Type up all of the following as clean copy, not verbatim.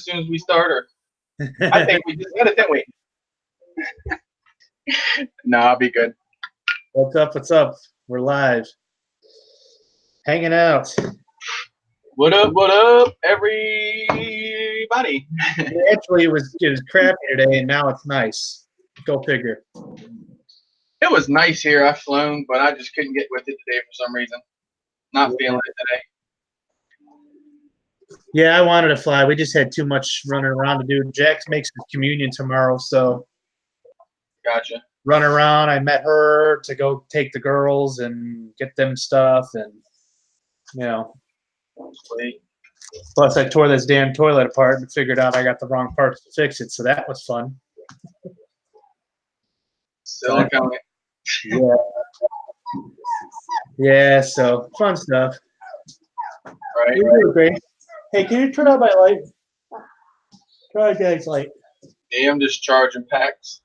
as soon as we start, or I think we just got it, didn't we? No, I'll be good. What's up? What's up? We're live. Hanging out. What up, everybody? Actually, it was crappy today, and now it's nice. Go figure. It was nice here. I've flown, but I just couldn't get with it today for some reason. Not feeling it today. Yeah, I wanted to fly. We just had too much running around to do. Jax makes his communion tomorrow, so Gotcha. run around. I met her to go take the girls and get them stuff, and you know. Sweet. Plus, I tore this damn toilet apart and figured out I got the wrong parts to fix it, so that was fun. Silicone. Yeah. Yeah, so fun stuff. Right. Great. Hey, can you turn on my light? Turn on Dad's light. Yeah, I'm just charging packs.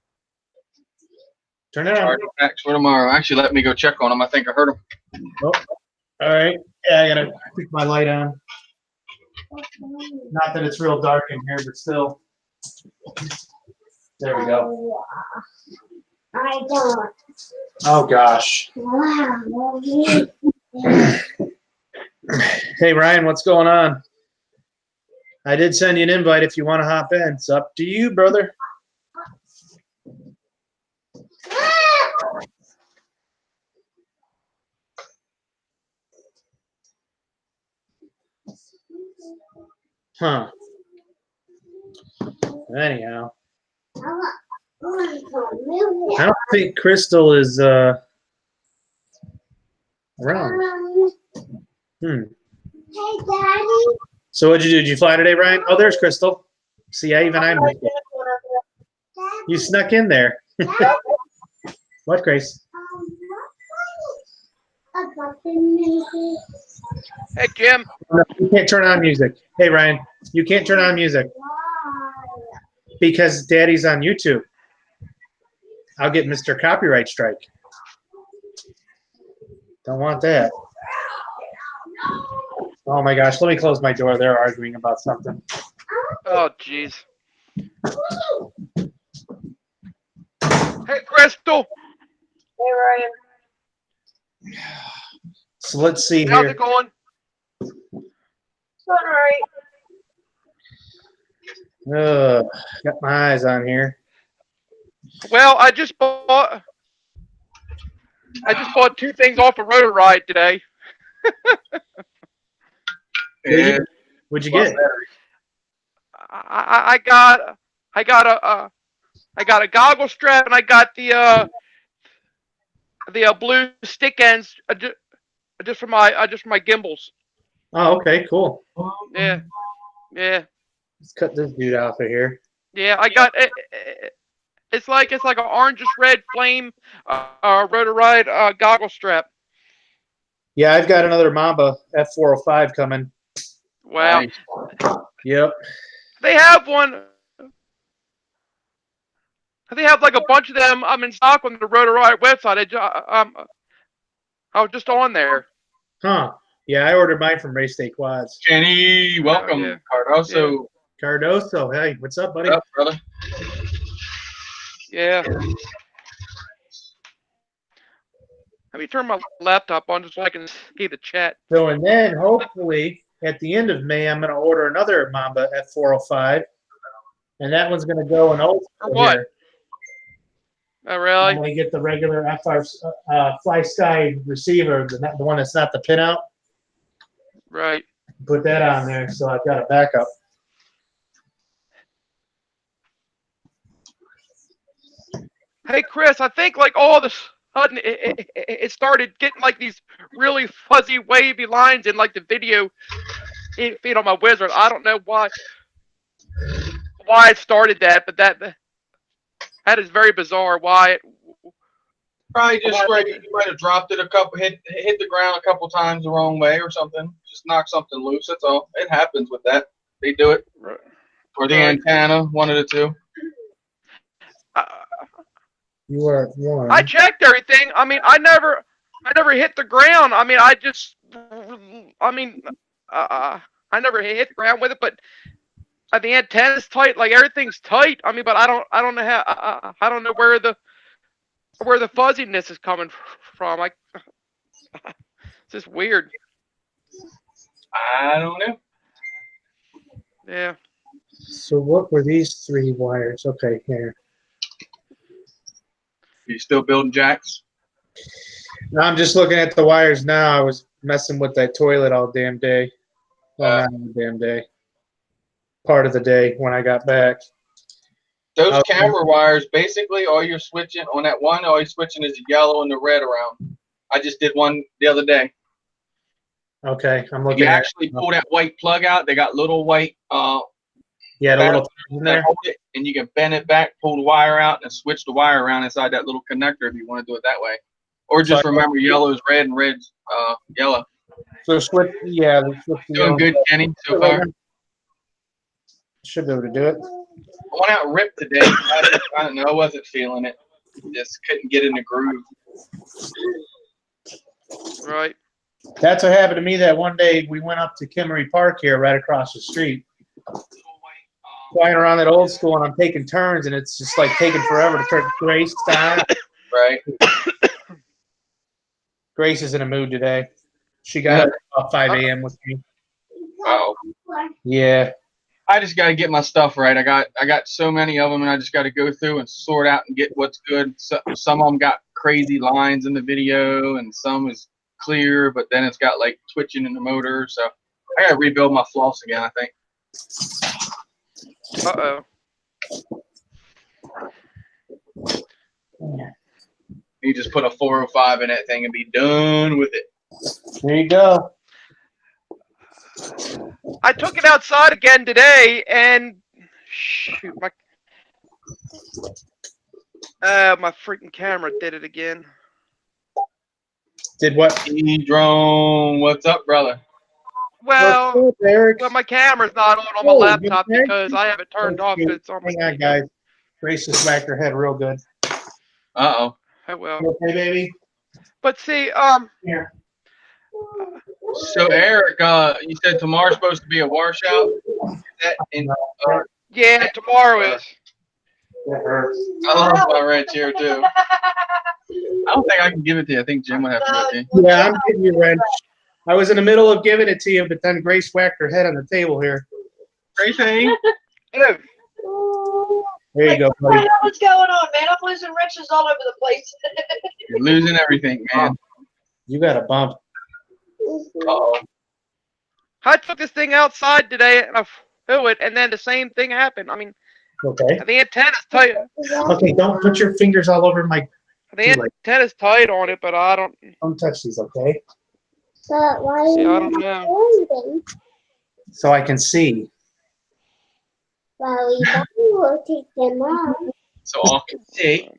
Turn it on. Charging packs for tomorrow. Actually, let me go check on them. I think I heard them. Oh, all right. Yeah, I gotta keep my light on. Not that it's real dark in here, but still. There we go. I don't. Oh gosh. Wow. Hey Ryan, what's going on? I did send you an invite if you want to hop in. It's up to you, brother. Huh. Anyhow. I don't think Crystal is around. Hey, Daddy. So what'd you do? Did you fly today, Ryan? Oh, there's Crystal. See, I missed it. You snuck in there. What, Grace? Hey, Jim. No, you can't turn on music. Hey, Ryan, you can't turn on music because Daddy's on YouTube. I'll get Mr. Copyright Strike. Don't want that. Oh my gosh, let me close my door. They're arguing about something. Oh, jeez. Hey, Crystal. Hey, Ryan. So let's see How's here. it going? It's all right. Got my eyes on here. Well, I just bought two things off of Rotor Ride today. Yeah. What'd you get? I got a goggle strap, and I got the blue stick ends just for my gimbals. Oh, okay, cool. Yeah. Let's cut this dude off of here. Yeah, I got it. It's like an orangish red flame Rotor Ride goggle strap. Yeah, I've got another Mamba F405 coming. Wow. Nice. Yep. They have one. They have like a bunch of them. I'm in stock on the Rotor Ride website. I was just on there. Huh. Yeah, I ordered mine from Race Day Quads. Kenny, welcome. Yeah. Cardoso. Cardoso, hey, what's up, buddy? What's up, brother? Yeah. Let me turn my laptop on just so I can see the chat. So, and then hopefully at the end of May, I'm going to order another Mamba F405, and that one's going to go in old For what? here. Oh, really? I'm going to get the regular FR Fly Sky receiver, the one that's not the pinout. Right. Put that on there, so I've got a backup. Hey, Chris, I think like all of a sudden it started getting like these really fuzzy, wavy lines in like the video feed on my Wizard. I don't know why it started that, but that is very bizarre. Why it? Probably just right. You might have dropped it hit the ground a couple times the wrong way or something. Just knock something loose. That's all. It happens with that. They do it. Right. Or the antenna, one of the two. You are one. I checked everything. I mean, I never hit the ground. I mean, I never hit the ground with it, but the antenna's tight, like everything's tight. I mean, but I don't know how, I don't know where the fuzziness is coming from. Like, it's just weird. I don't know. Yeah. So what were these 3 wires? Okay, here. You still building jacks? Now I'm just looking at the wires now. I was messing with that toilet all damn day. Well, not all damn day. Part of the day when I got back. Those Okay. camera wires, basically, all you're switching on that one, all you're switching is the yellow and the red around. I just did one the other day. Okay, I'm If looking you at actually pull that white plug out, they got little white yeah, the little things in that there. hold it, and you can bend it back, pull the wire out, and switch the wire around inside that little connector if you want to do it that way. Or just So- remember, yellow is red and red's yellow. So switch, yeah, the switch the Doing yellow. good, Kenny, so far. Should be able to do it. I went out and ripped today. I don't know. I wasn't feeling it. Just couldn't get in the groove. Right. That's what happened to me that one day we went up to Kimmery Park here, right across the street. Flying around that old school, and I'm taking turns, and it's just like taking forever to turn. Grace down. Right. Grace is in a mood today. She got up about 5 a.m. with me. Oh. Yeah. I just got to get my stuff right. I got so many of them, and I just got to go through and sort out and get what's good. So, some of them got crazy lines in the video, and some is clear, but then it's got like twitching in the motor. So I got to rebuild my floss again, I think. Uh-oh. You just put a 405 in that thing and be done with it. There you go. I took it outside again today, and shoot, my freaking camera did it again. Did what? E-Drone, what's up, brother? Well, Eric. my camera's not on my Oh, laptop you okay? because I have it turned off. Because it's on my. Hang on, guys. Grace just smacked her head real good. Uh-oh. Oh, well. You okay, baby? But see, Here. So, Eric, you said tomorrow's supposed to be a washout? Is that in, yeah, tomorrow is. It hurts. I lost my wrench here, too. I don't think I can give it to you. I think Jim would have to give it to you. Yeah, I'm getting you, wrench. I was in the middle of giving it to you, but then Grace whacked her head on the table here. Grace, hey. Hello. There you go, I don't buddy. know what's going on, man. I'm losing wrenches all over the place. You're losing everything, man. You got a bump. Uh-oh. I took this thing outside today and I flew it, and then the same thing happened. I mean, Okay. the antenna's tight. Okay, don't put your fingers all over my. The antenna's tight on it, but I don't. Don't touch these, okay? But why See, I don't know. So I can see. Well, we will take them off. So I can see.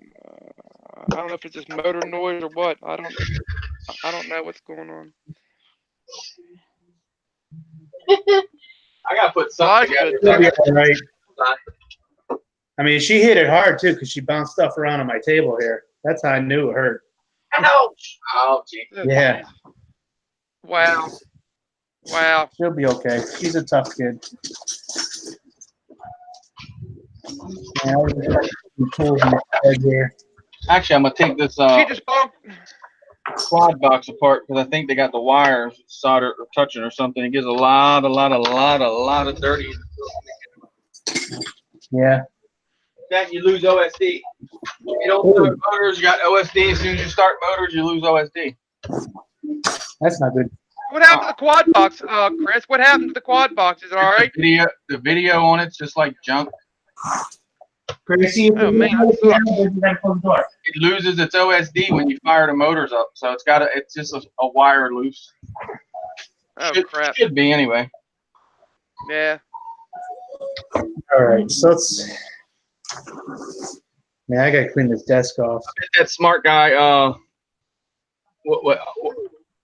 I don't know if it's just motor noise or what. I don't know what's going on. I got to put something Well, I together. It'll be all right. I mean, she hit it hard too because she bounced stuff around on my table here. That's how I knew it hurt. Ouch! Ouchie. Yeah, Wow. Wow. she'll be okay. She's a tough kid. Yeah, I was just putting tools in the bag here. Actually, I'm going to take this She just bumped. quad box apart because I think they got the wires soldered or touching or something. It gives a lot of dirty. Yeah. That you lose OSD. You don't start motors, you got OSD. As soon as you start motors, you lose OSD. That's not good. What happened to the quad box, Chris? What happened to the quad box? Is it all right? The video on it's just like junk. Gracie, Oh, man, that you gotta close the door. It loses its OSD when you fire the motors up. So it's just a wire loose. Oh, crap. Should be anyway. Yeah. All right, so let's. Man, I gotta clean this desk off. I bet that smart guy. What?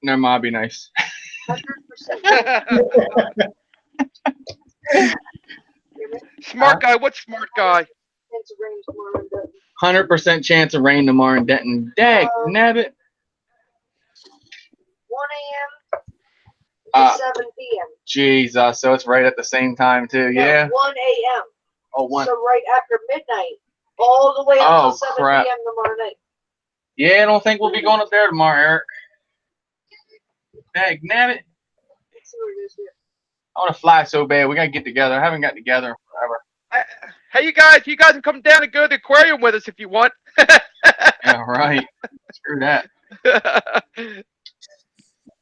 Never mind. Be nice. 100%. Smart guy. What smart guy? 100% chance of rain tomorrow in Denton. Dag, nabbit. 1 a.m. to 7 p.m. Jesus, so it's right at the same time too. Yeah. 1 a.m. Oh, one. So right after midnight, all the way up Oh, till 7 crap. p.m. tomorrow night. Yeah, I don't think we'll be going up there tomorrow, Eric. Dang, damn it. Let's see what it is here. I want to fly so bad. We got to get together. I haven't gotten together in forever. Hey, you guys can come down and go to the aquarium with us if you want. Yeah, right. Screw that.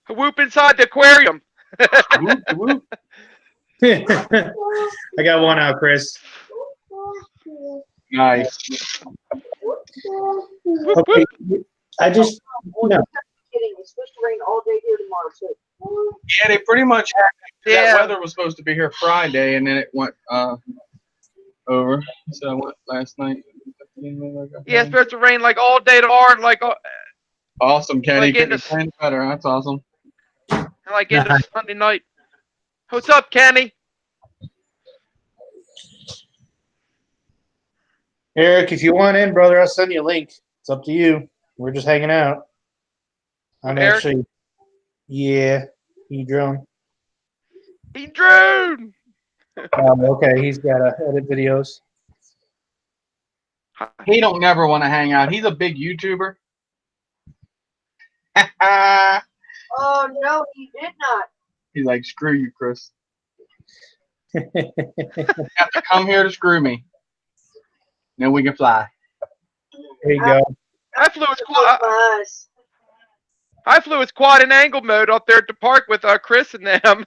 Whoop inside the aquarium. Whoop, whoop. I got one out, Chris. Nice. Okay. I just, no. Kidding. It's supposed to rain all day here tomorrow, too. Yeah, they pretty much had Yeah. that weather was supposed to be here Friday, and then it went over. So I went last night. Yeah, it's supposed to rain like all day tomorrow and like Awesome, Kenny. Like, Couldn't it's- have planned better. That's awesome. into Sunday night. What's up, Kenny? Eric, if you want in, brother, I'll send you a link. It's up to you. We're just hanging out. I'm Eric? actually, yeah, he drone. He drone. Okay, he's got to edit videos. He don't never want to hang out. He's a big YouTuber. Oh, no, he did not. He's like, screw you, Chris. You have to come here to screw me. Then we can fly. There you go. I flew with Close quad. my eyes. I flew with quad and angle mode up there at the park with Chris and them.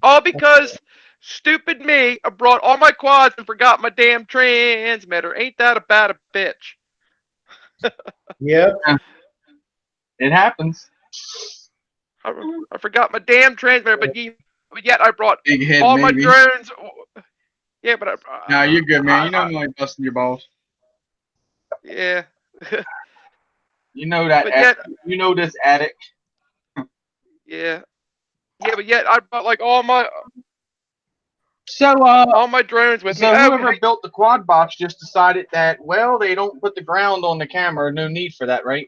All because stupid me, I brought all my quads and forgot my damn transmitter. Ain't that about a bitch? Yep. It happens. I forgot my damn transmitter, but yet I brought Big head, all maybe. my drones. Yeah, but No, you're good, man. You know I'm only busting your balls. Yeah. You know that. But yet- You know this addict. Yeah. Yeah, but yet I brought like all my So, drones with so me. whoever built the quad box just decided that, well, they don't put the ground on the camera. No need for that, right?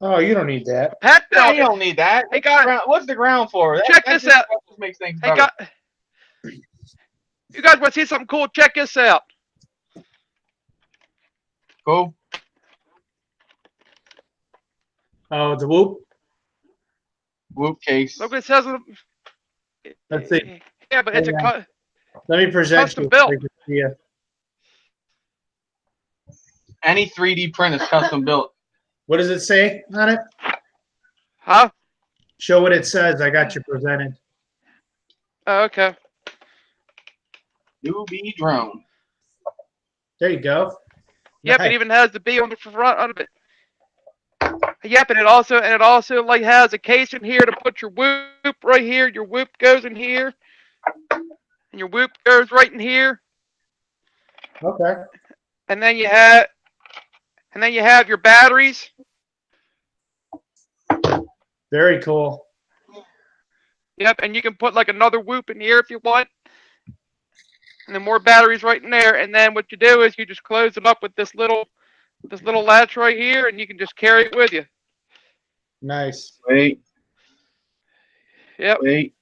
Oh, you don't need that. Pat No, built you it. don't need that. Hey, guys. What's the ground for? Check this out. That just makes things Hey, better. you guys want to see something cool? Check this out. Cool. Oh, the whoop. Whoop case. Look what it says. Let's see. Yeah, but it's a Let me present Custom you. built. Yeah. Any 3D print is custom built. What does it say on it? huh? Show what it says. I got you presented. Oh, okay. Newbie drone. There you go. Yep, Nice. it even has the B on the front of it. Yep, and it also like has a case in here to put your whoop right here. Your whoop goes in here, and your whoop goes right in here. Okay. And then you have your batteries. Very cool. Yep, and you can put like another whoop in here if you want. And then more batteries right in there. And then what you do is you just close it up with this little latch right here, and you can just carry it with you. Nice. Wait. Yep. Wait.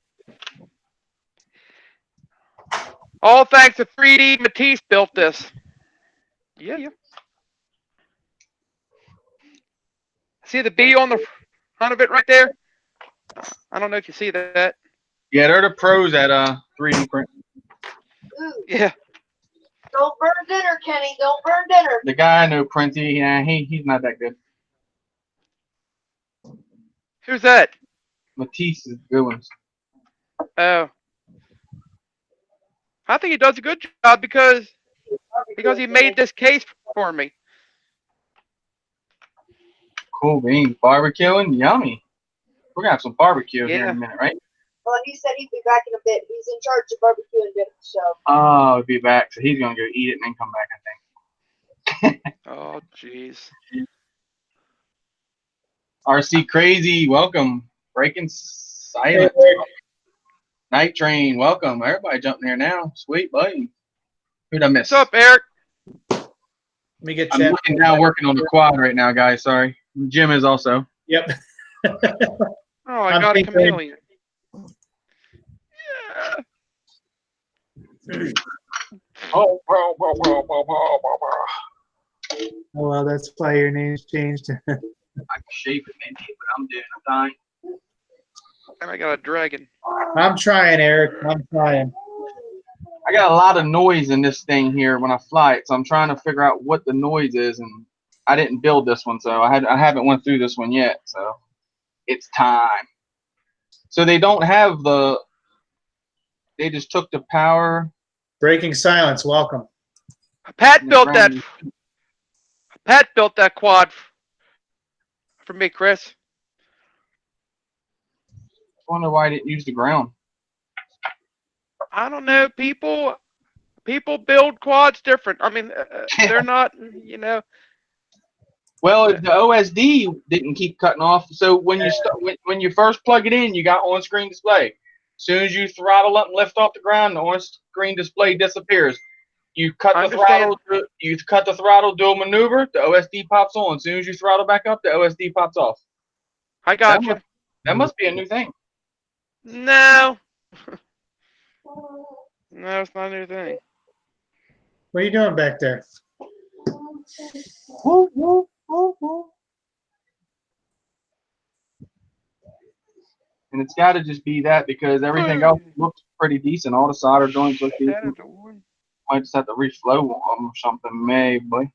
All thanks to 3D Matisse built this. Yeah, yeah. See the B on the front of it right there? I don't know if you see that. Yeah, they're the pros at 3D print. Ooh, Yeah. don't burn dinner, Kenny. Don't burn dinner. The guy I know, Printy, yeah, he's not that good. Who's that? Matisse is good ones. Oh. I think he does a good job because he made this case for me. Cool beans. Barbecuing, yummy. We're gonna have some barbecue here in Yeah. a minute, right? Well, he said he'd be back in a bit. He's in charge of barbecuing dinner, so. Oh, he'll be back. So he's gonna go eat it and then come back, I think. Oh, jeez. RC Crazy, welcome. Breaking Silence. Night Train, welcome. Everybody jumping here now. Sweet, buddy. Who'd I miss? What's up, Eric? Let me get I'm chat. looking down, working on the quad right now, guys. Sorry. Jim is also. Yep. Oh, I I'm got a thinking- chameleon. Oh, Oh well, that's why your name's changed. I can shape it maybe, but I'm doing a thing. And I got a dragon. I'm trying, Eric. I'm trying. I got a lot of noise in this thing here when I fly it, so I'm trying to figure out what the noise is, and I didn't build this one, so I haven't went through this one yet, so it's time. So they don't have the. They just took the power. Breaking silence. Welcome. Pat built that. Pat built that quad for me, Chris. I wonder why I didn't use the ground. I don't know. People build quads different. I mean, they're not. You know. Well, the OSD didn't keep cutting off. So when you when you first plug it in, you got on-screen display. As soon as you throttle up and lift off the ground, the on-screen display disappears. You cut the throttle. You cut the throttle, do a maneuver. The OSD pops on. As soon as you throttle back up, the OSD pops off. I got you. That must be a new thing. No. No, it's not a new thing. What are you doing back there? Woo, woo, woo, woo. And it's got to just be that because everything else looks pretty decent. All the solder joints look decent. Might just have to reflow them or something, maybe.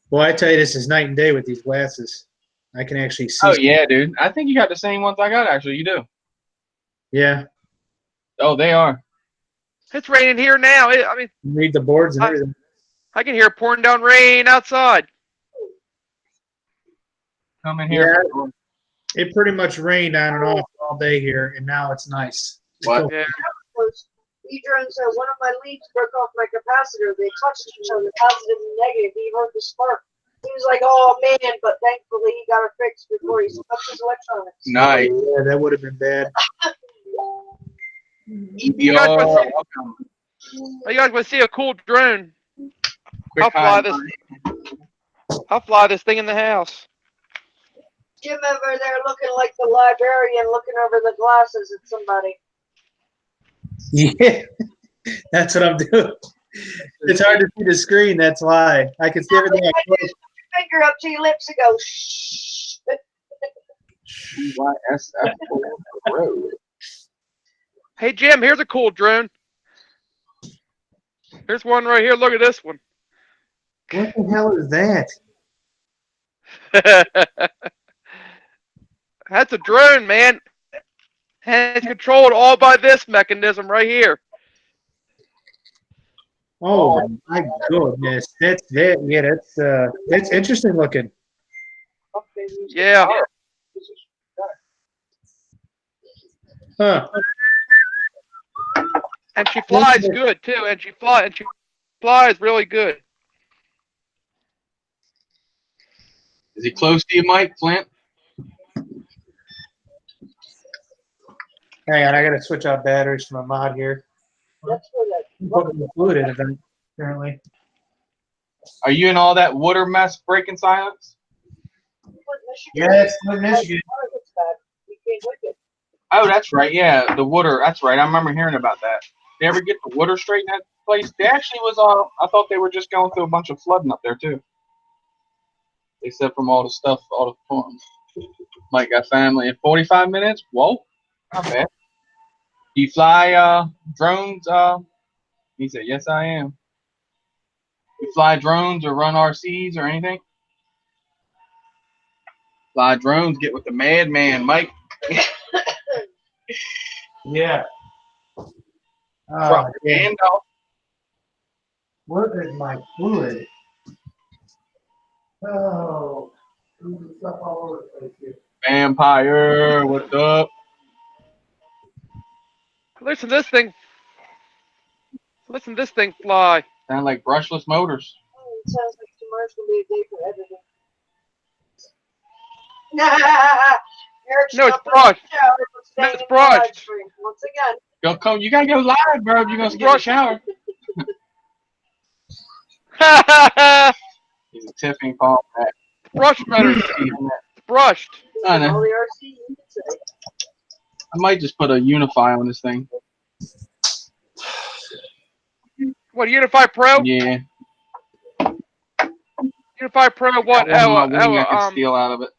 Well, I tell you, this is night and day with these glasses. I can actually see. Oh yeah, dude. I think you got the same ones I got. Actually, you do. Yeah. Oh, they are. It's raining here now. I mean, Read the boards and everything. I can hear it pouring down rain outside. Come in here. Yeah. It pretty much rained on and off all day here, and now it's nice. What? Yeah. Edron said one of my leads broke off my capacitor. They touched each other, positive and negative. He heard the spark. He was like, "Oh man!" But thankfully, he got it fixed before he swapped his electronics. Nice. Yeah, that would have been bad. EPR. Welcome. You guys want to see a cool drone? Quick I'll fly this thing in the house. Jim over there looking like the librarian looking over the glasses at somebody. Yeah, that's what I'm doing. It's hard to see the screen. That's why I can see everything. Put your finger up to your lips and go shh. CYSF road. Hey Jim, here's a cool drone. Here's one right here. Look at this one. What the hell is that? That's a drone, man. And it's controlled all by this mechanism right here. Oh my goodness, that's that. Yeah, that's interesting looking. Yeah. Huh? And she flies good too. And she flies really good. Is he close to you, Mike Flint? Hang on, I gotta switch out batteries for my mod here. That's where that I'm putting the fluid in it, apparently. Are you in all that water mess breaking silence? Yeah, it's Flint, Michigan. Oh, that's right. Yeah, the water. That's right. I remember hearing about that. They ever get the water straight in that place? They actually was. I thought they were just going through a bunch of flooding up there too. They said from all the stuff, all the farms. Mike got family in 45 minutes. Whoa, not bad. Do you fly drones? He said, yes, I am. You fly drones or run RCs or anything? Fly drones, get with the madman, Mike. Yeah. Drop your hand off. Where is my fluid? Oh, there's stuff all over the place here. Vampire, what's up? Listen to this thing. Listen to this thing fly. Sound like brushless motors. Oh, it sounds like tomorrow's gonna be a day for editing. Nah, Eric's No, it's jumping in the brushed. shower, but staying No, it's in the live brushed. stream. Once again. Go come. You gotta go live, bro. If you're gonna get in the shower. He's a tipping palm. brushed better. Brushed. I know. All the RC you can say. I might just put a Unify on this thing. What, Unify Pro? Yeah. Unify Pro what? Got one on my wing I can steal out of it.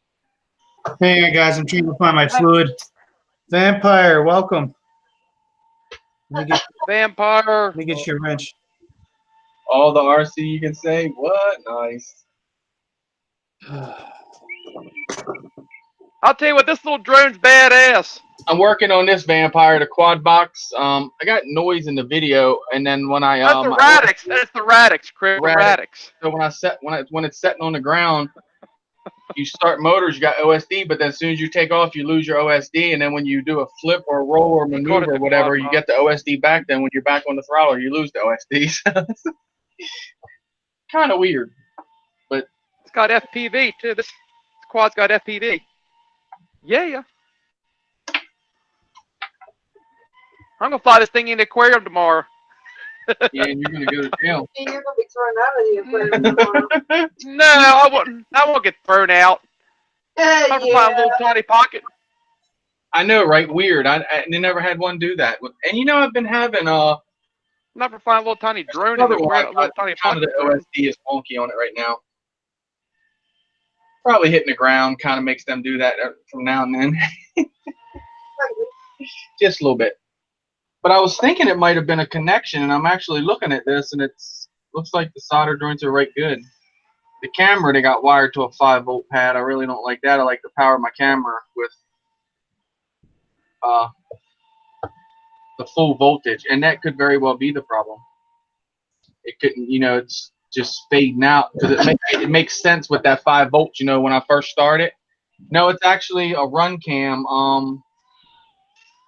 Hang on, guys. I'm trying to find my fluid. Vampire, welcome. Let Vampire. me get your wrench. All the RC you can say. What? Nice. I'll tell you what, this little drone's badass. I'm working on this Vampire, the quad box. I got noise in the video, and then when I That's the Radix. That's the Radix, Chris. The Radix. So when it's setting on the ground, you start motors, you got OSD, but then as soon as you take off, you lose your OSD, and then when you do a flip or roll or maneuver or whatever, you get the OSD back. Then when you're back on the throttle, you lose the OSD. Kind of weird, but it's got FPV too. This quad's got FPV. Yeah. I'm gonna fly this thing in the aquarium tomorrow. yeah, and you're gonna go to jail. And you're gonna be thrown out of the aquarium tomorrow. No, I wouldn't. I won't get thrown out. I'm gonna find a little tiny pocket. I know, right? Weird. I never had one do that. And you know, I've been having Never find a little tiny drone in another the one. little tiny Kind of pocket. the OSD is wonky on it right now. Probably hitting the ground kind of makes them do that from now and then. Just a little bit. But I was thinking it might have been a connection, and I'm actually looking at this, and looks like the solder joints are right good. The camera, they got wired to a 5-volt pad. I really don't like that. I like to power my camera with the full voltage, and that could very well be the problem. It couldn't, it's just fading out because it makes sense with that 5 volts. When I first started. No, it's actually a run cam.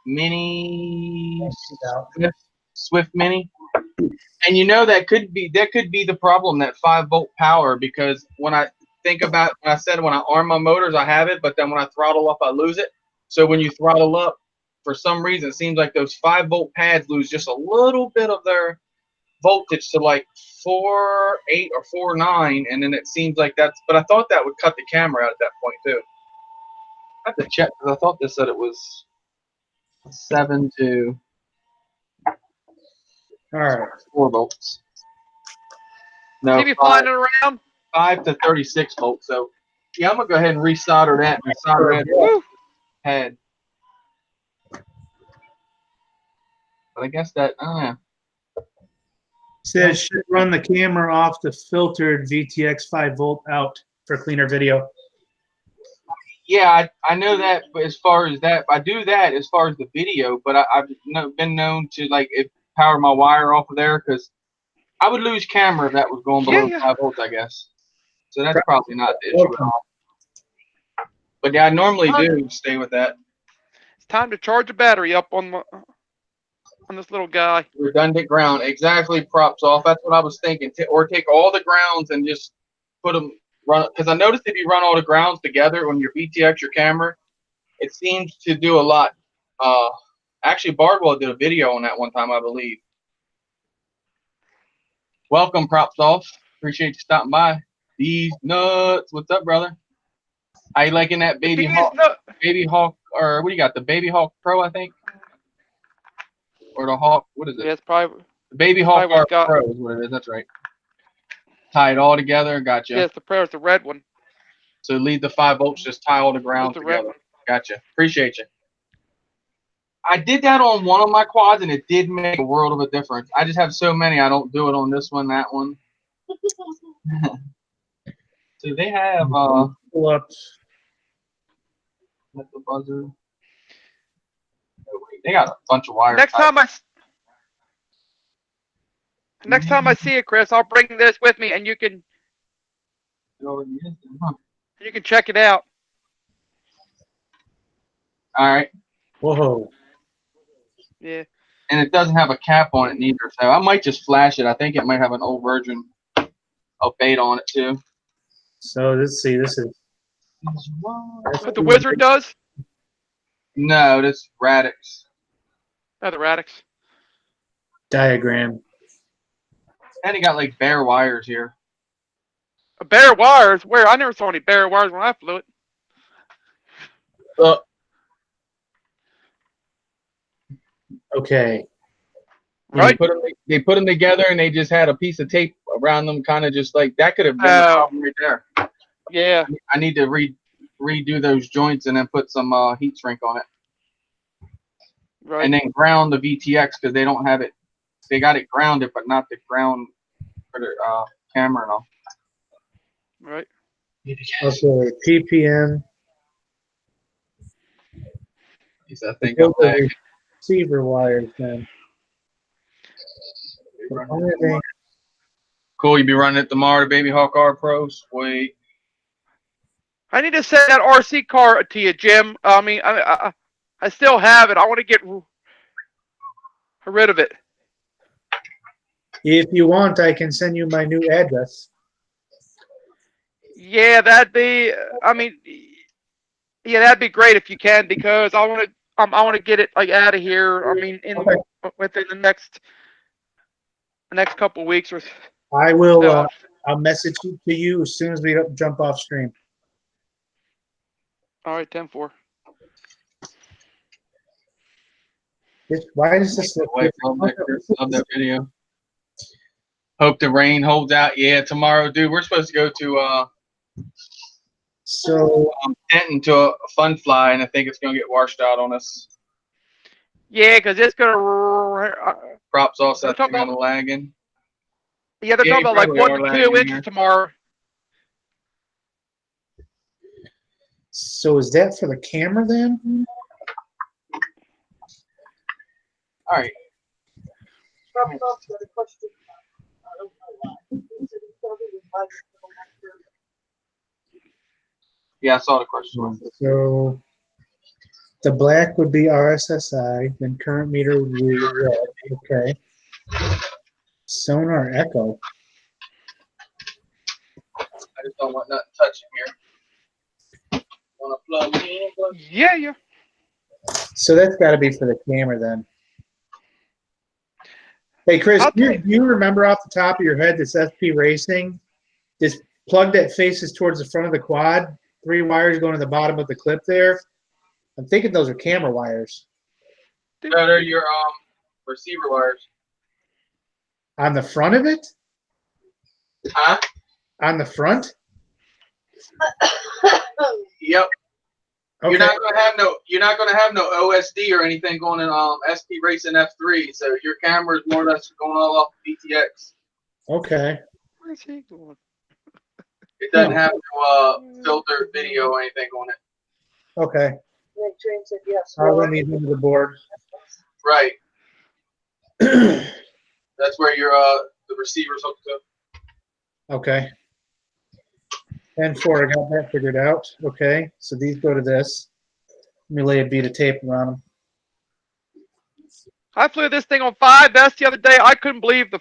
Mini Swift Mini, and that could be the problem, that 5-volt power, because when I think about, when I arm my motors I have it, but then when I throttle up I lose it. So when you throttle up, for some reason it seems like those 5-volt pads lose just a little bit of their voltage to like 4.8 or 4.9, and then it seems like but I thought that would cut the camera out at that point too. I have to check because I thought this said it was 7 to All right. 4 volts. No, Maybe flying it around. 5 to 36 volts. So yeah, I'm gonna go ahead and resolder that and solder that head. But I guess that Says should run the camera off the filtered VTX 5-volt out for cleaner video. Yeah, I know that, but as far as that, I do that as far as the video, but I've been known to power my wire off of there, because I would lose camera if that was going below 5 volts, I guess. So that's probably not the issue at all. But yeah, I normally do stay with that. It's time to charge the battery up on this little guy. Redundant ground, exactly. Props off. That's what I was thinking. Or take all the grounds and just put them. Because I noticed if you run all the grounds together on your VTX, your camera, it seems to do a lot. Actually, Bardwell did a video on that one time, I believe. Welcome, Props Off. Appreciate you stopping by. These nuts. What's up, brother? How you liking that Baby Hawk? Baby Hawk, or what do you got? The Baby Hawk Pro, I think? Or the Hawk, what is it? Yeah, it's probably the Baby Hawk Pro is what it is. That's right. Tie it all together. Gotcha. Yes, the Pro is the red one. So leave the 5 volts, just tie all the ground together. Gotcha. Appreciate you. I did that on one of my quads, and it did make a world of a difference. I just have so many, I don't do it on this one, that one. So they have pull-ups. The buzzer. Oh, wait, they got a bunch of wires. Next time I see it, Chris, I'll bring this with me, and you can check it out. All right. Whoa. Yeah. And it doesn't have a cap on it neither, so I might just flash it. I think it might have an old version of bait on it too. So let's see. This is What the Wizard does? No, this Radix. Oh, the Radix. diagram. And he got like bare wires here. Bare wires? Where? I never saw any bare wires when I flew it. Okay. Right? They put them together and they just had a piece of tape around them, kind of just like that could have been the problem right there. Yeah. I need to redo those joints and then put some heat shrink on it. Right. And then ground the VTX because they don't have it. They got it grounded, but not the ground for the camera and all. Right. Okay. PPM. I think I'm lagging. Receiver wires then. Cool. You be running it tomorrow, the Baby Hawk R Pro. Sweet. I need to send that RC car to you, Jim. I mean, I still have it. I want to get rid of it. If you want, I can send you my new address. Yeah, that'd be. I mean, yeah, that'd be great if you can, because I want to get it like out of here. I mean, within the next couple of weeks or. I will. I'll message it to you as soon as we jump off stream. All right, 10-4. Why does this look Love that video. Hope the rain holds out. Yeah, tomorrow, dude. We're supposed to go to Denton to a fun fly, and I think it's gonna get washed out on us. Yeah, because it's gonna. Props also gonna lagging. Yeah, they're talking about like 1 to 2 inches tomorrow. So is that for the camera then? All right. Yeah, I saw the question. So the black would be RSSI, then current meter would be red. Okay. Sonar echo. I just don't want nothing touching here. Want to plug me in? Yeah. So that's got to be for the camera then. Hey, Chris, do you remember off the top of your head this SP Racing? This plug that faces towards the front of the quad, 3 wires going to the bottom of the clip there. I'm thinking those are camera wires. No, they're your receiver wires. On the front of it? Huh? On the front? Yep. Okay. You're not gonna have no OSD or anything going in SP Racing F3. So your camera is more or less going all off VTX. Okay. Where's he going? It doesn't have no filtered video or anything on it. Okay. I'll run these into the board. Right. That's where your the receiver's hooked up. Okay. 10-4, I got that figured out. Okay, so these go to this. Let me lay a bead of tape around them. I flew this thing on 5S the other day. I couldn't believe the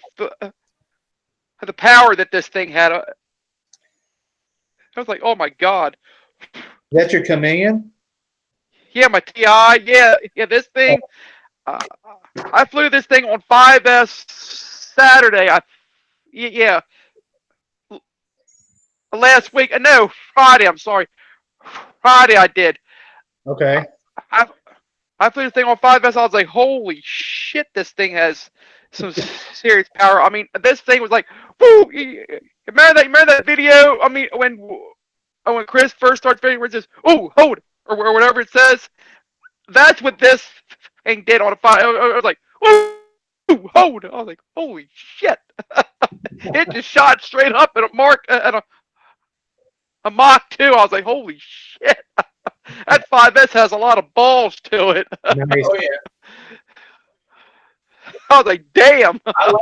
power that this thing had. I was like, oh my God. Is that your Chameleon? Yeah, my TI. Yeah, this thing. I flew this thing on 5S Saturday. Yeah. Last week. No, Friday. I'm sorry. Friday I did. Okay. I flew this thing on 5S. I was like, holy shit, this thing has some serious power. I mean, this thing was like, woo! Remember that video? I mean, when Chris first starts video where it says, "Oh, hold," or whatever it says. That's what this thing did on a 5. I was like, "Ooh, hold!" I was like, "Holy shit!" It just shot straight up at a Mach 2. I was like, "Holy shit!" That 5S has a lot of balls to it. Nice. Oh yeah. I was like, "Damn!" I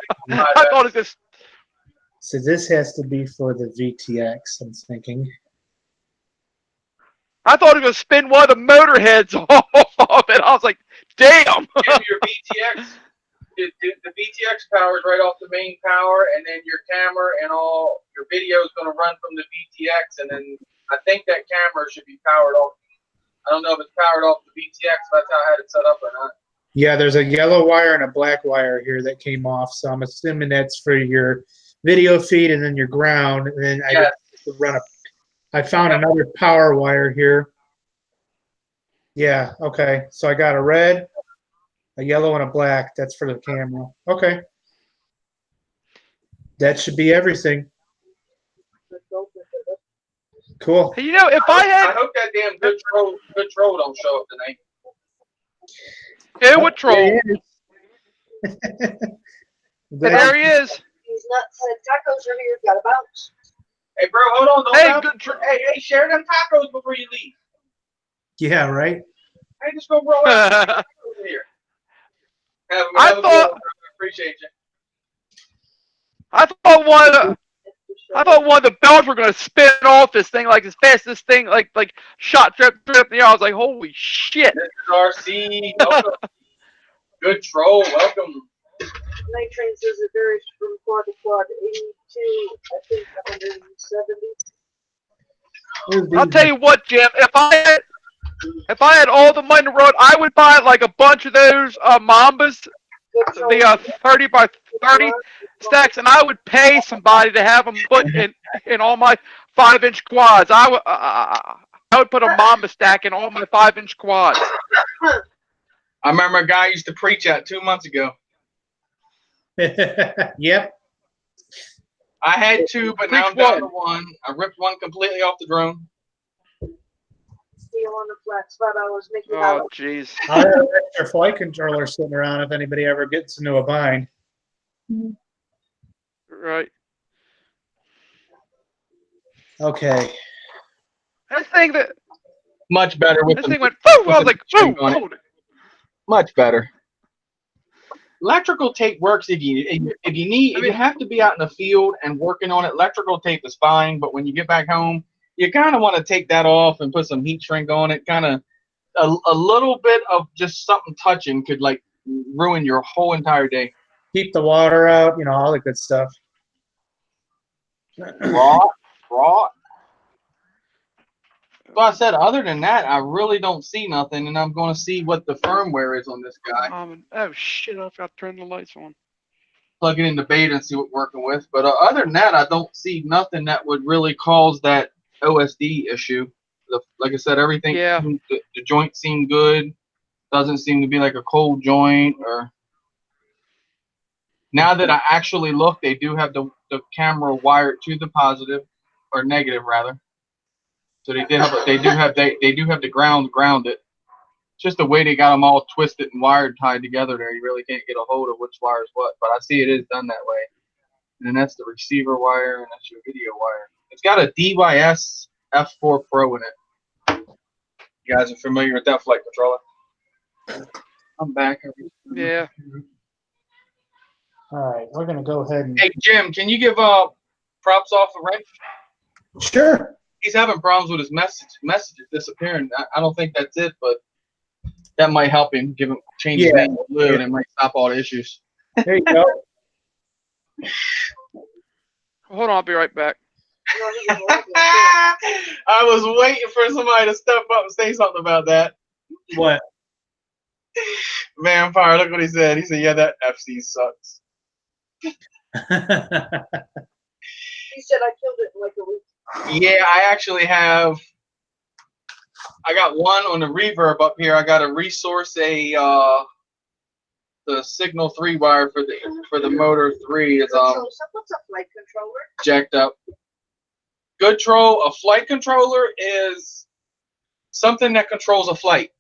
thought it just. So this has to be for the VTX, I'm thinking. I thought it was going to spin one of the motor heads off of it. I was like, damn. Your VTX, the VTX power is right off the main power, and then your camera and all your video is going to run from the VTX, and then I think that camera should be powered off. I don't know if it's powered off the VTX, but that's how I had it set up or not. Yeah, there's a yellow wire and a black wire here that came off, so I'm assuming that's for your video feed and then your ground. And then to run a. I found another power wire here. Yeah, okay. So I got a red, a yellow, and a black. That's for the camera. Okay. That should be everything. Cool. Hey, you know, if I I had, hope that damn good troll don't show up tonight. it would troll. There he is. There he is. These nuts and tacos are here. Gotta bounce. Hey, bro, hold on. Don't Hey, bounce. good troll. Hey, share them tacos before you leave. Yeah, right? Hey, just go roll out over here. Have I a good thought- one. Appreciate you. I thought one of the belts were gonna spin off this thing like as fast as this thing like shot drip in the air. I was like, holy shit! This is RC. Welcome. Good troll. Welcome. Night train says it varies from quad to quad. 82, I think 170. I'll tell you what, Jim. If I had all the money in the world, I would buy like a bunch of those Mambas, the 30 by 30 stacks, and I would pay somebody to have them put in all my 5-inch quads. I would put a Mamba stack in all my 5-inch quads. I remember a guy used to preach at 2 months ago. Yep. I had two, but now I'm Preach down to one. I ripped one completely off the drone. Steel on the flats, $5, Mickey Oh, Mouse. jeez. I have an extra flight controller sitting around if anybody ever gets into a bind. Right. Okay. This thing Much better with this the thing went. Woo! I was the like, string woo! on it. Hold it. much better. Electrical tape works if you need if you have to be out in the field and working on it. Electrical tape is fine, but when you get back home, you kind of want to take that off and put some heat shrink on it. Kind of a little bit of just something touching could like ruin your whole entire day. Keep the water out, all the good stuff. Raw. So I said, other than that, I really don't see nothing, and I'm going to see what the firmware is on this guy. Oh shit! I forgot to turn the lights on. Plug it in the beta and see what we're working with. But other than that, I don't see nothing that would really cause that OSD issue. Like I said, everything. Yeah. The joint seemed good. Doesn't seem to be like a cold joint or. Now that I actually look, they do have the camera wired to the positive, or negative rather. So they do have the ground grounded. It's just the way they got them all twisted and wired tied together there. You really can't get a hold of which wire is what. But I see it is done that way. And then that's the receiver wire, and that's your video wire. It's got a DYS F4 Pro in it. You guys are familiar with that flight controller? I'm back. Yeah. All right, we're gonna go ahead and. Hey Jim, can you give props off a wrench? Sure. He's having problems with his messages disappearing. I don't think that's it, but that might help him. Change his name to Blue, and it might stop all the issues. There you go. Hold on, I'll be right back. I was waiting for somebody to step up and say something about that. What? Vampire, look what he said. He said, "Yeah, that FC sucks." He said I killed it in like a week. Yeah, I actually have. I got one on the reverb up here. I got to resource the signal 3 wire for the motor 3 is What's a flight controller? jacked up. Good troll. A flight controller is something that controls a flight.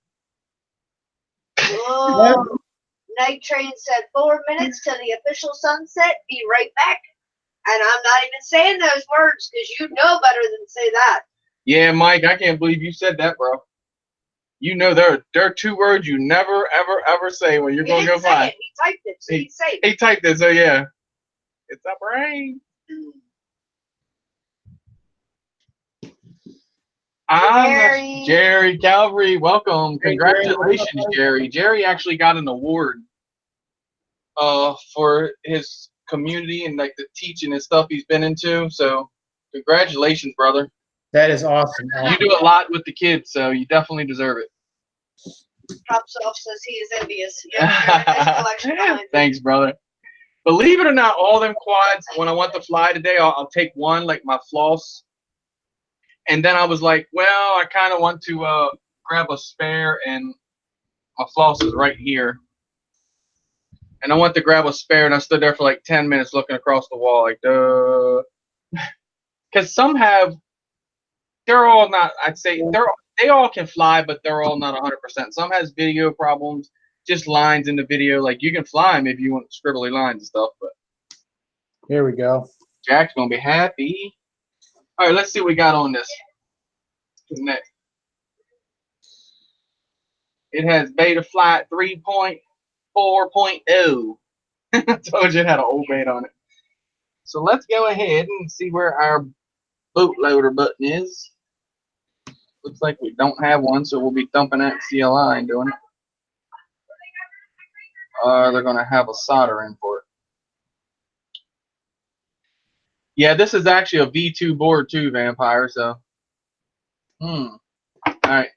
Oh, Night Train said 4 minutes to the official sunset. Be right back. And I'm not even saying those words because you know better than say that. Yeah, Mike, I can't believe you said that, bro. You know there are 2 words you never, ever, ever say when you're He going to go didn't say fly. it. He typed it, so he'd say it. He typed it, so yeah. It's a brain. Jerry Calvary, welcome. Congratulations, Jerry. Jerry actually got an award for his community and like the teaching and stuff he's been into. So congratulations, brother. That is awesome. You do a lot with the kids, so you definitely deserve it. Pops off says he is envious. Yeah, nice collection behind you. Thanks, brother. Believe it or not, all them quads, when I want to fly today, I'll take one, like my floss And then I was like, well, I kind of want to grab a spare, and my floss is right here. And I went to grab a spare, and I stood there for like 10 minutes looking across the wall, like, duh. Because some have, they're all not, I'd say, they all can fly, but they're all not 100%. Some has video problems, just lines in the video. Like, you can fly them if you want scribbly lines and stuff, but Here we go. Jack's going to be happy. All right, let's see what we got on this. Next. It has Beta Flight 3.4.0. I told you it had an old beta on it. So let's go ahead and see where our bootloader button is. Looks like we don't have one, so we'll be dumping that CLI and doing it. They're going to have a solder in for it. Yeah, this is actually a V2 board too, Vampire, so. All right.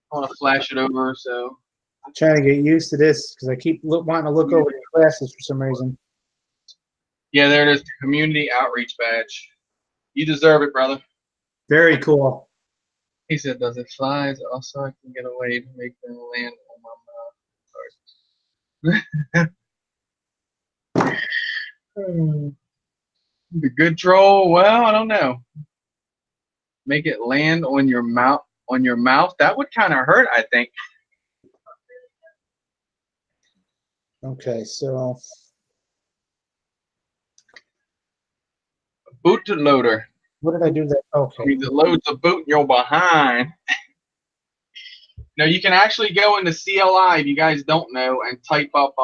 I want to flash it over, so. I'm trying to get used to this because I keep wanting to look over the classes for some reason. Yeah, there it is, the community outreach badge. You deserve it, brother. Very cool. He said, does it fly? Also, I can get away to make them land on my mouth. The good troll? Well, I don't know. Make it land on your mouth. On your mouth? That would kind of hurt, I think. Okay, so Bootloader. what did I do that? Okay. Means it loads a boot in your behind. Now you can actually go into CLI if you guys don't know and type up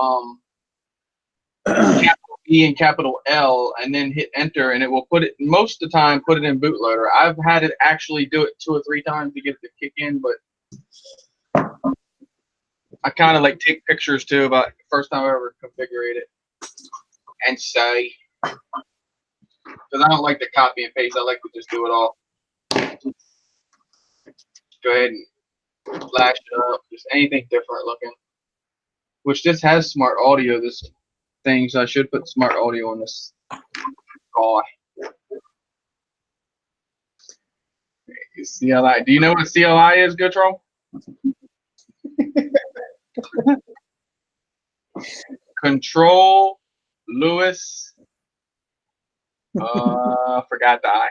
capital E and capital L and then hit enter and it will put it most of the time put it in bootloader. I've had it actually do it 2 or 3 times to get it to kick in, but I kind of like take pictures too about the first time I ever configured it and say because I don't like to copy and paste. I like to just do it all. Go ahead and flash it up. Just anything different looking. Which this has smart audio, this thing, so I should put smart audio on this call. CLI. Do you know what CLI is, Good Troll? Control Lewis. Forgot the I.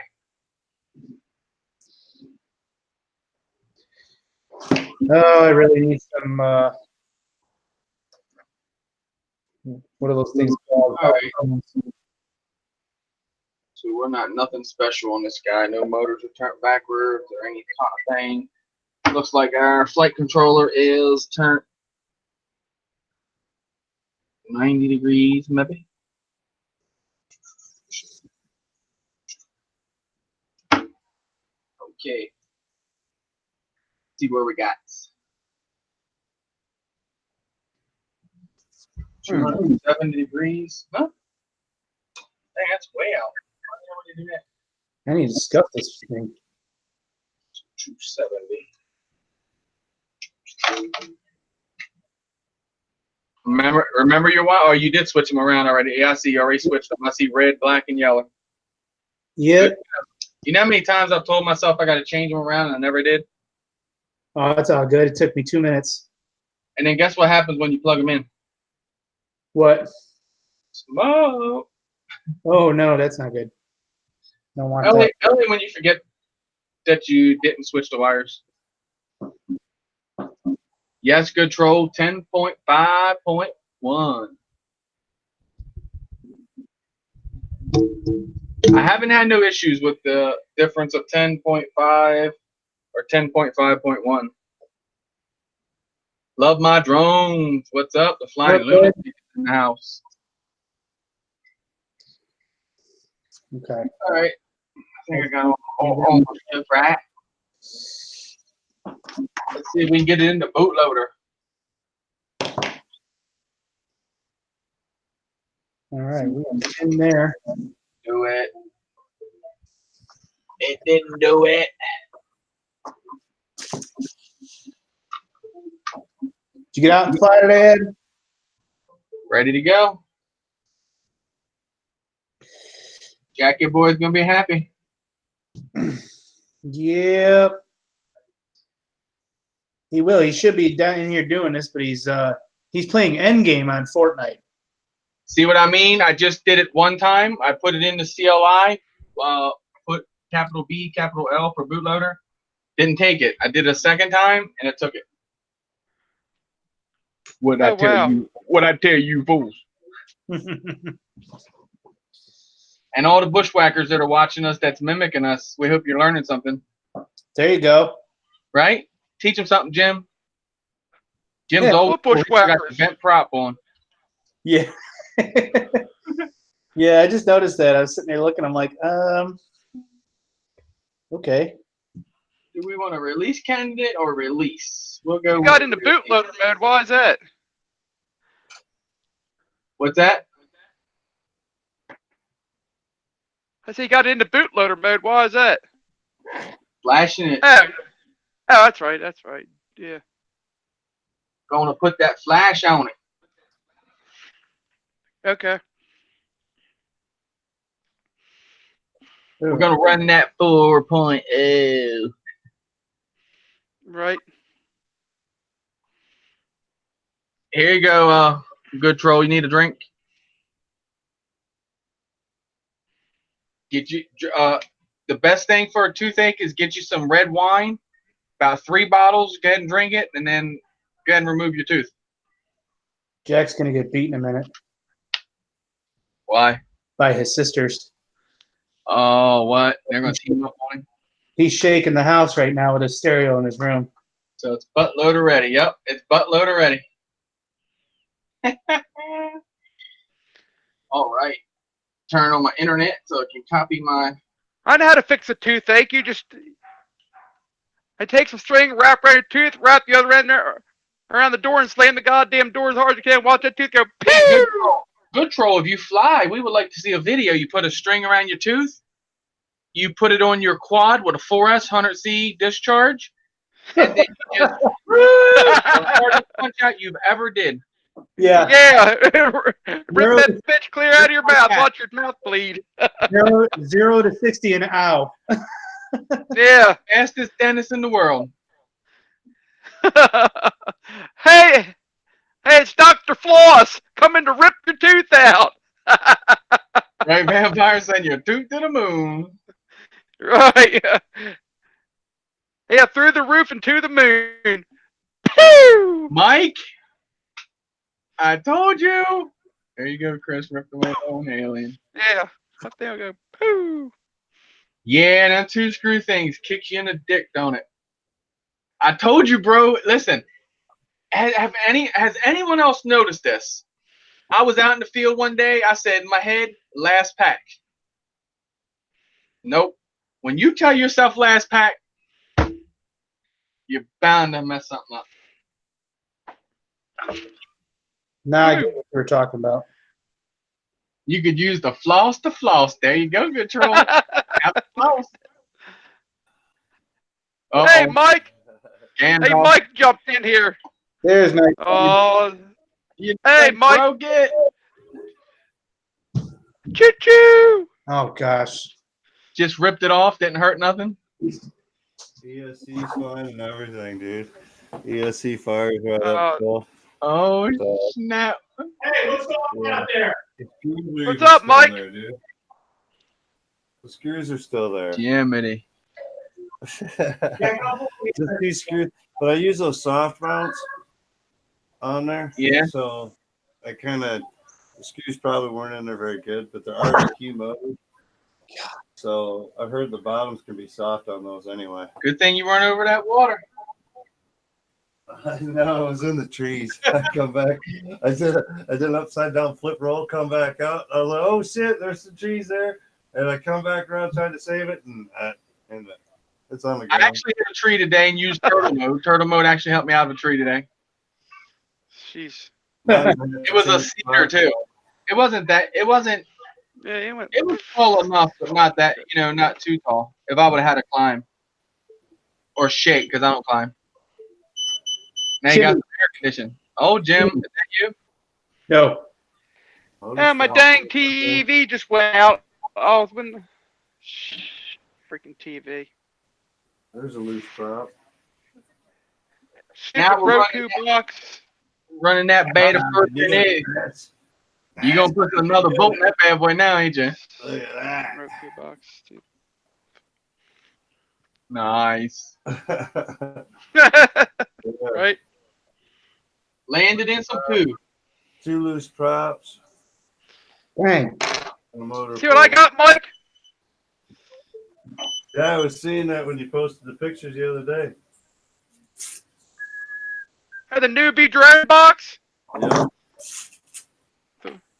Oh, I really need some. What are those things called? All right. So we're not nothing special on this guy. No motors are turned backwards or any kind of thing. Looks like our flight controller is turned 90 degrees, maybe. Okay. See where we got. 270 degrees. Huh? Dang, that's way out. Why would you do that? I need to scuff this thing. 270. Remember your one? Oh, you did switch them around already. Yeah, I see you already switched them. I see red, black, and yellow. Yep. You know how many times I've told myself I got to change them around and I never did? Oh, that's all good. It took me 2 minutes. And then guess what happens when you plug them in? What? Smoke. Oh, no, that's not good. Don't want Only that. when you forget that you didn't switch the wires. Yes, good troll. 10.5.1. I haven't had no issues with the difference of 10.5 or 10.5.1. Love my drones. What's up? The flying lunatic in the house. Okay. All right. I think I got all my stuff right. Let's see if we can get it in the bootloader. All right, we are in there. Do it. It didn't do it. Did you get out and fly today, Ed? Ready to go. Jackie boy's gonna be happy. Yep. He will. He should be down in here doing this, but he's playing Endgame on Fortnite. See what I mean? I just did it one time. I put it into CLI, put capital B, capital L for bootloader. Didn't take it. I did it a second time, and it took it. What I tell you? What I tell you, fools? And all the bushwhackers that are watching us, that's mimicking us. We hope you're learning something. There you go. Right? Teach them something, Jim. Jim's Yeah, old. He's got the bushwhackers. vent prop on. Yeah. Yeah, I just noticed that. I was sitting there looking. I'm like, okay. Do we want to release candidate or release? We'll go. You got into bootloader mode. Why is that? What's that? I say you got into bootloader mode. Why is that? Flashing it. Oh, that's right. That's right. Yeah. Going to put that flash on it. Okay. We're going to run that 4.0. Right. Here you go, good troll. You need a drink? Get you the best thing for a toothache is get you some red wine, about 3 bottles. Go ahead and drink it, and then go ahead and remove your tooth. Jack's gonna get beat in a minute Why? by his sisters. Oh, what? They're going to team up on him? He's shaking the house right now with his stereo in his room. So it's butt loader ready. Yep, it's butt loader ready. All right. Turn on my internet so it can copy my. I know how to fix a toothache. You just I take some string, wrap around your tooth, wrap the other end there, around the door, and slam the goddamn door as hard as you can. Watch that tooth go. Good troll. Good troll. If you fly, we would like to see a video. You put a string around your tooth. You put it on your quad with a 4S 100C discharge, and then you just the hardest punch out you've ever did. Yeah. Yeah. Rip that bitch clear out of your mouth. Watch your mouth bleed. 0 to 60 an hour. Yeah. Fastest dentist in the world. Hey, it's Dr. Floss coming to rip your tooth out. Right, vampire, send your tooth to the moon. Right. Yeah, through the roof and to the moon. Pew! Mike, I told you. There you go, Chris. Rip the way on alien. Yeah. Up there we go. Poo. Yeah, that 2-screw things kicks you in the dick, don't it? I told you, bro. Listen, has anyone else noticed this? I was out in the field one day. I said in my head, last pack. Nope. When you tell yourself last pack, you're bound to mess something up. Now I get what we're talking about. You could use the floss to floss. There you go, good troll. Have the floss. Uh-oh. Hey, Mike. Gandalf. Hey, Mike jumped in here. There's my. Oh, You hey, Mike. broke it. Choo-choo. Oh gosh. Just ripped it off. Didn't hurt nothing. ESC's fine and everything, dude. ESC fires right up. Cool. Oh, snap. Hey, what's going on out there? What's up, Mike? There, dude. The screws are still there. Jiminy. Just these screws, but I use those soft mounts on there. Yeah. So I kind of the screws probably weren't in there very good, but they're RDQ mode. So I've heard the bottoms can be soft on those anyway. Good thing you weren't over that water. I know, I was in the trees. I come back. I did an upside down flip roll, come back out. I was like, oh shit, there's some trees there. And I come back around trying to save it, and it's on the ground. I actually hit a tree today and used turtle mode. Turtle mode actually helped me out of a tree today. Jeez. It was a cedar too. It wasn't. Yeah, he went. It was tall enough, but not that. Not too tall. If I would have had to climb or shake, because I don't climb. Now you got some air conditioning. Oh, Jim, is that you? No. Yeah, my dang TV just went out. Oh, when freaking TV. There's a loose prop. Stupid Now we're Roku box. running that beta first in it. You gonna put another bolt in that bad boy now, ain't you? Look at Roku box. Dude. Nice. that. Right? Landed in some poo. 2 loose props. Dang. And a motor See what I pole. got, Mike? Yeah, I was seeing that when you posted the pictures the other day. Had the newbie drone box. Yeah.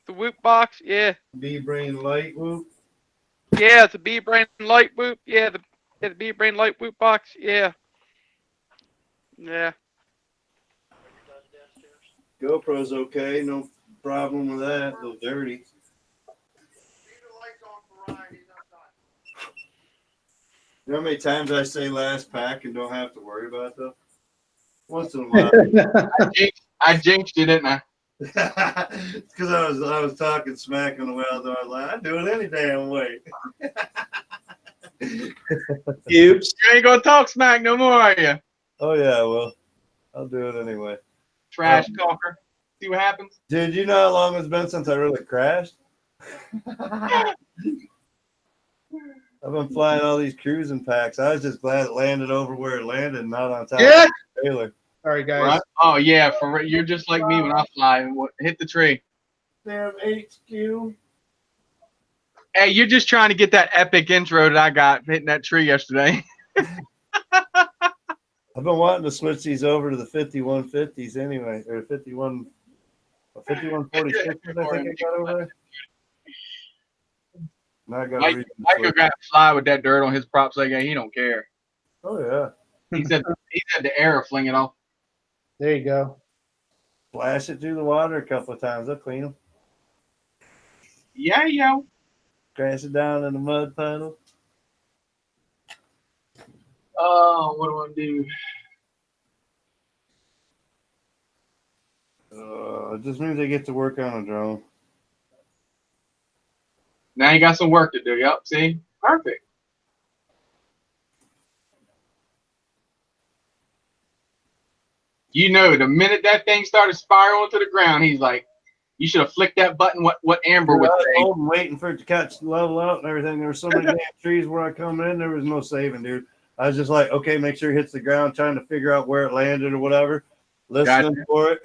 The Whoop box. Yeah. B-Brain Light Whoop. Yeah, it's a B-Brain Light Whoop. Yeah, the B-Brain Light Whoop box. Yeah. Yeah. GoPro's okay. No problem with that. A little dirty. You know how many times I say last pack and don't have to worry about it though? Once in a while. I jinxed you, didn't I? Because I was talking smack on the way out there. I was like, I'd do it any damn way. Oops. You ain't gonna talk smack no more, are you? Oh yeah, well, I'll do it anyway. Trash talker. See what happens? Dude, you know how long it's been since I really crashed? I've been flying all these cruising packs. I was just glad it landed over where it landed, not on top Yeah. of the trailer. Sorry, guys. Right? Oh yeah, for you're just like me when I fly. Hit the tree. Damn HQ. Hey, you're just trying to get that epic intro that I got hitting that tree yesterday. I've been wanting to switch these over to the 5150s anyway, or 5146s, I think I got over there. Now I got a reason to Michael switch. got to fly with that dirt on his props like he don't care. Oh yeah. He said the air will fling it off. There you go. Flash it through the water a couple of times. I'll clean them. Yeah, yo. Crash it down in the mud puddle. Oh, what do I do? It just means I get to work on a drone. Now you got some work to do. Yep. See? Perfect. You know, the minute that thing started spiraling to the ground, he's like, you should have flicked that button. What Amber would I was say. holding, waiting for it to catch level out and everything. There were so many damn trees where I come in, there was no saving, dude. I was just like, okay, make sure it hits the ground, trying to figure out where it landed or whatever. Listening for it.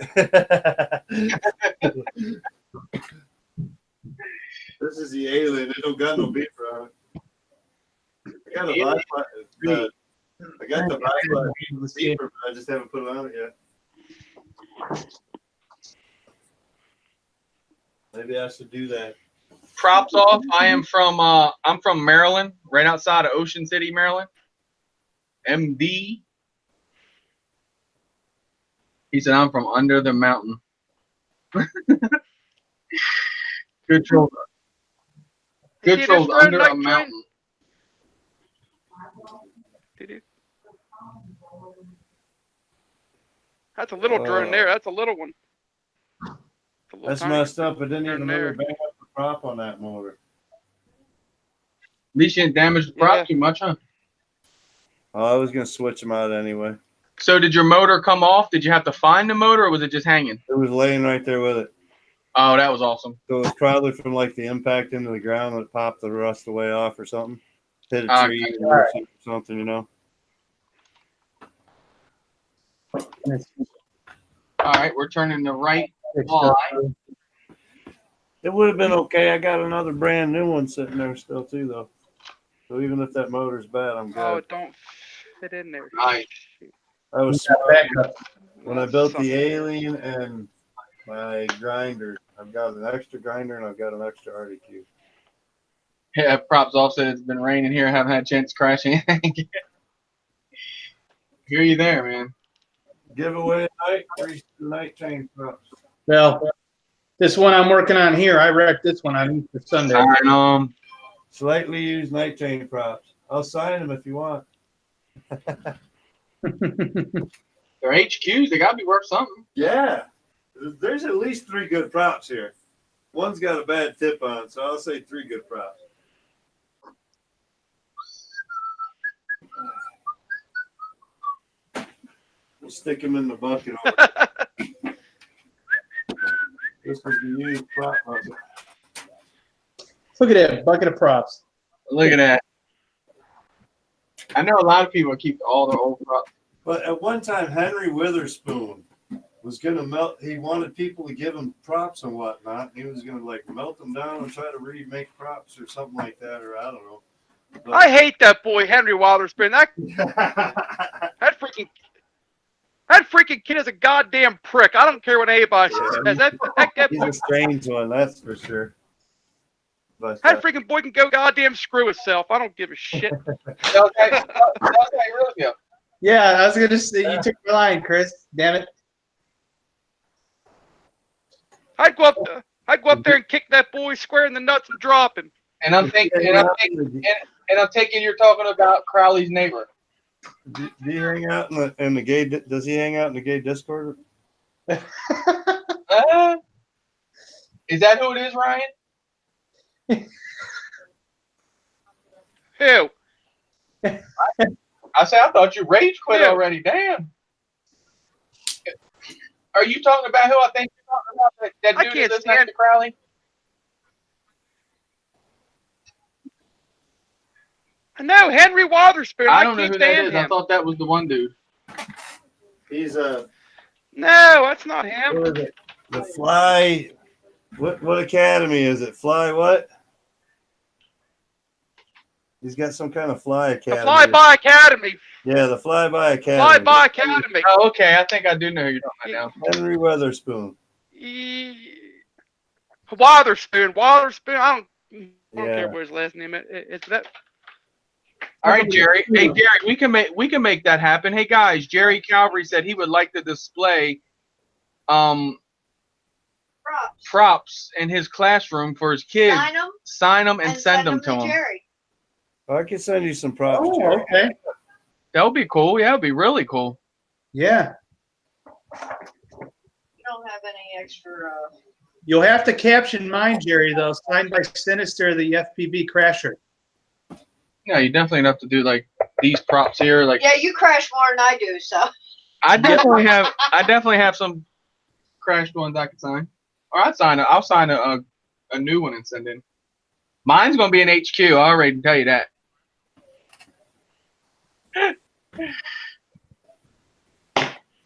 This is the alien. It don't got no beeper on it. I got a beeper, but I just haven't put it on it yet. Maybe I should do that. Props off. I'm from Maryland, right outside of Ocean City, Maryland. MD. He said I'm from under the mountain. Good trolls. Good trolls under a mountain. That's a little drone there. That's a little one. That's messed up. I didn't even know bang up the prop on that motor. At least you didn't damage the prop too much, huh? Oh, I was gonna switch them out anyway. So did your motor come off? Did you have to find the motor, or was it just hanging? It was laying right there with it. Oh, that was awesome. So it was probably from like the impact into the ground that popped the rust away off or something. Hit a tree or something, you know. All right, we're turning the right line. It would have been okay. I got another brand new one sitting there still too, though. So even if that motor's bad, I'm good. Oh, it don't fit in there. Nice. I was smart. When I built the alien and my grinder, I've got an extra grinder and I've got an extra RDQ. Yeah, props off said it's been raining here. I haven't had a chance to crash anything. Hear you there, man. Giveaway night chain props. Well, this one I'm working on here, I wrecked this one on Easter Sunday. And, slightly used night chain props. I'll sign them if you want. they're HQs. They got to be worth something. Yeah. There's at least 3 good props here. One's got a bad tip on it, so I'll say 3 good props. We'll stick him in the bucket. Over there. This was the used prop bucket. Look at that bucket of props. Look at that. I know a lot of people keep all their old props. But at one time, Henry Witherspoon was going to melt. He wanted people to give him props and whatnot. He was going to like melt them down and try to remake props or something like that, or I don't know. But, I hate that boy, Henry Witherspoon. That freaking kid is a goddamn prick. I don't care what anybody says. That he's a strange one, that's for sure. But, that freaking boy can go goddamn screw himself. I don't give a shit. Okay, really. Yeah, I was gonna say you took my line, Chris. Damn it. I'd go up there and kick that boy square in the nuts and drop him. And I'm taking you're talking about Crowley's neighbor. do you hang out in the gay? Does he hang out in the gay Discord? Is that who it is, Ryan? Who? I said I thought you rage quit Yeah. already. Damn. Are you talking about who I think you're talking about? That I dude can't that lives stand- next to Crowley? No, Henry Witherspoon. I don't know can't who that stand is. I him. thought that was the one dude. He's No, that's not him. what is it? The Fly. What academy is it? Fly what? He's got some kind of Fly The academy. Flyby Academy. Yeah, the Flyby Academy. Flyby Academy. Oh, okay. I think I do know who you're talking about now. Henry Witherspoon. Witherspoon. I don't Yeah. care what his last name is. It's that. All right, Jerry. Hey, Jerry, we can make that happen. Hey, guys, Jerry Calvary said he would like to display props in his classroom for his kids. Sign them and send them to him. Jerry. I can send you some props. Oh, Jerry. okay. That would be cool. Yeah, it would be really cool. Yeah. You don't have any extra. You'll have to caption mine, Jerry, though. Signed by Sinister, the FPV Crasher. Yeah, you definitely have to do like these props here. Like Yeah, you crash more than I do, so. I definitely have some crashed ones I can sign. Or I'll sign a new one and send in. Mine's gonna be an HQ. I already tell you that.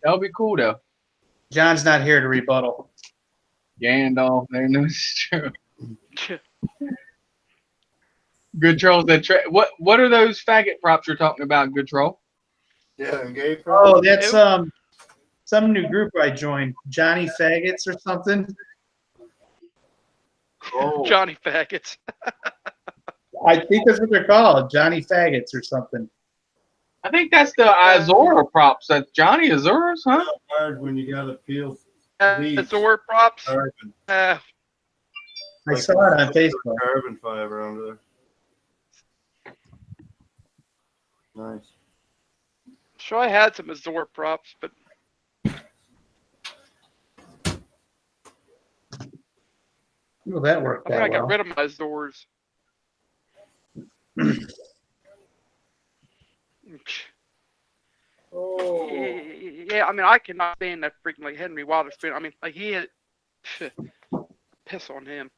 That'll be cool though. John's not here to rebuttal. Gandalf, there knows true. Good trolls. What are those faggot props you're talking about? Good troll. Yeah, and gay props. Oh, that's some new group I joined. Johnny Faggots or something. Oh. Johnny Faggots. I think that's what they're called. Johnny Faggots or something. I think that's the Azora props. That's Johnny Azora's, huh? It's hard when you gotta peel. Azor props. Carbon, I saw it on Facebook. carbon fiber under there. Nice. Sure, I had some Azor props, but Well, that worked I think out I got well. rid of my Azors. Oh. Yeah, I mean, I cannot stand that freaking like Henry Witherspoon. I mean, like he had piss on him.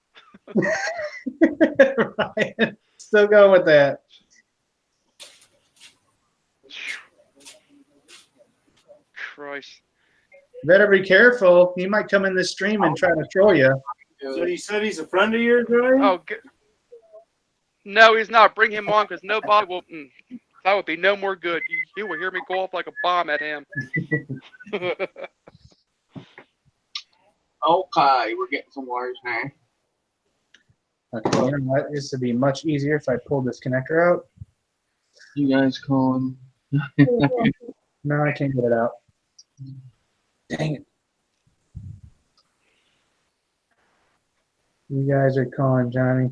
Ryan, still going with that. Christ. Better be careful. He might come in this stream and try to troll you. So you said he's a friend of yours, right? Oh, no, he's not. Bring him on because nobody will. That would be no more good. You will hear me go off like a bomb at him. Okay, we're getting some wires now. Okay, you know what? This would be much easier if I pulled this connector out. You guys calling? No, I can't get it out. Dang it. You guys are calling Johnny.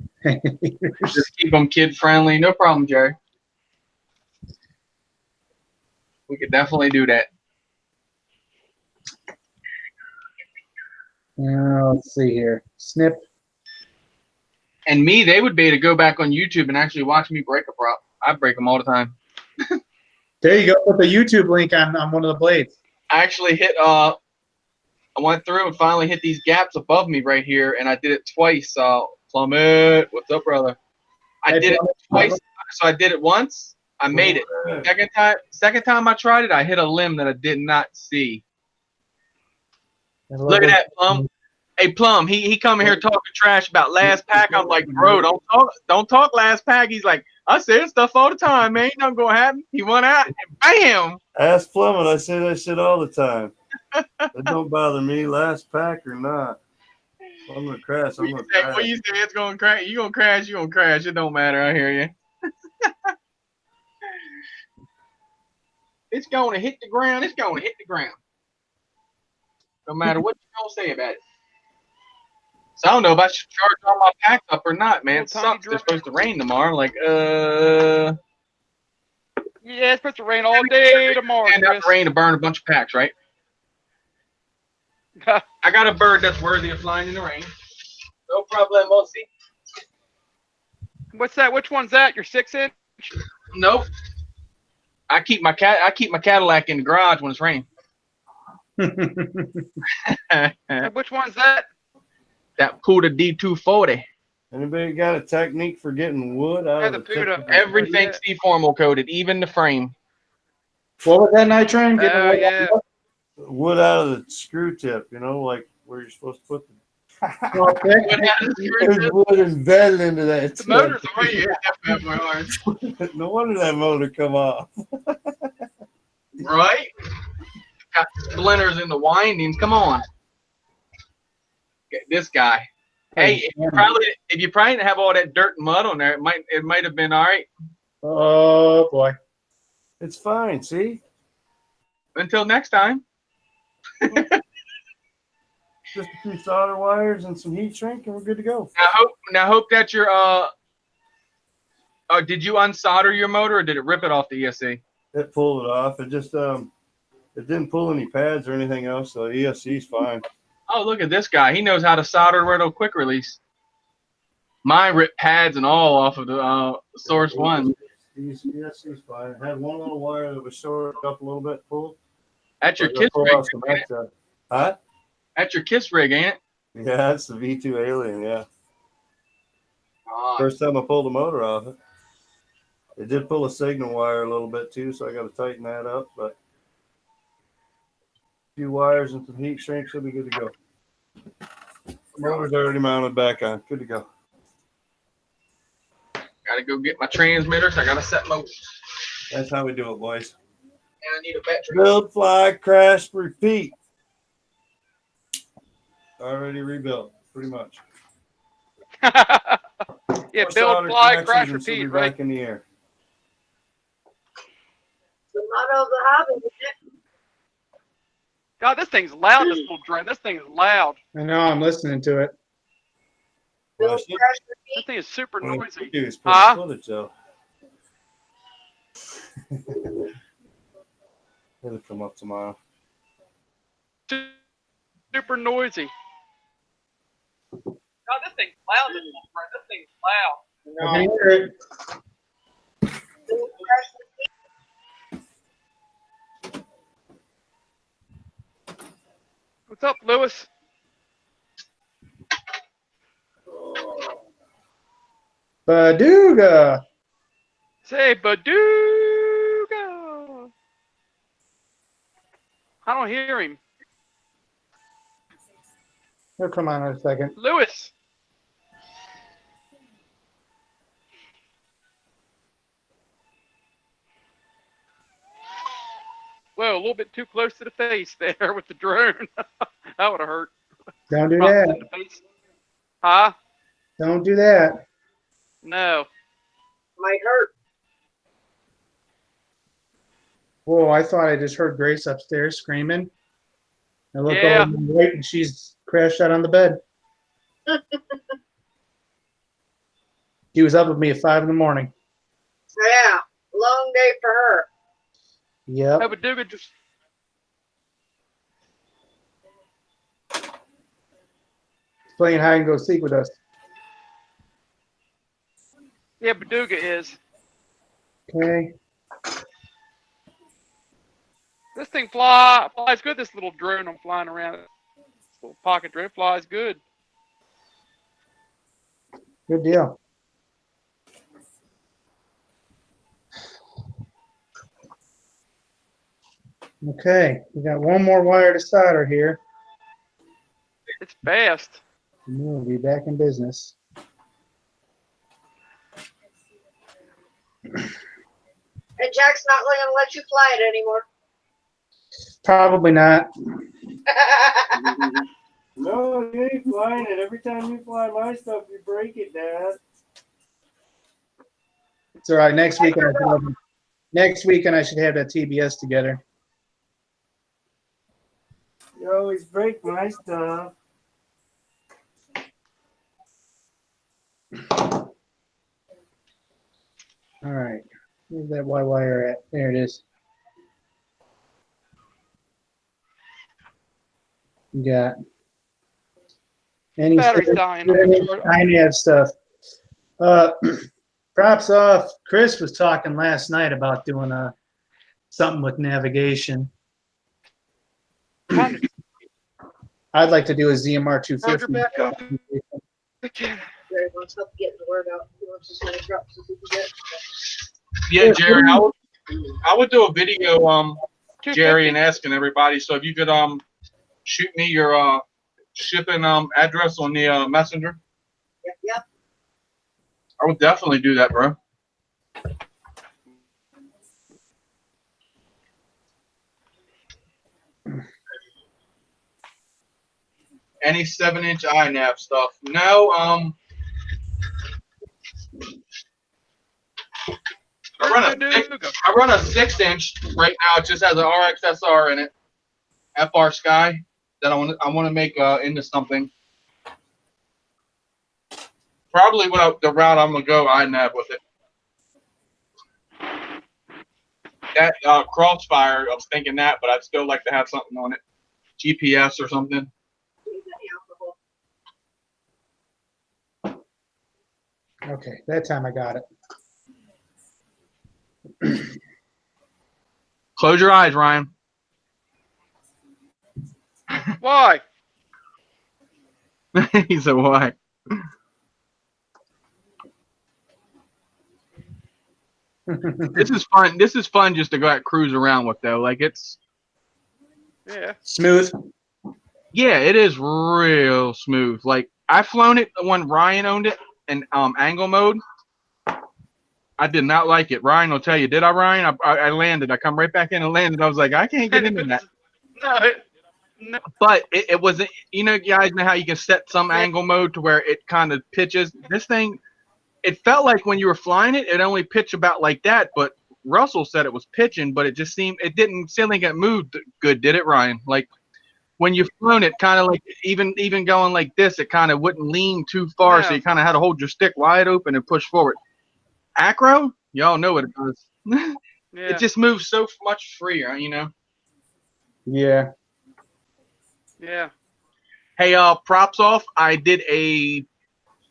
Just keep them kid friendly. No problem, Jerry. We could definitely do that. Let's see here. Snip. And me, they would be able to go back on YouTube and actually watch me break a prop. I break them all the time. There you go. Put the YouTube link on one of the blades. I actually hit I went through and finally hit these gaps above me right here, and I did it twice. Plummet, what's up, brother? I did it twice. So I did it once. I made it. Second time I tried it, I hit a limb that I did not see. Look at that, Plum. Hey, Plum, he coming here talking trash about last pack. I'm like, bro, don't talk last pack. He's like, I say this stuff all the time, man. Ain't nothing gonna happen. He went out and bam. Ask Plummet. I say that shit all the time. It don't bother me, last pack or not. I'm gonna crash. I'm gonna crash. What you say? It's gonna crash. You gonna crash. You gonna crash. It don't matter. I hear you. It's gonna hit the ground. It's gonna hit the ground. No matter what you gonna say about it. So I don't know if I should charge all my packs up or not, man. It sucks. They're supposed to rain tomorrow. I'm like, Yeah, it's supposed to rain all day tomorrow. And have rain to burn a bunch of packs, right? I got a bird that's worthy of flying in the rain. No problem, see. What's that? Which one's that? Your 6-inch? Nope. I keep my Cadillac in the garage when it's raining. Which one's that? That Puda D240. Anybody got a technique for getting wood out of the Puda? Everything's deformal coated, even the frame. What was that night train? Yeah. Wood out of the screw tip, you know, like where you're supposed to put the. There's wood embedded into that. The motor's already here. My heart. No wonder that motor come off. Right? Got splinters in the windings. Come on. Get this guy. Hey, if you probably didn't have all that dirt and mud on there, it might have been all right. Oh boy. It's fine. See. Until next time. Just a few solder wires and some heat shrink, and we're good to go. Now hope that your did you unsolder your motor or did it rip it off the ESC? It pulled it off. It just it didn't pull any pads or anything else, so the ESC's fine. Oh, look at this guy. He knows how to solder with a quick release. Mine ripped pads and all off of the Source One. ESC's fine. It had one little wire that was short up a little bit, pulled. That's your KISS rig. Huh? That's your KISS rig, ain't it? Yeah, that's the V2 Alien, yeah. First time I pulled the motor off it. It did pull a signal wire a little bit too, so I got to tighten that up, but a few wires and some heat shrinks will be good to go. Motor's already mounted back on. Good to go. Gotta go get my transmitters. I gotta set motors. That's how we do it, boys. And I need a battery. Build, fly, crash, repeat. Already rebuilt, pretty much. Yeah, build, fly, crash, repeat, right? Back in the air. The motto of the hobby, isn't it? God, this thing's loud, this little drone. This thing is loud. I know. I'm listening to it. Well, Build, crash, repeat. This thing is super noisy. Huh? It'll come up tomorrow. Super noisy. God, this thing's loud, this little drone. This thing's loud. I can hear it. Build, crash, repeat. What's up, Lewis? Baduga. Say Baduga. I don't hear him. He'll come on in a second. Lewis. Whoa, a little bit too close to the face there with the drone. That would have hurt. Don't do Bumped in that. the face. Huh? Don't do that. No. Might hurt. Whoa, I thought I just heard Grace upstairs screaming. I look Yeah. over to the right and she's crashed out on the bed. She was up with me at 5 in the morning. Yeah, long day for her. Yep. Have a Baduga just. Playing hide and go seek with us. Yeah, Baduga is. Okay. This thing flies good. This little drone I'm flying around. This little pocket drone flies good. Good deal. Okay, we got one more wire to solder here. It's fast. And we'll be back in business. And Jack's not going to let you fly it anymore. Probably not. No, you ain't flying it. Every time you fly my stuff, you break it, Dad. It's all right. Next weekend I should have that TBS together. You always break my stuff. All right. Where's that Y wire at? There it is. You got any Battery's dying. INAV stuff. Props off. Chris was talking last night about doing something with navigation. Kind of I'd like to do a ZMR charger 250. back up. Okay. Jerry wants help getting the word out. He wants to send a truck so he can get it. Yeah, Jerry, I would do a video, Jerry, 250. and asking everybody. So if you could shoot me your shipping address on the messenger, Yep, yep. I would definitely do that, bro. Any 7-inch iNav stuff? No, I run a 6-inch right now. It just has an RXSR in it, FR Sky, that I want to make into something. Probably the route I'm gonna go iNav with it. That Crossfire, I was thinking that, but I'd still like to have something on it, GPS or something. Okay, that time I got it. Close your eyes, Ryan. Why? He said, "Why?" This is fun. This is fun just to go out cruise around with, though. Like it's Yeah. Smooth. yeah, it is real smooth. Like I flown it when Ryan owned it in angle mode. I did not like it. Ryan will tell you. Did I, Ryan? I landed. I come right back in and landed. I was like, I can't get into that. No. But it wasn't. You know, guys know how you can set some angle mode to where it kind of pitches. This thing, it felt like when you were flying it, it only pitched about like that. But Russell said it was pitching, but it just seemed it didn't seem like it moved good, did it, Ryan? Like when you've flown it, kind of like even going like this, it kind of wouldn't lean too far, so Yeah. you kind of had to hold your stick wide open and push forward. Acro, y'all know what it does. Yeah. It just moves so much freer, you know. Yeah. Yeah. Hey, props off. I did a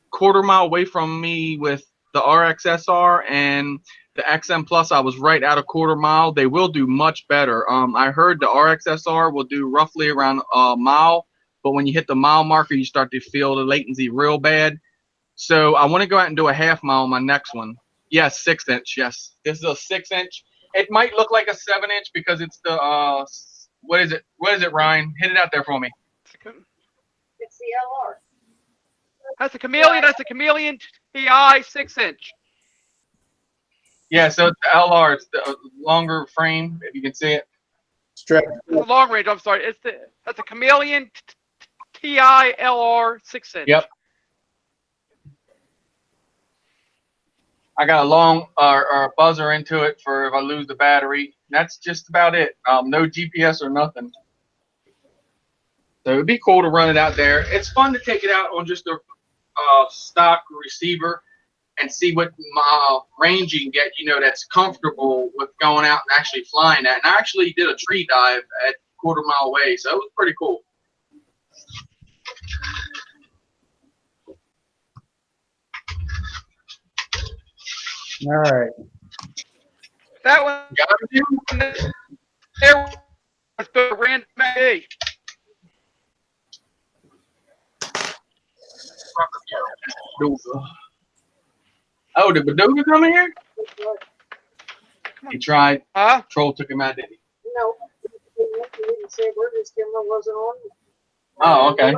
quarter mile away from me with the RXSR and the XM Plus. I was right at a quarter mile. They will do much better. I heard the RXSR will do roughly around a mile, but when you hit the mile marker, you start to feel the latency real bad. So I want to go out and do a half mile on my next one. Yes, 6-inch. Yes, this is a 6-inch. It might look like a 7-inch because it's the what is it? What is it, Ryan? Hit it out there for me. It's the LR. That's a Chameleon. That's a Chameleon TI 6-inch. Yeah, so it's the LR. It's the longer frame, if you can see it. Strap. That's a long range. I'm sorry. That's a Chameleon TI LR 6-inch. Yep. I got a long or buzzer into it for if I lose the battery. That's just about it. No GPS or nothing. So it'd be cool to run it out there. It's fun to take it out on just a stock receiver and see what range you can get, you know, that's comfortable with going out and actually flying at. And I actually did a tree dive at quarter mile away, so it was pretty cool. All right. That one. Got everything? There Let's go to random FPV. Oh, did Badoga come in here? He tried. Huh? Troll took him out, did he? No, he didn't say where his camera wasn't on. Oh, okay.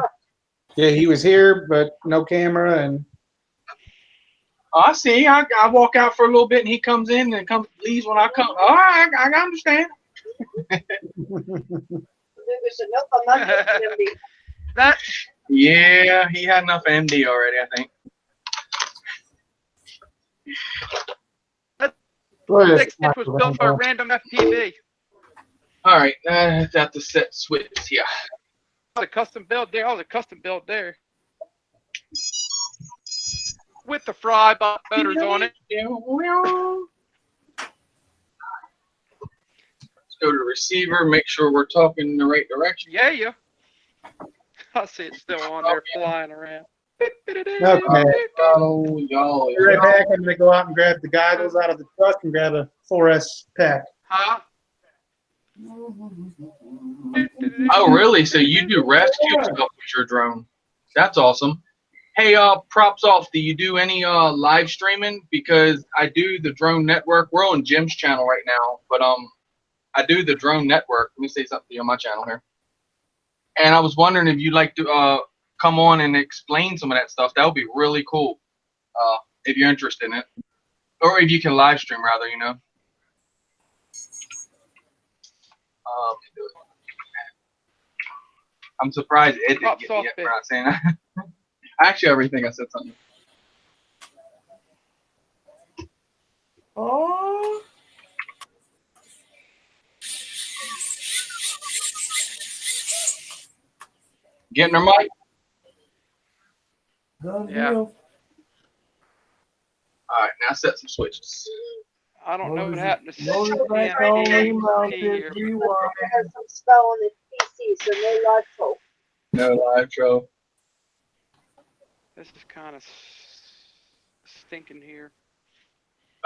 Yeah, he was here, but no camera, and Oh, I see. I walk out for a little bit, and he comes in and leaves when I come. All right, I understand. They said, nope, I'm not getting him. That Yeah, he had enough MD already, I think. six inch was built by random FPV. All right, got the set switch here. The custom build there. Oh, the custom build there. With the fry motors on it. Let's go to the receiver, make sure we're talking in the right direction. Yeah, yeah. I see it still on there flying around. okay. Oh, y'all. Be right back. I'm gonna go out and grab the goggles out of the truck and grab a 4S pack. Huh? Oh, really? So you do rescue stuff with your drone? That's awesome. Hey, props off. Do you do any live streaming? Because I do the drone network. We're on Jim's channel right now, but I do the drone network. Let me say something to you on my channel here. And I was wondering if you'd like to come on and explain some of that stuff. That would be really cool. If you're interested in it, or if you can live stream rather, you know. I'm surprised Ed didn't get me yet for not saying that. Actually, everything I said something. Oh. Getting her mic? Yeah. All right, now set some switches. I don't know what happened to Notice CMP back on here. mounted But it has some spell on his PC, so no live troll. No live show. This is kind of stinking here.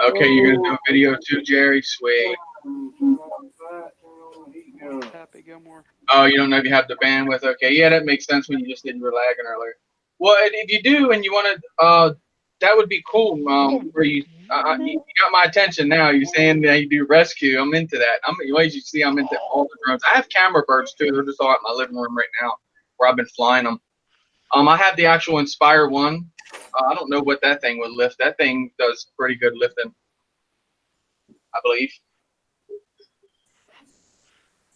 Okay, you're gonna do a video too, Jerry? Sweet. Happy Gilmore. Oh, you don't know if you have the bandwidth? Okay, yeah, that makes sense when you just said you were lagging earlier. Well, if you do and you want to, that would be cool. Where you got my attention now. You're saying that you do rescue. I'm into that. As you see, I'm into all the drones. I have camera birds too. They're just all at my living room right now, where I've been flying them. I have the actual Inspire one. I don't know what that thing would lift. That thing does pretty good lifting, I believe.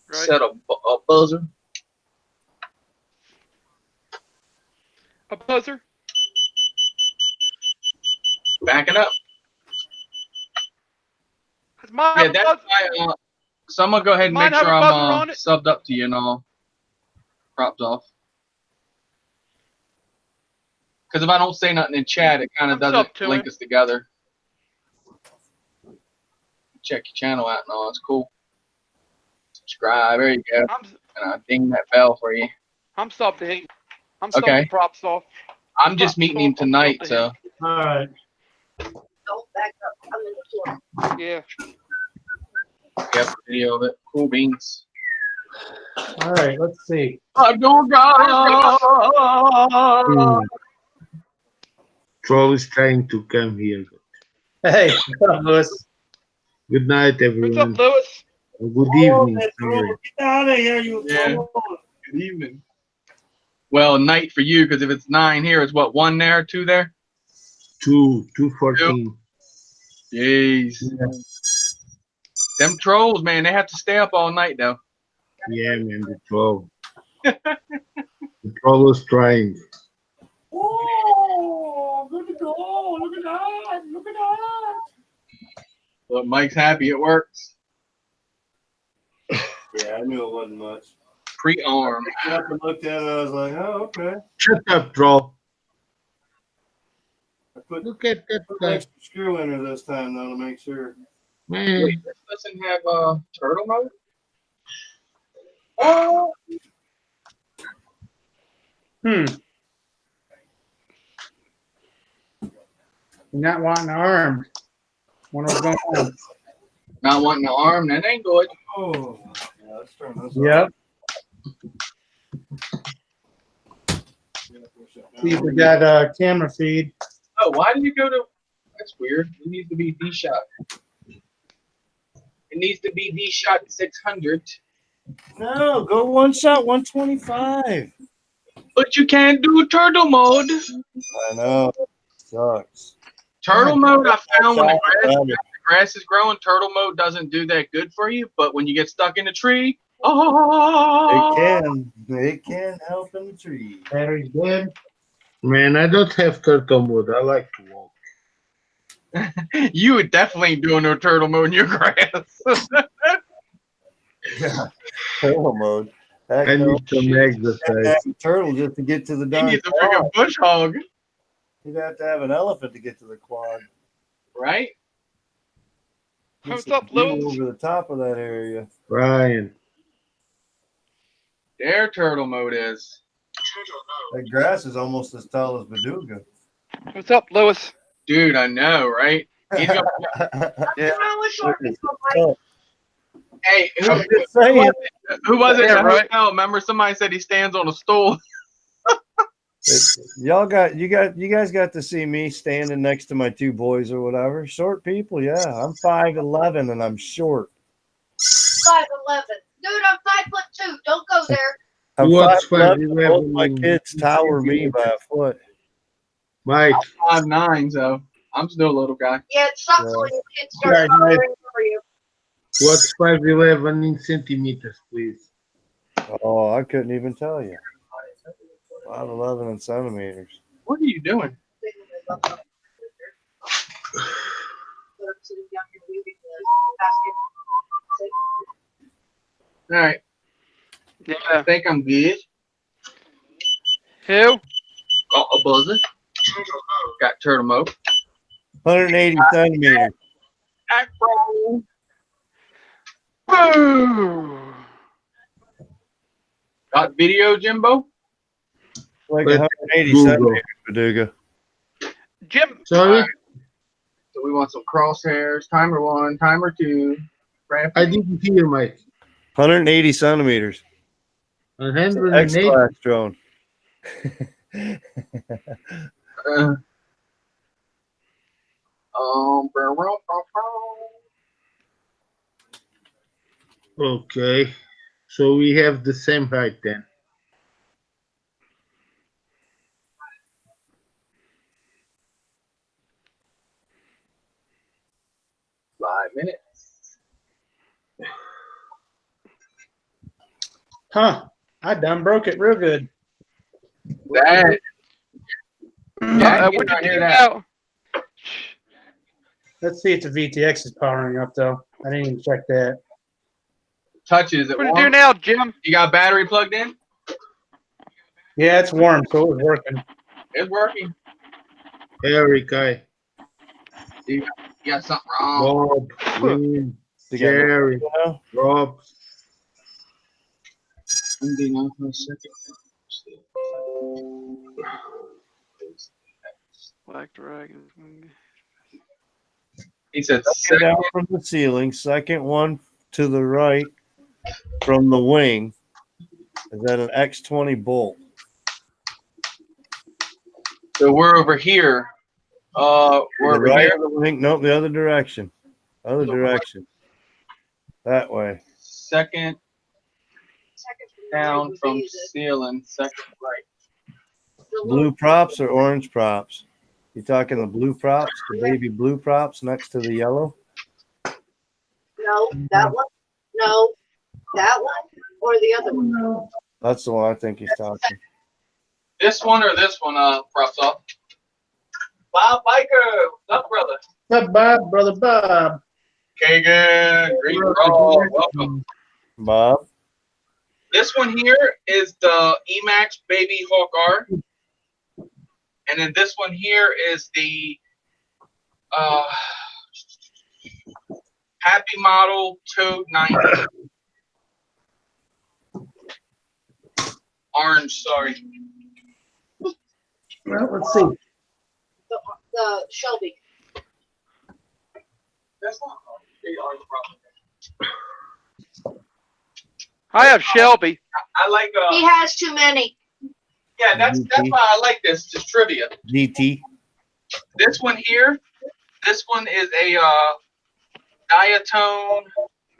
Right. Set a buzzer. A buzzer? Backing up. Does mine Yeah, have a that's buzzer? why. So I'm gonna go ahead and Mine make have sure a buzzer I'm on it? subbed up to you and all. Props off. Because if I don't say nothing in chat, it kind of I'm doesn't subbed to link it. us together. Check your channel out and all. It's cool. Subscribe. There you go. And I ding that bell for you. I'm subbed to him. I'm subbed Okay. to props off. I'm just meeting him tonight, so. All right. Don't back up. I'm in the floor. Yeah. Got a video of it. Cool beans. All right. Let's see. Troll is trying to come here. Hey, what's up, Lewis? Good night, What's everyone. up, Lewis? Good evening. Sorry. Get out of here, you Yeah. fool. Good evening. Well, night for you, because if it's 9 here, it's what, 1 there, 2 there? 2:14. Jeez. Them trolls, man, they have to stay up all night, though. Yeah, man, the troll. The troll was trying. Oh, look at go. Look at that. Look at that. But Mike's happy it works. Yeah, I knew it wasn't much. Pre-arm. I looked at it, I was like, oh, okay. Shut up, troll. I put Look at that an guy. extra screw in her this time, though, to make sure. Man, Wait, this doesn't have turtle mode? Oh. Not wanting to arm. Wonder what's going on. Not wanting to arm, that ain't good. Oh, yeah, Let's turn this Yep. See if we got a camera feed. Oh, why did you go to? That's weird. It needs to be D shot. It needs to be D shot 600. No, go one shot 125. But you can't do turtle mode. I know. Sucks. Turtle mode, I found when Found the it. grass is growing, turtle mode doesn't do that good for you. But when you get stuck in a tree, oh, It can help in the tree. Battery's good. Man, I don't have turtle mode. I like to walk. you would definitely ain't doing no turtle mode in your grass. Yeah. Turtle mode. Heck I no. need some exercise. Have a turtle just to get to the you darn need to bring a quad. bush hog, You'd have to have an elephant to get to the quad. right? Get What's some up, view Lewis? over the top of that area. Brian. There, turtle mode is. That grass is almost as tall as Baduga. What's up, Lewis? Dude, I know, right? He's gonna, Yeah. hey, I'm just saying. who was it? Yeah, in the right. hotel? Remember, somebody said he stands on a stool. You guys got to see me standing next to my two boys or whatever. Short people, yeah. I'm 5'11" and I'm short. 5'11". Dude, I'm 5'2". Don't go there. I'm What's 5'11", both 5'11" my kids tower me by a foot. Mike, 5'9", so I'm still a little guy. Yeah, it sucks Yeah. when your kids start Right, right. covering for you. what's 5'11" in centimeters, please? Oh, I couldn't even tell you. 5'11" in centimeters. What are you doing? All right, I Yeah. think I'm good. Who? Got a buzzer. Got turtle mode. 180 centimeters. Acro. Boo! Got video, Jimbo. Like Let's 180 Google. centimeters, Baduga. Jim, Sorry, So we want some crosshairs. Timer 1, timer 2. I didn't hear, Mike. 180 centimeters. 108. X-Class drone. Uh, Okay, so we have the same height then. Five minutes. Huh. I done broke it real good. That. Yeah, what I did hear you do that. now? Let's see if the VTX is powering up, though. I didn't even check that. Touches it. What did you do now, Jim? You got battery plugged in? Yeah, it's warm, so it was working. It's working. Eric, I, You got something wrong. Bob, Lynn, You got no- Jerry, Well, Rob. Hang on for a second. Black Dragon. He said second down from the ceiling, second one to the right from the wing. Is that an X20 bolt? so we're over here. We're The over right here. of the wing? Nope, the other direction. Other direction. That way. Second down from ceiling. Second right. Blue props or orange props? You talking the blue props, the baby blue props next to the yellow? No, that one. No, that one or the other one. That's the one I think he's talking. This one or this one, props off. Bob Biker. What's up, brother? What's up, Bob? Brother Bob. Kagan. Green Raw. Welcome. Bob? This one here is the Emax Baby Hawk R. And then this one here is the Happy Model Toad 90. Orange, sorry. Well, let's see. The Shelby. That's not orange. Orange problem. I have Shelby. I like. He has too many. Yeah, that's why I like this. Just trivia. GT. This one here. This one is a Diatone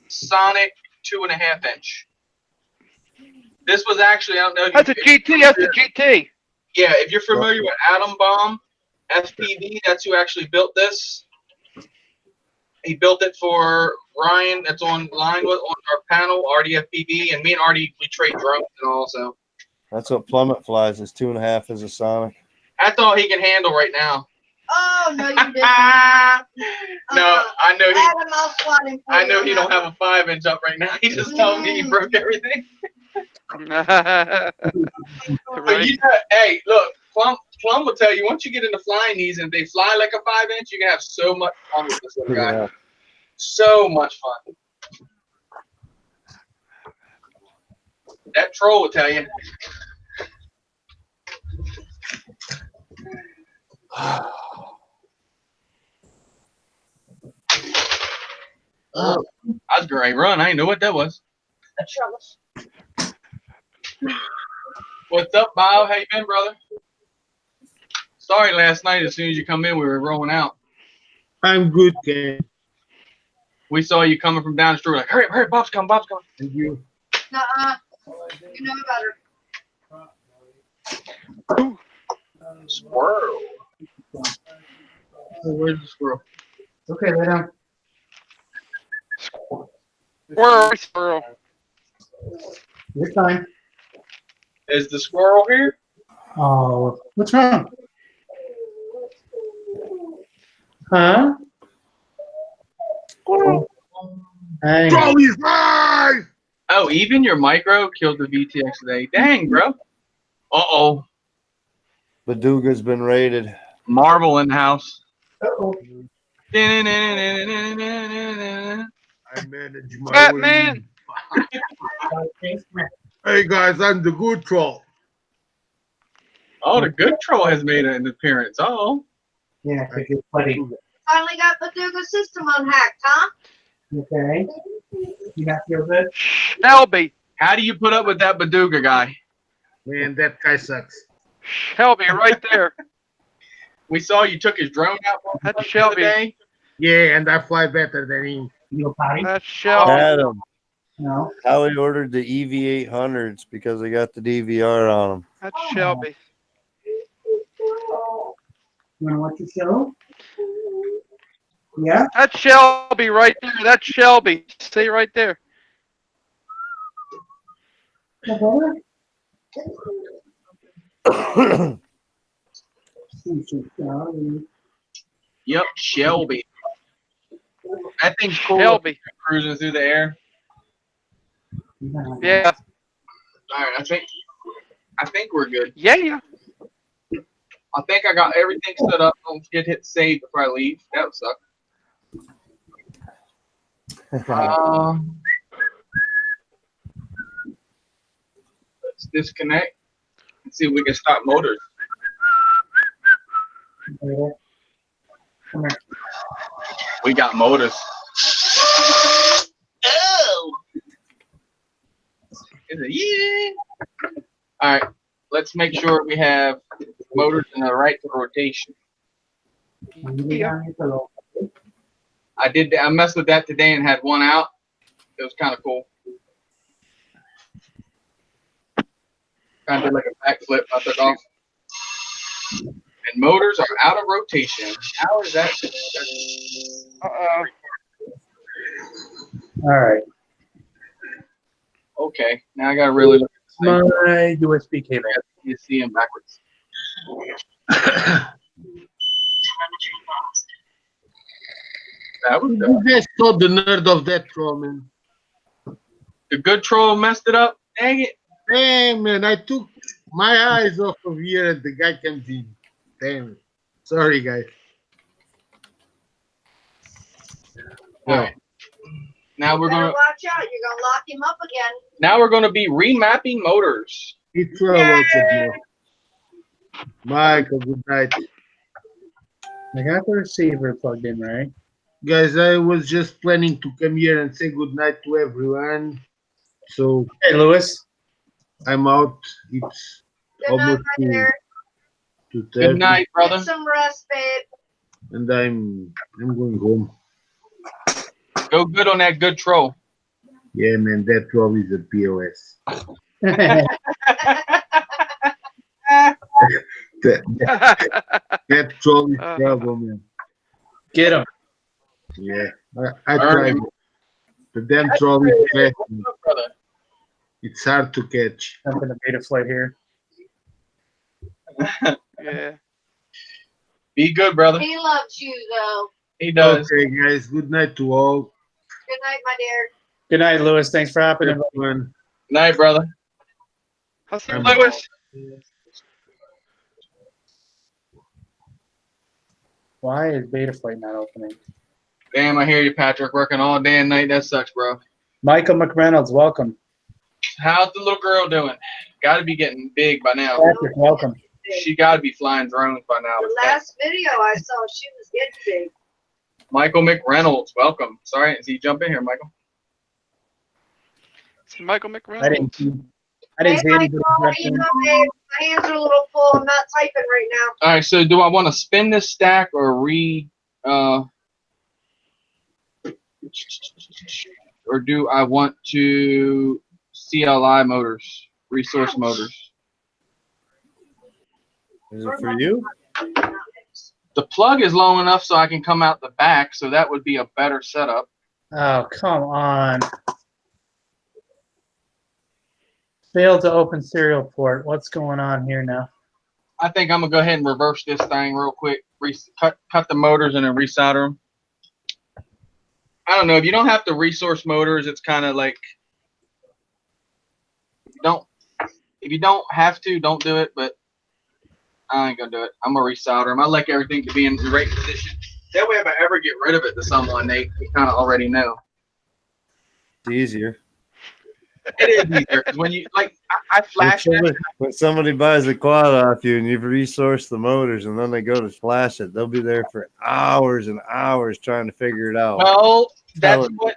Sonic 2.5 inch. This was actually, I don't know. That's a GT. That's a GT. Yeah, if you're familiar with Atom Bomb, FPV, that's who actually built this. He built it for Ryan. That's online on our panel, RDFPV, and me and Artie, we trade drones and all. So That's what Plummet flies. Is 2.5 is a Sonic. that's all he can handle right now. Oh no, you didn't. No, I know he. Adam, I'll slide him for I you know on he that don't have a 5-inch up right now. He just told me he broke everything. But Right. you know, hey, look, Plum will tell you once you get into flying these and they fly like a 5-inch, you can have so much fun with this little guy. Yeah. So much fun. That troll will tell you. Oh, that was a great run. I didn't know what that was. Trellis. What's up, Bob? How you been, brother? Sorry, last night as soon as you come in, we were rolling out. I'm good, Ken. We saw you coming from down the street. We're like, hurry, hurry, Bob's coming, Bob's coming. Thank you. Nuh-uh. You know better. Squirrel. Oh, where's the squirrel? Okay, lay down. Squirrel. You're fine. Is the squirrel here? Oh, what's wrong? Huh? Hey. Trolley's live! Oh, even your micro killed the VTX today. Dang, bro. Uh-oh. Baduga's been raided. Marvel in the house. Uh-oh. I manage my Batman. way. Hey guys, I'm the good troll. Oh, the good troll has made an appearance. Oh. Yeah, because you're buddy. Finally got Paducah system unhacked, huh? Okay. You not feel good? Shelby. How do you put up with that Baduga guy? Man, that guy sucks. Shelby, right there. We saw you took his drone out That's the Shelby. other day. Yeah, and I fly better than him. You go potty? That's Shelby. Adam, No. how he ordered the EV800s because they got the DVR on them. That's Shelby. You want to watch the show? Yeah? That's Shelby right there. That's Shelby. See right there. Yep, Shelby. That thing's cool. Shelby. Cruising through the air. Yeah. All right, I think we're good. Yeah. I think I got everything set up. Don't forget to hit save before I leave. That would suck. Let's disconnect and see if we can stop motors. We got motors. Oh! Is it? Yeah. All right. Let's make sure we have motors in the right rotation. I messed with that today and had one out. It was kind of cool. Kind of did like a backflip. I took off. And motors are out of rotation. How is that? Uh-oh. All right. Okay. Now I got to really look at this thing. My USB cable. You see him backwards. That was good. You guys saw the nerd of that troll, man. The good troll messed it up. Dang it. Damn, man, I took my eyes off of here and the guy comes in. Damn it. Sorry, guys. All right. Now we're Better gonna watch out. You're gonna lock him up again. be remapping motors. It's trouble, Michael, good night. I got the receiver plugged in, right? Guys, I was just planning to come here and say good night to everyone. So Hey, Lewis. I'm out. It's Good night, almost my dear. to Good 30, night, brother. Get some rest, babe. and I'm going home. Go good on that good troll. Yeah, man, that troll is a POS. That troll is trouble, man. Get him. Yeah, I tried. it. The damn troll is fast. man. Brother. It's hard to catch. I'm going to beta flight here. Yeah. Be good, brother. He loves you, though. He does. Okay, guys. Good night to all. Good night, my dear. Good night, Lewis. Thanks for hopping in. Have fun. Night, brother. I'll see you, I'm- Lewis. Why is beta flight not opening? Damn, I hear you, Patrick. Working all day and night. That sucks, bro. Michael McReynolds, welcome. How's the little girl doing? Got to be getting big by now. Patrick, welcome. She got to be flying drones by now. The last video I saw, she was getting big. Michael McReynolds, welcome. Sorry, is he jump in here, Michael? It's Michael I McReynolds. didn't see anybody. Michael, how you doing, babe? My hands are a little full. I'm not typing right now. All right, so do I want to spin this stack or or do I want to CLI motors, resource motors? Is it for you? The plug is low enough so I can come out the back, so that would be a better setup. Oh, come on. Failed to open serial port. What's going on here now? I think I'm gonna go ahead and reverse this thing real quick. Cut the motors and then resolder them. I don't know if you don't have to resource motors. It's kind of like if you don't have to, don't do it. But I ain't gonna do it. I'm gonna resolder them. I like everything to be in the right position. That way, if I ever get rid of it to someone, they kind of already know. It's easier. It is easier 'cause when you like, I flash it. When somebody buys a quad off you and you've resourced the motors and then they go to flash it, they'll be there for hours and hours trying to figure it out. Well, that's Telling what.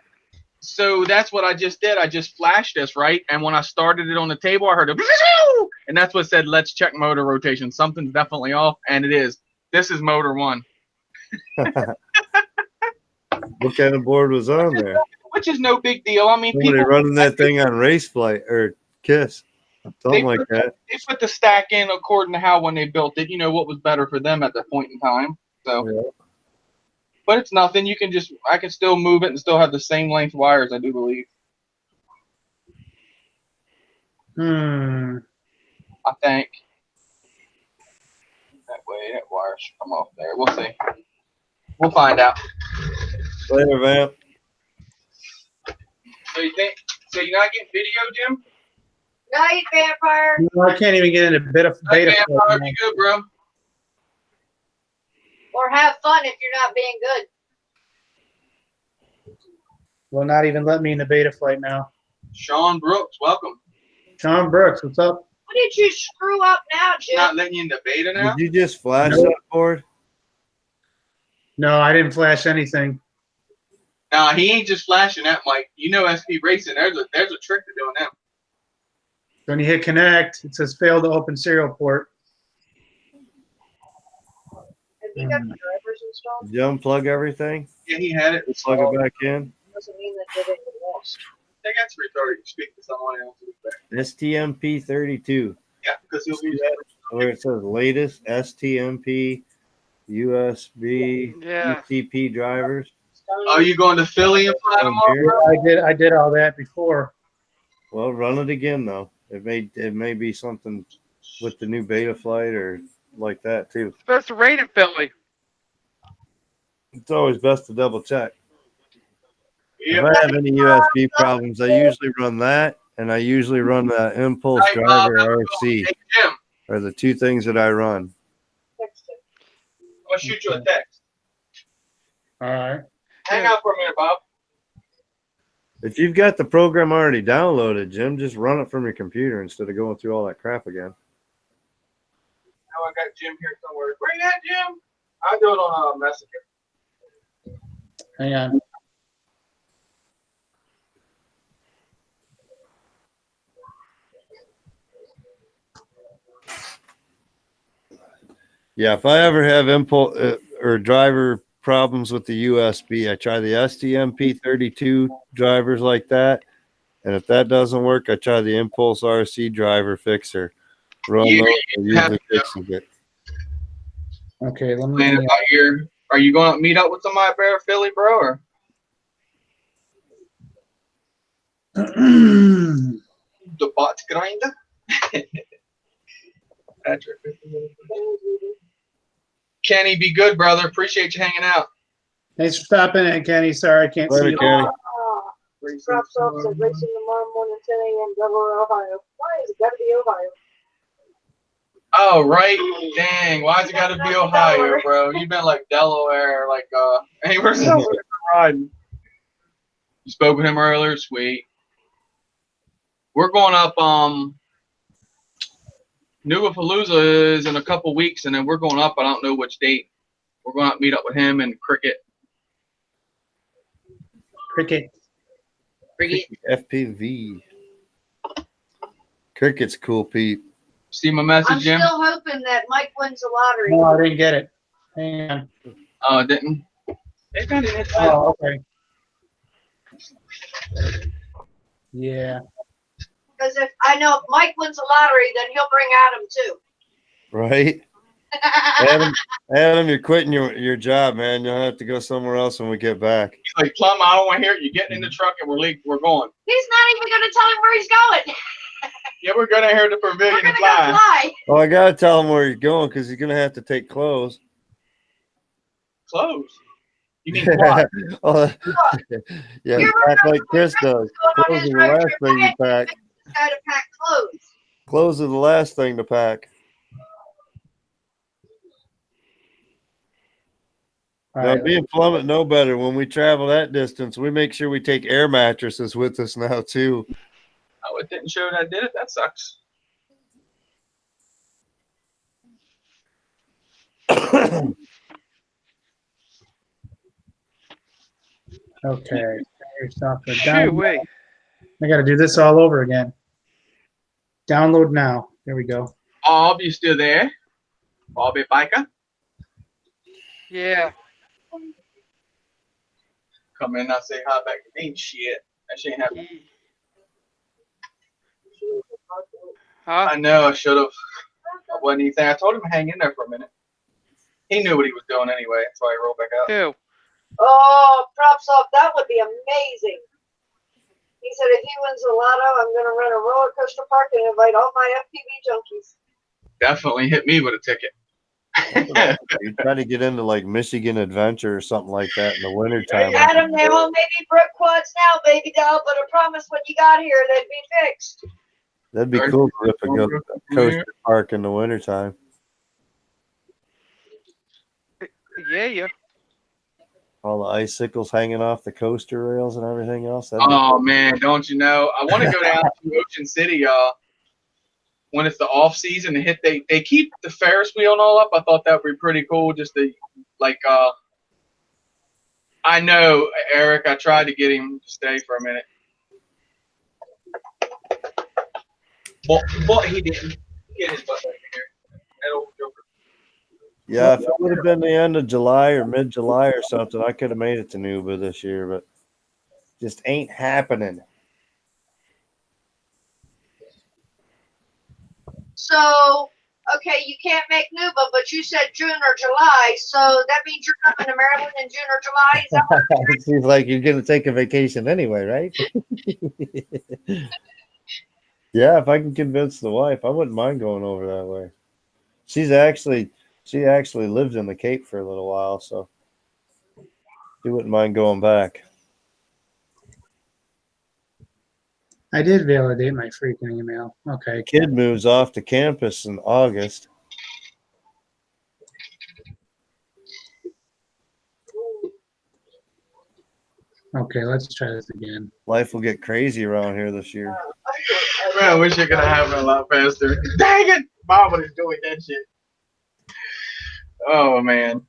So that's what I just did. I just flashed this, right? And when I started it on the table, I heard a and that's what said, let's check motor rotation. Something's definitely off, and it is. This is motor one. What kind of board was on there? Which is no big deal. I mean, Somebody people running that thing on race flight or KISS. Something like that. they put the stack in according to how when they built it, what was better for them at that point in time. So, Yeah. but it's nothing. I can still move it and still have the same length wires, I do believe. I think. That way, that wire should come off there. We'll see. We'll find out. Later, Vamp. So you think? So you're not getting video, Jim? Night, vampire. No, I can't even get into beta Okay, flight. I'll be good, bro. Or have fun if you're not being good. Will not even let me in the beta flight now. Sean Brooks, welcome. Sean Brooks, what's up? What did you screw up now, Jim? Not letting you in the beta now. Did you just flash No. that board? No, I didn't flash anything. Nah, he ain't just flashing that, Mike. SP Racing. There's a trick to doing that. When you hit connect, it says fail to open serial port. Have you got the drivers installed? Did you unplug everything? Yeah, he had it. Plug it back in? Doesn't mean that they didn't lost. I think that's retarded. You speak to someone else. STMP 32. Yeah, because he'll be. Where it says latest STMP USB Yeah. UTP drivers. Oh, you going to Philly and fly tomorrow? I did all that before. Well, run it again though. It may be something with the new beta flight or like that too. It's supposed to rain in Philly. It's always best to double check. If Yeah. I have any USB problems, I usually run that, and I usually run the Impulse Hey, Bob, Driver how's it RC. going? Hey, Jim, Are the two things that I run. Text it. I'm gonna shoot you a text. All right. Hang out for a minute, Bob. If you've got the program already downloaded, Jim, just run it from your computer instead of going through all that crap again. Now I got Jim here somewhere. Bring that, Jim. I'll do it on Messenger. Hang on. Yeah, if I ever have impulse or driver problems with the USB, I try the STMP32 drivers like that. And if that doesn't work, I try the Impulse RC driver fixer. Run Yeah, those, you have usually to fixes it. Okay, let plan me. about your. Are you going to meet up with somebody at Bear Philly, bro? Or the bot grinder? Patrick. Kenny, be good, brother. Appreciate you hanging out. Thanks for stopping in, Kenny. Sorry I can't see Later, you. Kenny. Drops off said racing tomorrow morning, 10 a.m. Delaware, Ohio. Why is it got to be Ohio? Oh, right. Dang. Why's it got to be Ohio, bro? You've been like Delaware, like anywhere else riding. You spoke with him earlier. Sweet. We're going up. Nubapalooza is in a couple weeks, and then we're going up. I don't know which date. We're going to meet up with him and Cricket. Cricket. FPV. Cricket's cool, Pete. See my I'm message, Jim? still hoping that Mike wins the lottery. No, I didn't get it. Hang on. Oh, it didn't. Oh, okay. Yeah. Because if I know if Mike wins the lottery, then he'll bring Adam too. Right? Adam, you're quitting your job, man. You'll have to go somewhere else when we get back. He's like, Plum, I don't want to hear it. You're getting in the truck and we're going. He's not even going to tell him where he's going. Yeah, we're going to hear the We're pavilion going and to go fly. fly. Oh, I gotta tell him where he's going because he's gonna have to take clothes. Clothes. You mean what? Oh, yeah, You act remember like Chris when does. Chris was going on Clothes his are the road last trip, thing you I pack. had this guy to pack clothes. Clothes are the last thing to pack. All Now, right. me and Plummet know better. When we travel that distance, we make sure we take air mattresses with us now too. Oh, it didn't show that I did it. That sucks. Okay. Stop it. Shoo-wee. I got to do this all over again. Download now. There we go. Bob, you still there? Bobby Biker? Yeah. Come in and say hi back to me. Shit. That shit ain't happening. Huh? I know I should have. I wasn't anything. I told him to hang in there for a minute. He knew what he was doing anyway. That's why he rolled back out. Who? Oh, props off. That would be amazing. He said if he wins the lotto, I'm going to rent a roller coaster park and invite all my FPV junkies. Definitely hit me with a ticket. You try to get into like Michigan Adventure or something like that in the wintertime. Adam, they won't make me broke quads now, baby doll, but I promise when you got here, they'd be fixed. That'd be cool to rip a coaster park in the wintertime. Yeah. All the icicles hanging off the coaster rails and everything else. Oh man, don't you know? I want to go down to Ocean City, when it's the off season to hit. They keep the Ferris wheel and all up. I thought that would be pretty cool. Just to like I know Eric. I tried to get him to stay for a minute, but he didn't get his butt back in here. That old joker. Yeah, if it would have been the end of July or mid-July or something, I could have made it to Nuba this year, but just ain't happening. So, okay, you can't make Nuba, but you said June or July, so that means you're coming to Maryland in June or July? Is that what It seems like you're going to take a vacation anyway, right? Yeah, if I can convince the wife, I wouldn't mind going over that way. She actually lived in the Cape for a little while, so she wouldn't mind going back. I did validate my freaking email. Okay. Kid moves off to campus in August. Okay, let's try this again. Life will get crazy around here this year. Man, I wish it could have happened a lot faster. Dang it! Bob would have doing that shit. Oh man.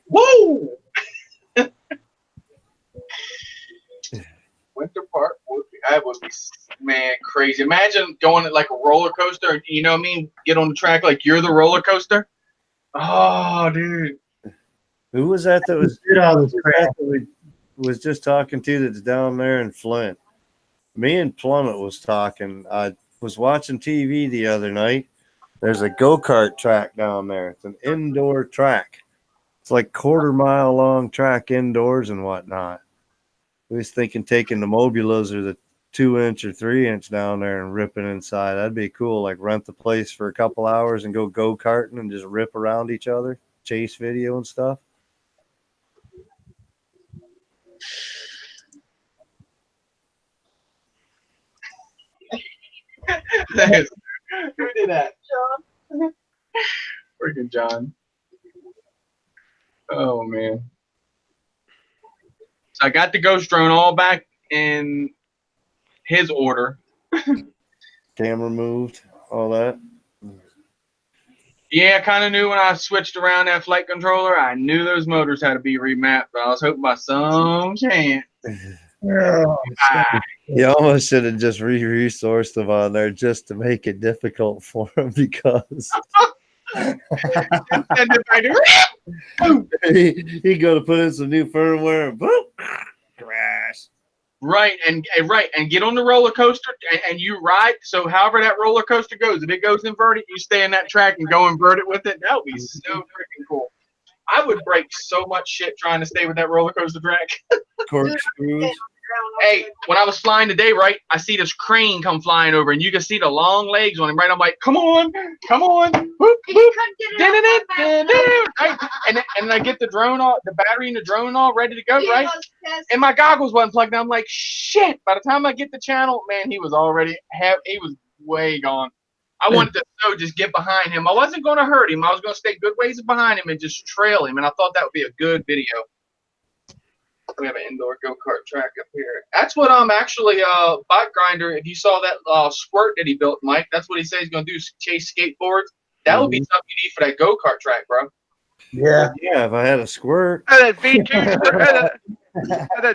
Woo! Winter Park that would be, man, crazy. Imagine going at like a roller coaster. You know what I mean? Get on the track like you're the roller coaster. Oh, dude. Who was that was Did all this that crap. we was just talking to that's down there in Flint? Me and Plummet was talking. I was watching TV the other night. There's a go-kart track down there. It's an indoor track. It's like 1/4 mile long track indoors and whatnot. We was thinking taking the Mobulas or the 2-inch or 3-inch down there and ripping inside. That'd be cool. Like rent the place for a couple hours and go karting and just rip around each other, chase video and stuff. Who did that? John. Freaking John. Oh man. So I got the ghost drone all back in his order. Camera moved, all that. Yeah, I kind of knew when I switched around that flight controller, I knew those motors had to be remapped, but I was hoping by some chance. You almost should have just resourced them on there just to make it difficult for him because he go to put in some new firmware and boom, crash. Right, and get on the roller coaster and you ride. So however that roller coaster goes, if it goes inverted, you stay in that track and go inverted with it. That would be so freaking cool. I would break so much shit trying to stay with that roller coaster track. Corkscrews. Hey, when I was flying today, right, I see this crane come flying over, and you can see the long legs on him, right? I'm like, come on, whoop, whoop. Right? And then I get the drone all, the battery in the drone all ready to go, right? And my goggles wasn't plugged in. I'm like, shit. By the time I get the channel, man, he was way gone. I wanted to just get behind him. I wasn't going to hurt him. I was going to stay good ways behind him and just trail him. And I thought that would be a good video. We have an indoor go-kart track up here. That's what actually Bot Grinder, if you saw that squirt that he built, Mike, that's what he said he's going to do, chase skateboards. That would be something you need for that go-kart track, bro. Yeah. Yeah, if I had a squirt. That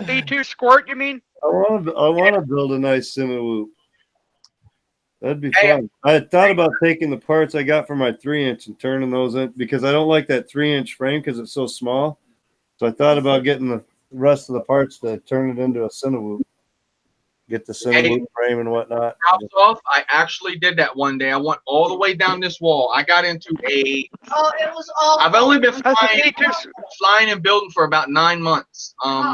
V2 squirt, you mean? I want to build a nice Cinewoop. That'd be fun. I had thought about taking the parts I got for my 3-inch and turning those in because I don't like that 3-inch frame because it's so small. So I thought about getting the rest of the parts to turn it into a Cinewoop. Get the Cinewoop frame and whatnot. House off, I actually did that one day. I went all the way down this wall. I got into it was all. I've only been flying and building for about 9 months. that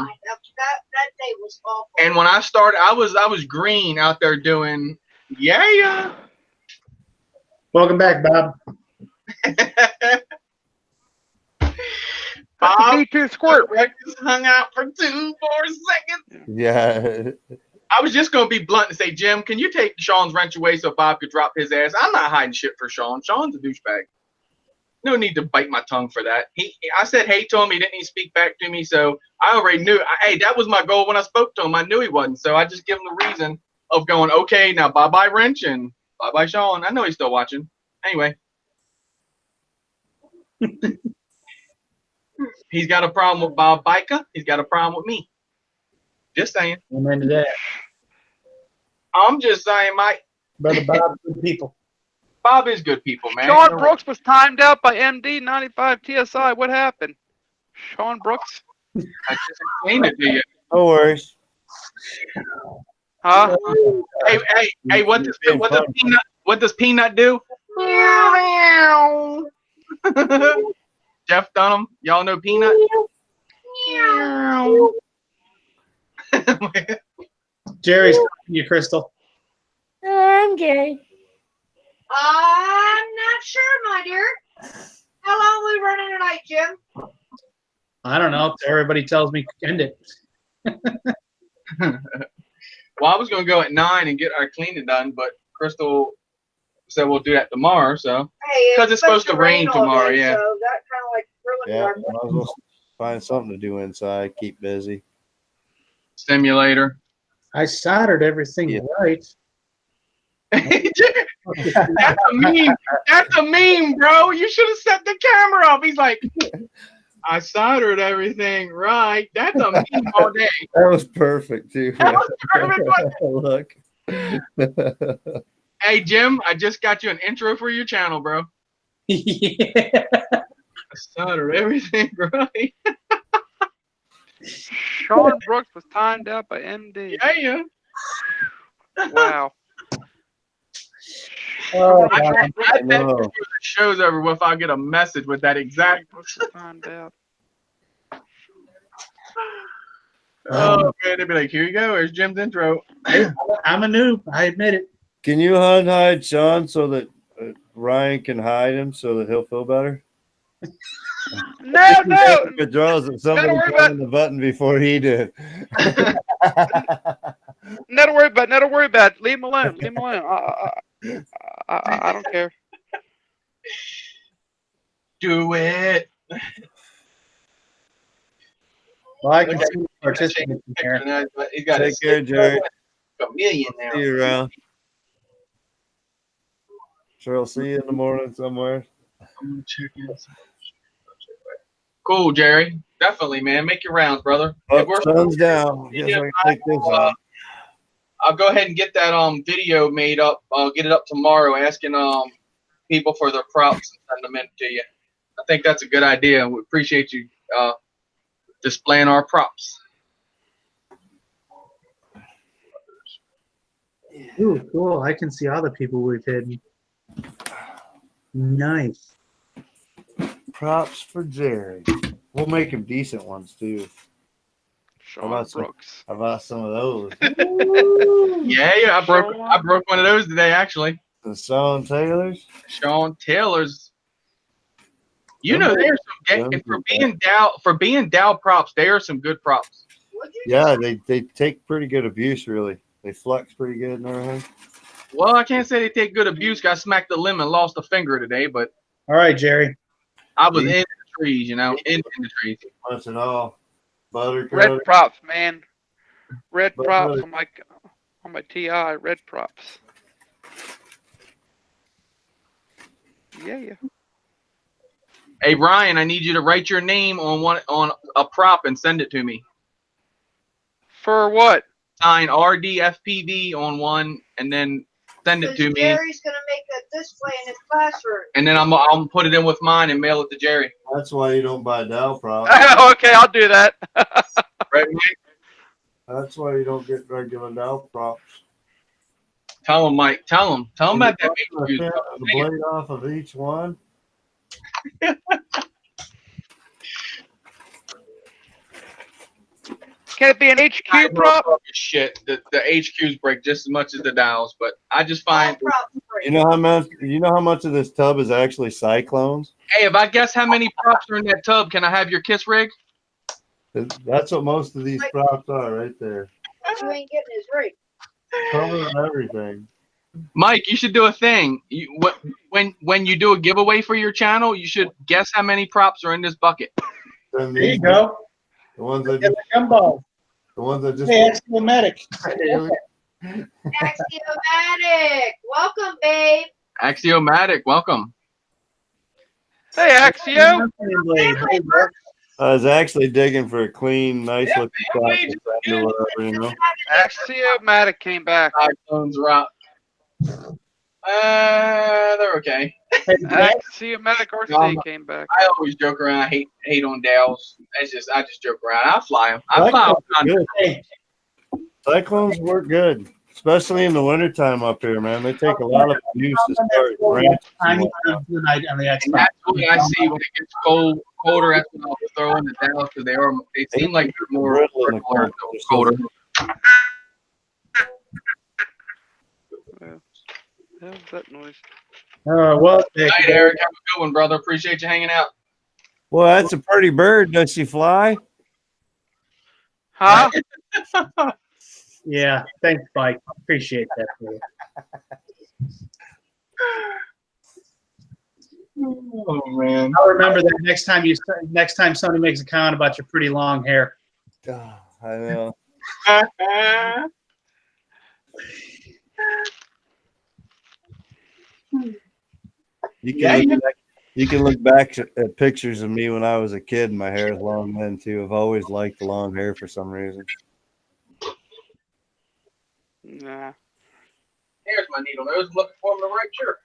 day was awful. And when I started, I was green out there doing. Yeah. Welcome back, Bob. Bob, V2 squirt. just hung out for 2 more seconds. Yeah. I was just gonna be blunt and say, Jim, can you take Sean's wrench away so Bob could drop his ass? I'm not hiding shit for Sean. Sean's a douchebag. No need to bite my tongue for that. I said hey to him. He didn't even speak back to me, so I already knew. Hey, that was my goal when I spoke to him. I knew he wasn't, so I just give him the reason of going, okay, now bye-bye wrench and bye-bye Sean. I know he's still watching. Anyway. He's got a problem with Bob Biker. He's got a problem with me. Just saying. Amen to that. I'm just saying, Mike. Brother Bob, good people. Bob is good people, man. Sean Brooks was timed out by MD 95 TSI. What happened? Sean Brooks? I just explained it to you. No worries. Huh? Hey, what does Peanut do? Meow. Jeff Dunham, y'all know Peanut? Meow. Jerry's you, Crystal. I'm gay. I'm not sure, my dear. How long are we running tonight, Jim? I don't know. Everybody tells me end it. Well, I was going to go at 9 and get our cleaning done, but Crystal said we'll do that tomorrow, so. Hey, 'Cause it's supposed to rain all tomorrow, day, yeah. So that kind of like ruined Yeah, our might as well find something to do inside. Keep busy. Simulator. I soldered everything Yeah. right. That's a meme. That's a meme, bro. You should have set the camera up. He's like, I soldered everything right. That's a meme all day. That was perfect too. That was perfect. Look. Hey, Jim, I just got you an intro for your channel, bro. Yeah. I soldered everything right. Sean Brooks was timed out by MD. Yeah. Wow. Oh, I wow. bet I before know. the show's over with, I'll get a message with that exact. Brooks was timed out. Oh, man. They'd be like, here you go. Here's Jim's intro. Hey, I'm a noob. I admit it. Can you hide Sean so that Ryan can hide him so that he'll feel better? No. It draws that somebody Don't worry pressing the button before he did. Not to worry about. Not to worry about. Leave him alone. Leave him alone. I don't care. Do it. Well, I can see participants in here. He's got Take care, Jerry. a million now. See you around. Sure, I'll see you in the morning somewhere. I'm gonna check in. Cool, Jerry. Definitely, man. Make your rounds, brother. If we're- Sun's down. Guess I can take this off. I'll go ahead and get that video made up. I'll get it up tomorrow, asking people for their props and send them in to you. I think that's a good idea, and we appreciate you displaying our props. Ooh, cool. I can see all the people we've hidden. Nice. Props for Jerry. We'll make him decent ones too. Sean about some- Brooks. How about some of those? Yeah, I broke one of those today, actually. The Sean Taylors. Sean Taylor's. You know, there's some and for being Dow props, they are some good props. What'd you Yeah, they take pretty good abuse, really. They flex pretty good and everything. Well, I can't say they take good abuse. Got smacked the limb and lost a finger today, but All right, Jerry. I was in the trees, you know, in the trees. Much and all. Butter Red cutter. props, man. Red But- props on my TI. Red props. Yeah. Hey Ryan, I need you to write your name on a prop and send it to me. For what? Sign RDFPV on one and then send it to me. Jerry's gonna make a display in his classroom. And then I'm put it in with mine and mail it to Jerry. That's why you don't buy Dow props. Okay, I'll do that. Right, Mike? That's why you don't get regular Dow props. Tell him, Mike. Tell him about that. The blade off of each one. Can it be an HQ prop? Shit, the HQs break just as much as the dials, but I just find. All props free. You know how much of this tub is actually cyclones? Hey, if I guess how many props are in that tub, can I have your kiss rig? That's what most of these props are right there. You ain't getting his rig. Cover and everything. Mike, you should do a thing. When you do a giveaway for your channel, you should guess how many props are in this bucket. Then There you go. The ones that Get just, the gumbo. the ones that just Hey, Axiomatic. Axiomatic. Welcome, babe. Axiomatic, welcome. Hey, Axio. Hey, bro. I was actually digging for a clean, nice Yeah, looking man, prop we to send or whatever, you know. Axiomatic came back. iPhones rock. They're okay. Axiomatic RC came back. I always joke around. I hate on Dales. I just joke around. I fly them. I fly Cyclones them. are good. Cyclones work good, especially in the wintertime up here, man. They take a lot of abuse as far as branches and whatnot. Tonight on the And Xbox. that's what I see when it gets colder. That's when I'll throw in the Dallas because they seem like they're more Brittle in the colder. cold. What was that noise? Well, Good night, Eric. Have a good one, brother. Appreciate you hanging out. Well, that's a pretty bird. Does she fly? Huh? yeah. Thanks, Mike. Appreciate that. Oh man. I'll remember that next time somebody makes a comment about your pretty long hair. Oh, I know. You can Yeah, leave yeah. that, You can look back at pictures of me when I was a kid and my hair is long then too. I've always liked the long hair for some reason. Nah. Here's my needle nose. I'm looking for the right shirt.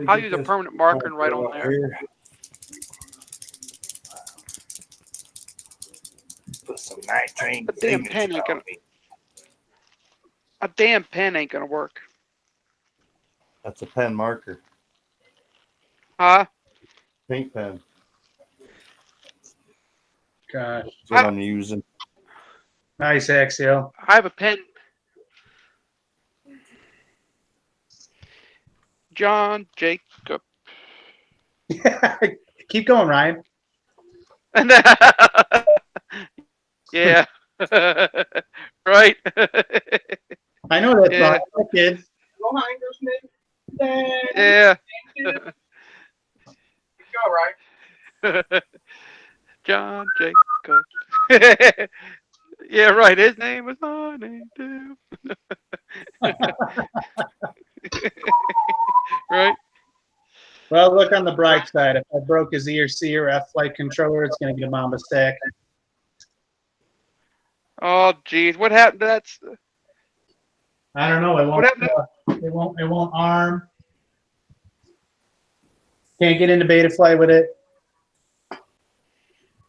I'll use a permanent marker and write on there. Put some nitrate. A damn pen ain't gonna. A damn pen ain't gonna work. That's a pen marker. Huh? Pink pen. Gosh. That's what I'm using. Nice, Axel. I have a pen. John Jacob. Keep going, Ryan. Yeah. Right. I know that's Yeah. Ryan, kid. Yeah. Go right. John Jacob. Yeah, right. His name was Honey too. Right. Well, look on the bright side. If I broke his ERC or F flight controller, it's going to get a Mamba stack. Oh, geez, what happened to that? I don't know. It What won't. happened? It won't. It won't arm. Can't get into Betaflight with it.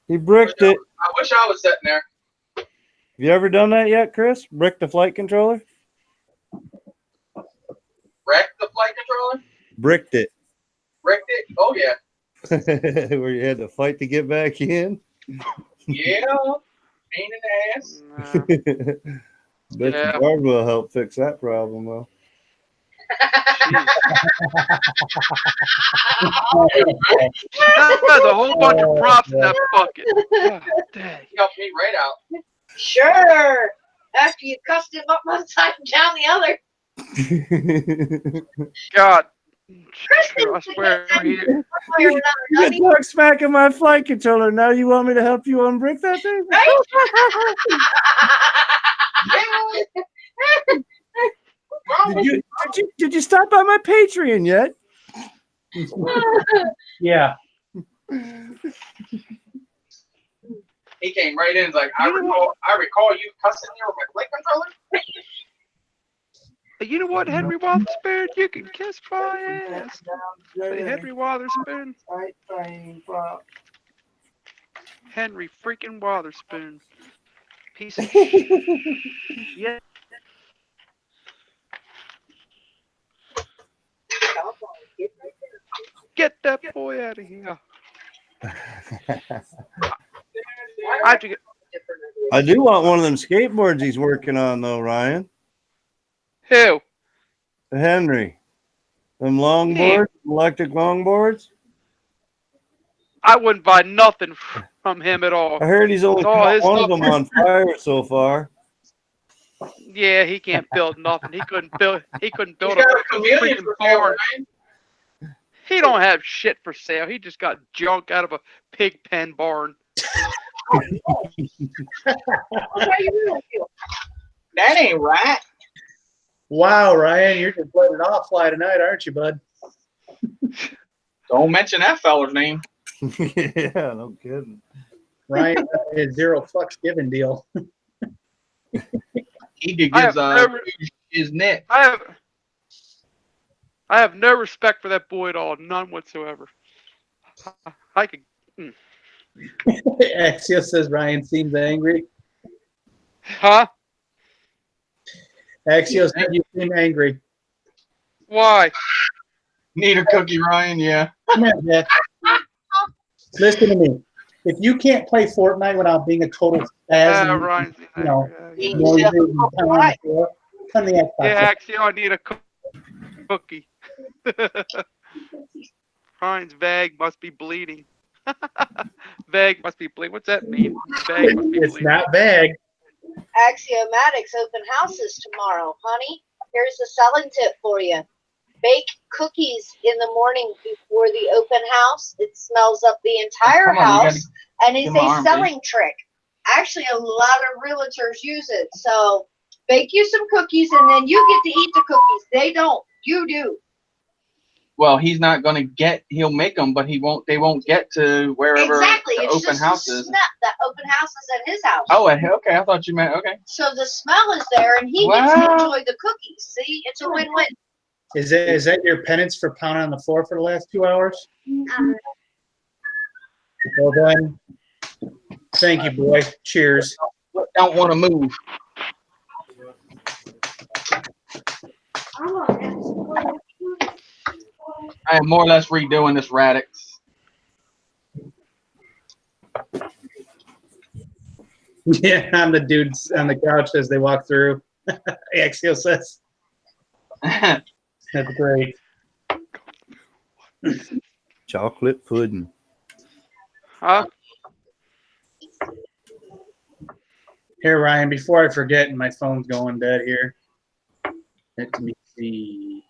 He bricked it. I wish I was sitting there. Have you ever done that yet, Chris? Brick the flight controller? Wrecked the flight controller? Bricked it. Wrecked it? Oh, yeah. Where you had to fight to get back in? Yeah. Pain in the ass. Nah. Bet Yeah. the guard will help fix that problem, though. There's a whole bunch of props in that bucket. Oh, dang. He helped me right out. Sure. After you cussed him up one side and down the other. God. Kristen, I swear. He, one way or another, You doesn't he? talk smack in my flight controller. Now you want me to help you unbrick that thing? Right? Did you stop by my Patreon yet? Yeah. He came right in and was like, I recall you cussing me with my flight controller. you know what, Henry Witherspoon? You can kiss my ass. Say Henry Witherspoon. Henry freaking Witherspoon. Piece of shit. Get that boy out of here. I have to get. I do want one of them skateboards he's working on, though, Ryan. Who? Henry. Them longboards, electric longboards. I wouldn't buy nothing from him at all. I heard he's only Oh, caught his one of stuff- them on fire so far. Yeah, he can't build nothing. He couldn't build. He couldn't He's build a got a chameleon freaking for sale, barn. Ryan. He don't have shit for sale. He just got junk out of a pig pen barn. That ain't right. Wow, Ryan, you're just letting it off fly tonight, aren't you, bud? Don't mention that feller's name. Yeah, no kidding. Ryan, his zero fucks given deal. He did I gives have his net. I have no respect for that boy at all, none whatsoever. I could. Axios says Ryan seems angry. Huh? Axios said you seem angry. Why? Need a cookie, Ryan? Yeah. Come here, Jeff. Listen to me. If you can't play Fortnite without being a total spaz, Ryan. you know, Yeah. noisy and pounding the floor, turn the Xbox Yeah, off. actually, I need a cookie. Ryan's vague must be bleeding. Vague must be bleeding. What's that mean? Vague must be It's bleeding. not bad. Axiomatics open houses tomorrow, honey. Here's a selling tip for you. Bake cookies in the morning before the open house. It smells up the entire Come on, you house and is give 'em an a arm, selling trick. Actually, a lot of realtors use it. So bake you some cookies and then you get to eat the cookies. They don't. You do. Well, he's not going to get. He'll make them, but he won't. They won't get to wherever Exactly. the It's open just house the is. smell. That open house is at his house. Oh, okay. I thought you meant okay. So the smell is there, and he gets to Wow. enjoy the cookies. See, it's a win-win. Is that your penance for pounding on the floor for the last 2 hours? Well done. Thank you, boy. Cheers. Don't want to move. I am more or less redoing this Radix. Yeah, I'm the dudes on the couch as they walk through. Axial says. That's great. Chocolate pudding. Huh? Here, Ryan, before I forget, and my phone's going dead here. Let me see.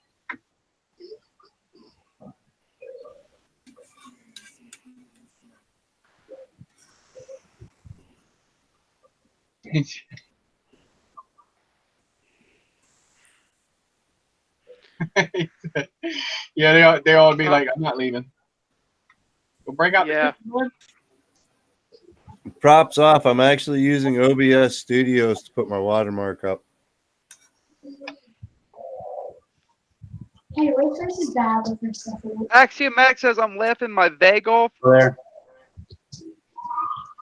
Yeah, they all be like, I'm not leaving. We'll break out Yeah. the board. Props off. I'm actually using OBS Studios to put my watermark up. Hey, wait first is bad with her stuff. Axiomax says I'm laughing my vag off There.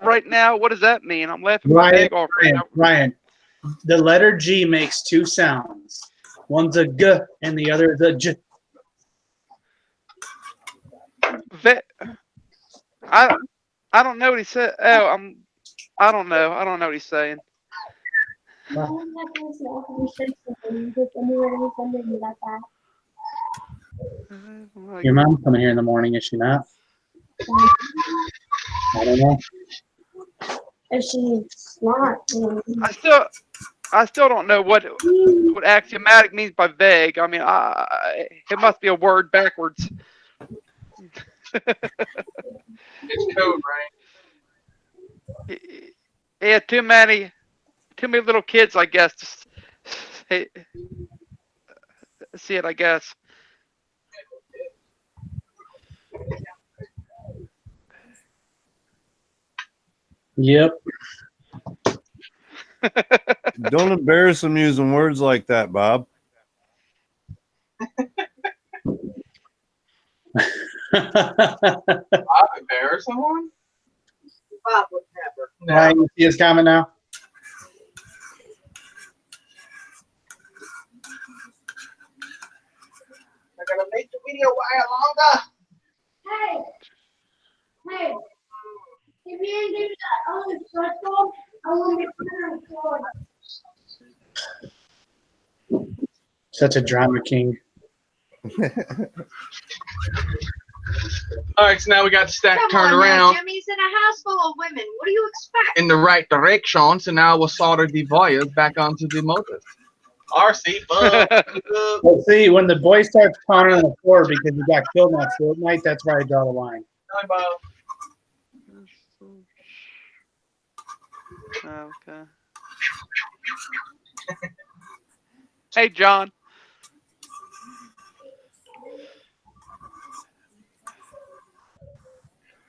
right now. What does that mean? I'm laughing my Ryan, vag off right now. Ryan, the letter G makes two sounds. One's a G and the other is a J. I don't know what he said. Oh, I don't know. I don't know what he's saying. Your mom's coming here in the morning, is she not? I don't know. If she's not, I still don't know what axiomatic means by vague. I mean, it must be a word backwards. It's code, right? Yeah, too many little kids, I guess. To see it, I guess. Yep. Don't embarrass them using words like that, Bob. Bob embarrass someone? Bob would never. Ryan, you see his comment now? I'm gonna make the video while longer. hey, if you didn't do that other circle, I want to put it Such a drama king. All right, so now we got the stack Come turned on, around now, Jimmy's in a house full of women. What do you expect? in the right direction. So now we'll solder the wires back onto the motor. RC, Well, see, when the boy starts pounding on the floor because he got killed in that Fortnite, that's where I draw the line. Okay. Hey, John.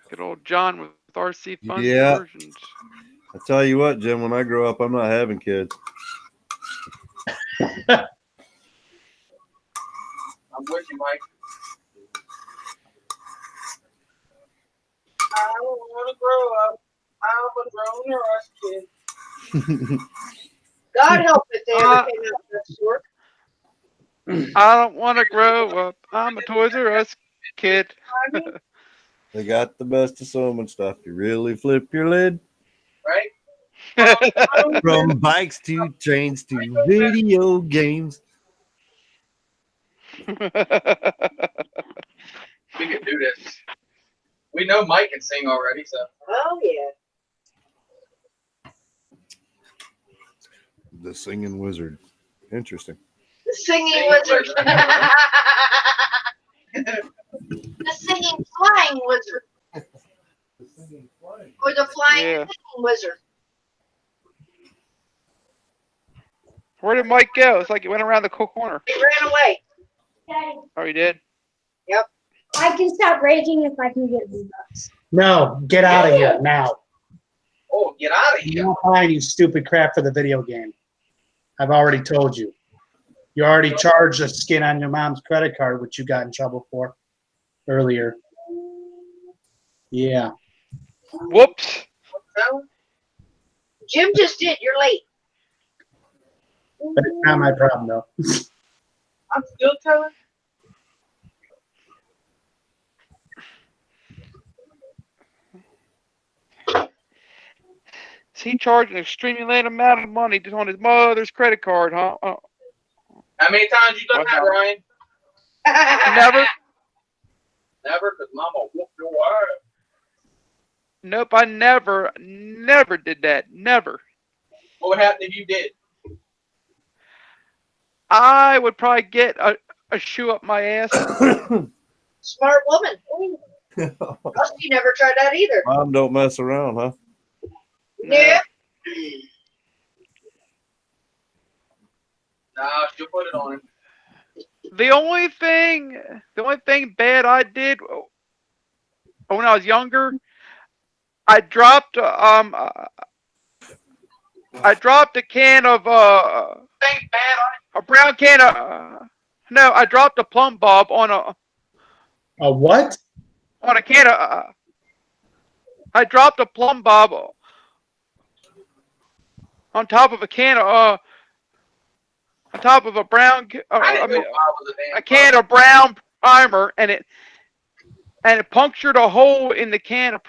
Good old John with RC Fun Yeah. versions. I tell you what, Jim, when I grow up, I'm not having kids. I'm with you, Mike. I don't want to grow up. I'm a grown ass kid. God help if they ever came out of that store. I don't want to grow up. I'm a Toys R Us kid. They got the best of so much stuff. You really flip your lid. Right? From bikes to trains to video games. We can do this. We know Mike can sing already, so. Oh, yeah. The singing wizard. Interesting. The singing wizard. The singing flying wizard. Or the flying Yeah. singing wizard. Where did Mike go? It's like he went around the corner. He ran away. Okay. Oh, he did? I can stop raging if I can get V-Bucks. No, get out of here now. Oh, get out of I'm here. not buying you stupid crap for the video game. I've already told you. You already charged a skin on your mom's credit card, which you got in trouble for earlier. Yeah. Whoops. Jim just did. You're late. But it's not my problem, though. I'm still telling. Is he charging an extremely late amount of money just on his mother's credit card, huh? How many times you done that, Ryan? Never. Never, because Mama whooped your ass. Nope, I never did that. Never. What would happen if you did? I would probably get a shoe up my ass. Smart woman. Rusty never tried that either. Mom don't mess around, huh? Yeah. Nah, she'll put it on him. The only thing bad I did when I was younger, I dropped a can of a brown can of no, I dropped a plumb bob on A what? a can of I dropped a plumb bob on top of a can of on top of a brown a can of brown primer, and it punctured a hole in the can of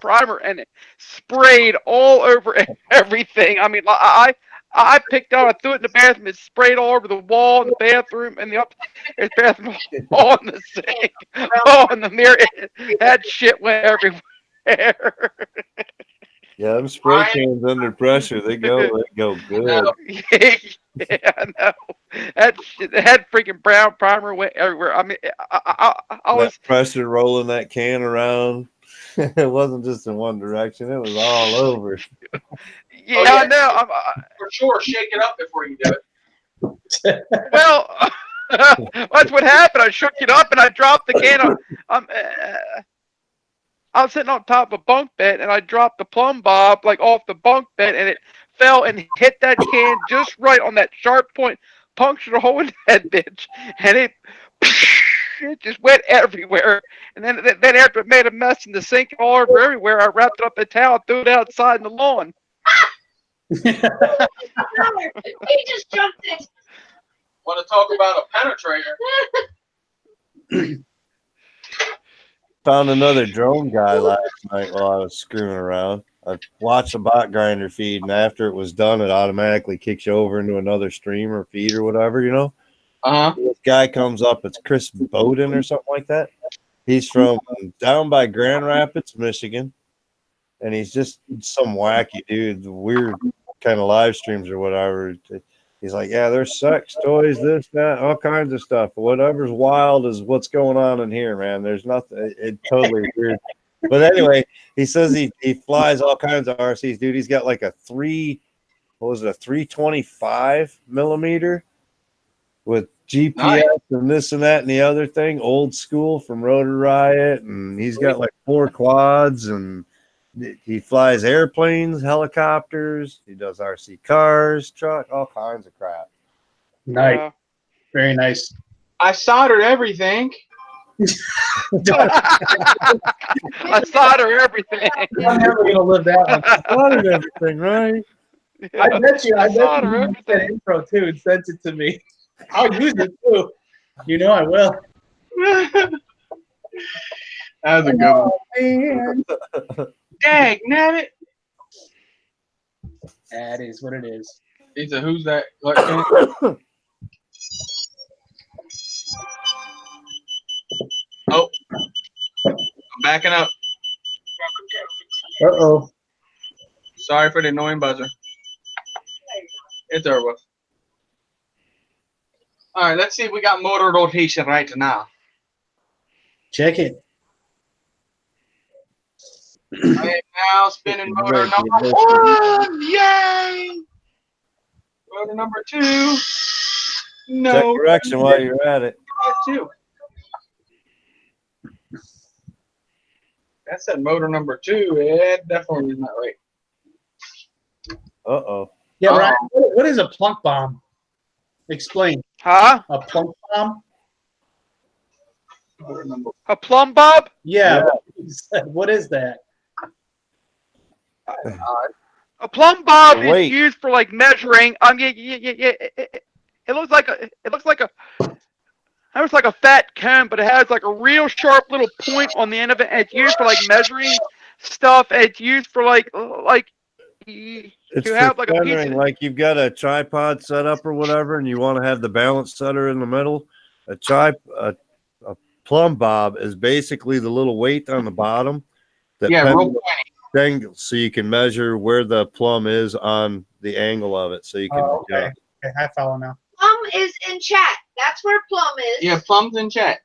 primer, and it sprayed all over everything. I mean, I picked out, I threw it in the bathroom, it sprayed all over the wall in the bathroom and the upstairs bathroom, all in the sink, all in the mirror. That shit went everywhere. Yeah, them spray cans under pressure, they go good. Yeah, I know. That freaking brown primer went everywhere. I mean, I was That pressure rolling that can around. It wasn't just in one direction; it was all over. yeah, I know. For sure, shake it up before you do it. Well, that's what happened. I shook it up and I dropped the can. I was sitting on top of a bunk bed and I dropped the plumb bob like off the bunk bed, and it fell and hit that can just right on that sharp point, punctured a hole in that bitch, and it just went everywhere. And then after it made a mess in the sink all over everywhere, I wrapped it up in a towel, threw it outside in the lawn. He just jumped in. Want to talk about a penetrator? Found another drone guy last night while I was screwing around. I watched a bot grinder feed, and after it was done, it automatically kicks you over into another stream or feed or whatever, you know? This guy comes up, it's Chris Bowden or something like that. He's from down by Grand Rapids, Michigan, and he's just some wacky dude, weird kind of live streams or whatever. He's like, yeah, there's sex toys, this, that, all kinds of stuff. Whatever's wild is what's going on in here, man. There's nothing. It's totally weird. But anyway, he says he flies all kinds of RCs, dude. He's got like a 325 millimeter with GPS and this and that and the other thing, old school from Rotor Riot, and he's got like 4 quads, and he flies airplanes, helicopters, he does RC cars, truck, all kinds of crap. Nice. Very nice. I soldered everything. I solder everything. I'm never gonna live that one. Soldered everything, right? I bet you solder used that intro too and sent it to me. I'll use it too. You know I will. That was a good one. Man. Dang, nabbit. That is what it is. He said, who's that? Clark Kent? Oh, I'm backing up. Uh-oh. Sorry for the annoying buzzer. It's over with. All right, let's see if we got motor rotation right now. Check it. I am now spinning motor number 1. Yay! Motor number 2. No. Check direction while you're at it. too. That said motor number 2. It definitely is not right. Uh-oh. Yeah, Oh. Ryan, what is a plunk bomb? Explain. Huh? A plunk bomb? Motor number. A plumb bob? Yeah. What is that? A plumb bob The weight. is used for like measuring. Yeah. It looks like a. It looks like a fat cone, but it has like a real sharp little point on the end of it, and it's used for like measuring stuff. And it's used for like It's you for have like a piece centering, of, like you've got a tripod set up or whatever, and you want to have the balance setter in the middle. A plumb bob is basically the little weight on the bottom that Yeah, real pendulum angles, so you can measure where the plumb is on the angle of it, so you can Oh, okay. adjust. Okay, I follow now. Plum is in chat. That's where Plum is. Yeah, Plum's in chat.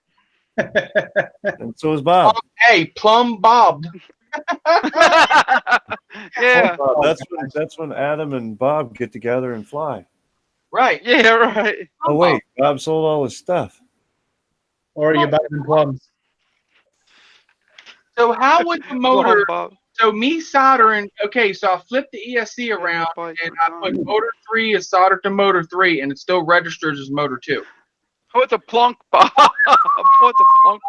And so is Bob. Hey, Plum Bob. yeah, That's when Adam and Bob get together and fly. Right. yeah, right. Oh wait, Bob sold all his stuff. Or you buy them plums. So how would the motor? Plumb bob. So me soldering. Okay, so I flip the ESC around and I put motor 3 is soldered to motor 3, and it still registers as motor 2. What's a plunk bob? What's a plunk?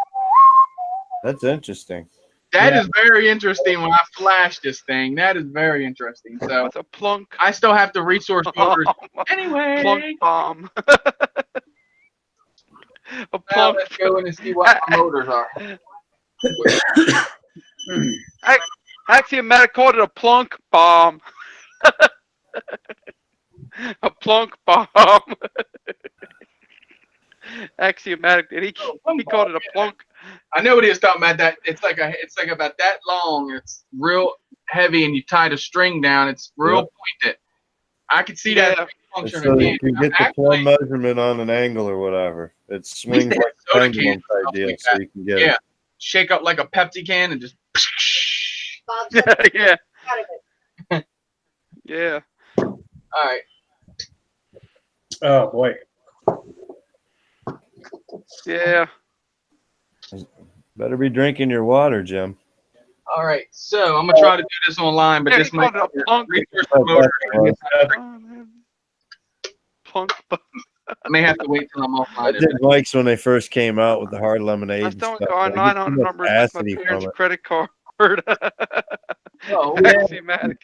That's interesting. That Yeah. is very interesting. When I flash this thing, that is very interesting. So What's a plunk? I still have to resource motors anyway. Plunk bomb. A Now plunk. let's go in and see what my motors are. Axiomatic called it a plunk bomb. A plunk bomb. Axiomatic did he called it a plunk. I know what he was talking about. That it's like about that long. It's real heavy, and you tie the string down. It's real pointed. I could see that Yeah. function So again. you can get the plumb measurement on an angle or whatever. It swings they like had a soda pendulum cans, type stuff deal, like so that. you can get Yeah. it. Shake up like a Pepsi can and just. Bob said Yeah. out of it. Yeah. All right. Oh boy. Yeah. Better be drinking your water, Jim. All right. So I'm gonna try to do this online, but Yeah, this he might called it a plunk. resource the motor. Plunk bomb. I may have to wait till I'm I offline. did Mike's when they first came out with the hard lemonade. I and still stuff. got I get 900 too much numbers with my acid from parents' it. credit card. Oh, Axiomatic.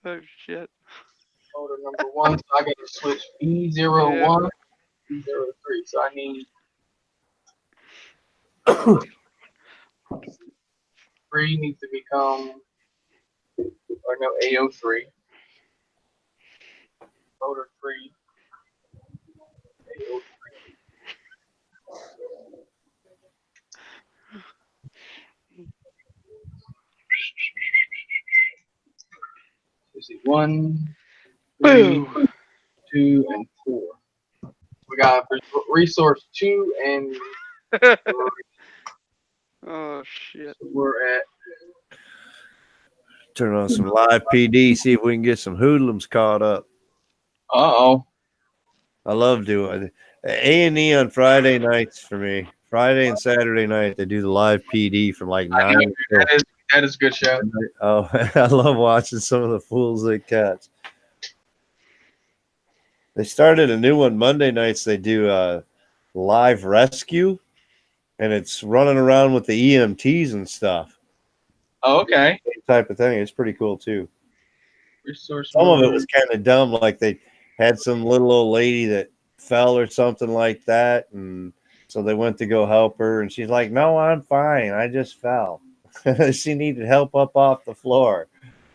Oh shit. motor number 1. So I got to switch B01, B03. So I need 3 needs to become, or no, A03. Motor 3. A03. Let's see, 1, 3, Boo. 2, and 4. We got resource 2 and 3. Oh shit. So we're at Turn on some live PD, see if we can get some hoodlums caught up. uh-oh. I love doing A&E on Friday nights for me. Friday and Saturday night, they do the live PD from like 9 until That is a good show. Oh, I love watching some of the fools they catch. They started a new one Monday nights. They do live rescue, and it's running around with the EMTs and stuff. Oh, okay. Same type of thing. It's pretty cool too. Resource Some of it motor. was kind of dumb, like they had some little old lady that fell or something like that, and so they went to go help her, and she's like, "No, I'm fine. I just fell." She needed help up off the floor.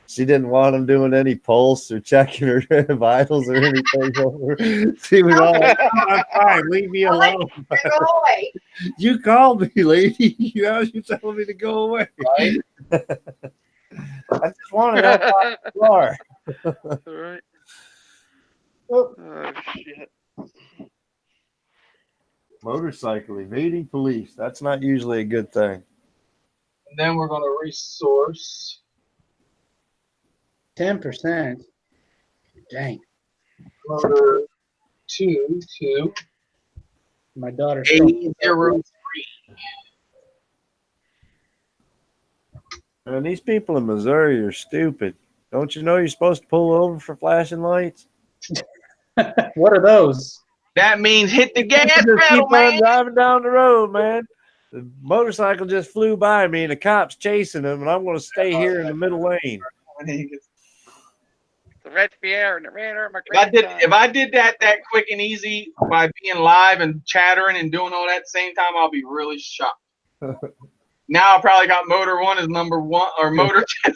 She didn't want them doing any pulse or checking her vitals or anything. She was all like, "Oh, I'm fine. Leave me alone." Go away. You called me, lady. You're telling me to go away. Right? I just wanted help off the floor. Alright. Oh shit. Motorcycle evading police. That's not usually a good thing. And then we're going to resource 10%. Dang. motor 2 to My daughter. 803. Man, these people in Missouri are stupid. Don't you know you're supposed to pull over for flashing lights? What are those? That means hit the gas Just pedal, keep on man. driving down the road, man. The motorcycle just flew by me, and the cop's chasing him, and I'm going to stay here in the middle lane. The red Fiera and the radar. My If I did that quick and easy by being live and chattering and doing all that at the same time, I'll be really shocked. Now I probably got motor 1 as number 1 or motor 2.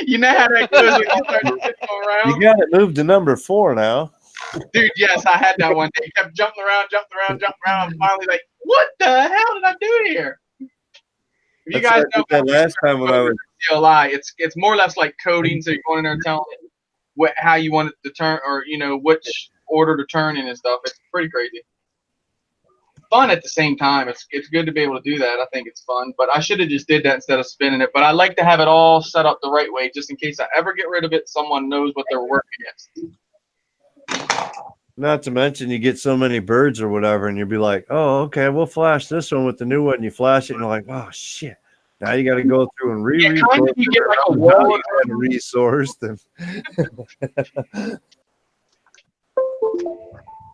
You know how that goes when you start shifting around? You got it moved to number 4 now. Dude, yes, I had that one day. He kept jumping around. I'm finally like, what the hell did I do here? If you guys know that last time when I was CLI, it's more or less like coding. So you're going in there and telling it how you want it to turn, or which order to turn in and stuff. It's pretty crazy. Fun at the same time. It's good to be able to do that. I think it's fun, but I should have just did that instead of spinning it. But I like to have it all set up the right way, just in case I ever get rid of it. Someone knows what they're working against. Not to mention you get so many birds or whatever, and you'll be like, oh, okay, we'll flash this one with the new one. And you flash it, and you're like, oh, shit. Now you got to go through and re-resource. You get like a wall resourced.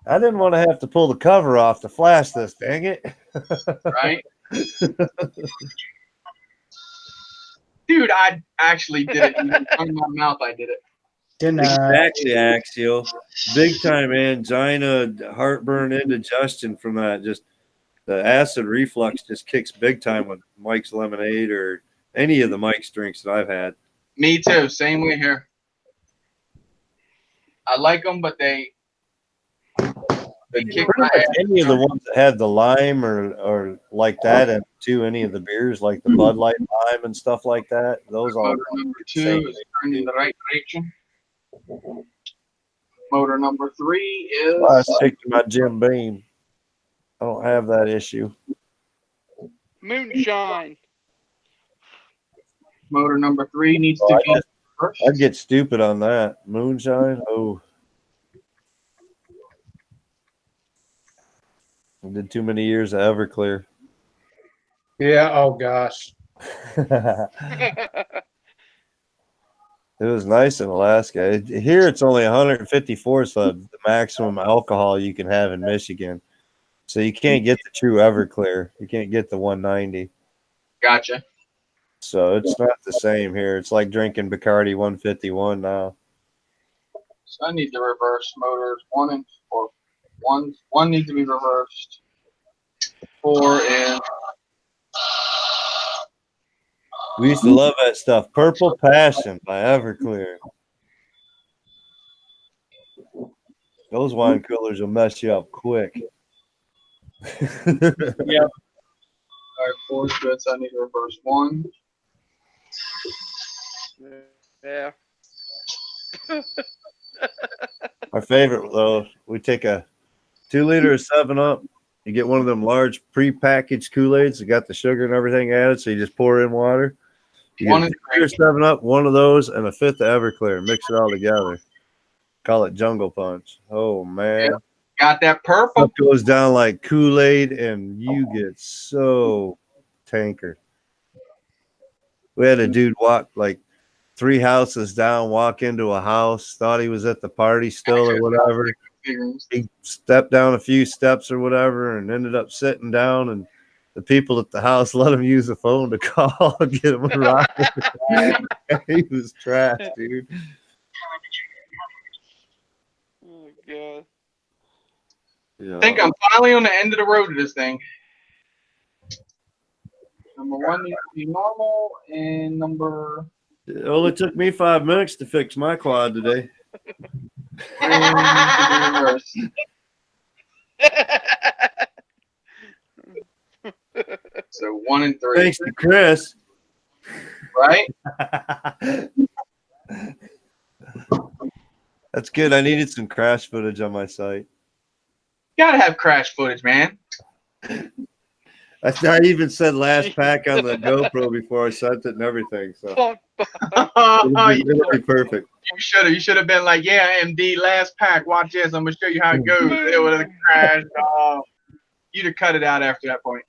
I didn't want to have to pull the cover off to flash this, dang it. Right? Dude, I actually did it. Even in my mouth, I did it. Exactly, Axial. Big time angina, heartburn, indigestion from that. Just the acid reflux just kicks big time with Mike's Lemonade or any of the Mike's drinks that I've had. Me too. Same way here. I like them, but they kick my ass. Any of the ones that had the lime or like that, and too, any of the beers like the Bud Light lime and stuff like that. Those all. Motor number 2 is turning in the right direction. Motor number 3 is. I stick to my Jim Beam. I don't have that issue. Moonshine. Motor number 3 needs to be first. I'd get stupid on that. Moonshine. Oh. I did too many years of Everclear. Yeah. Oh gosh. It was nice in Alaska. Here it's only 154, so the maximum alcohol you can have in Michigan. So you can't get the true Everclear. You can't get the 190. Gotcha. So it's not the same here. It's like drinking Bacardi 151 now. So I need to reverse motors 1 and 4. One needs to be reversed. 4 and. We used to love that stuff. Purple Passion by Everclear. Those wine coolers will mess you up quick. Yep. All right, 4 is good, so I need to reverse 1. Yeah. My favorite, though, we take a 2 liter of 7-Up. You get one of them large pre-packaged Kool-Aids that got the sugar and everything added, so you just pour in water. You get 2 liter 7-Up, one of those, and a 5th of Everclear. Mix it all together. Call it Jungle Punch. Oh, man. Yep. Got that purple. It goes down like Kool-Aid, and you get so tankered. We had a dude walk like 3 houses down, walk into a house, thought he was at the party still or whatever. He stepped down a few steps or whatever and ended up sitting down, and the people at the house let him use the phone to call and get him a ride. He was trash, dude. Oh, God. Yeah. I think I'm finally on the end of the road to this thing. Number 1 needs to be normal, and number. It only took me 5 minutes to fix my quad today. So 1 and 3. Thanks to Chris. Right? That's good. I needed some crash footage on my site. Gotta have crash footage, man. I even said last pack on the GoPro before I sent it and everything. So it'll be perfect. You should have been like, yeah, MD, last pack. Watch this. I'm gonna show you how it goes. It would have crashed. Oh. you'd have cut it out after that point.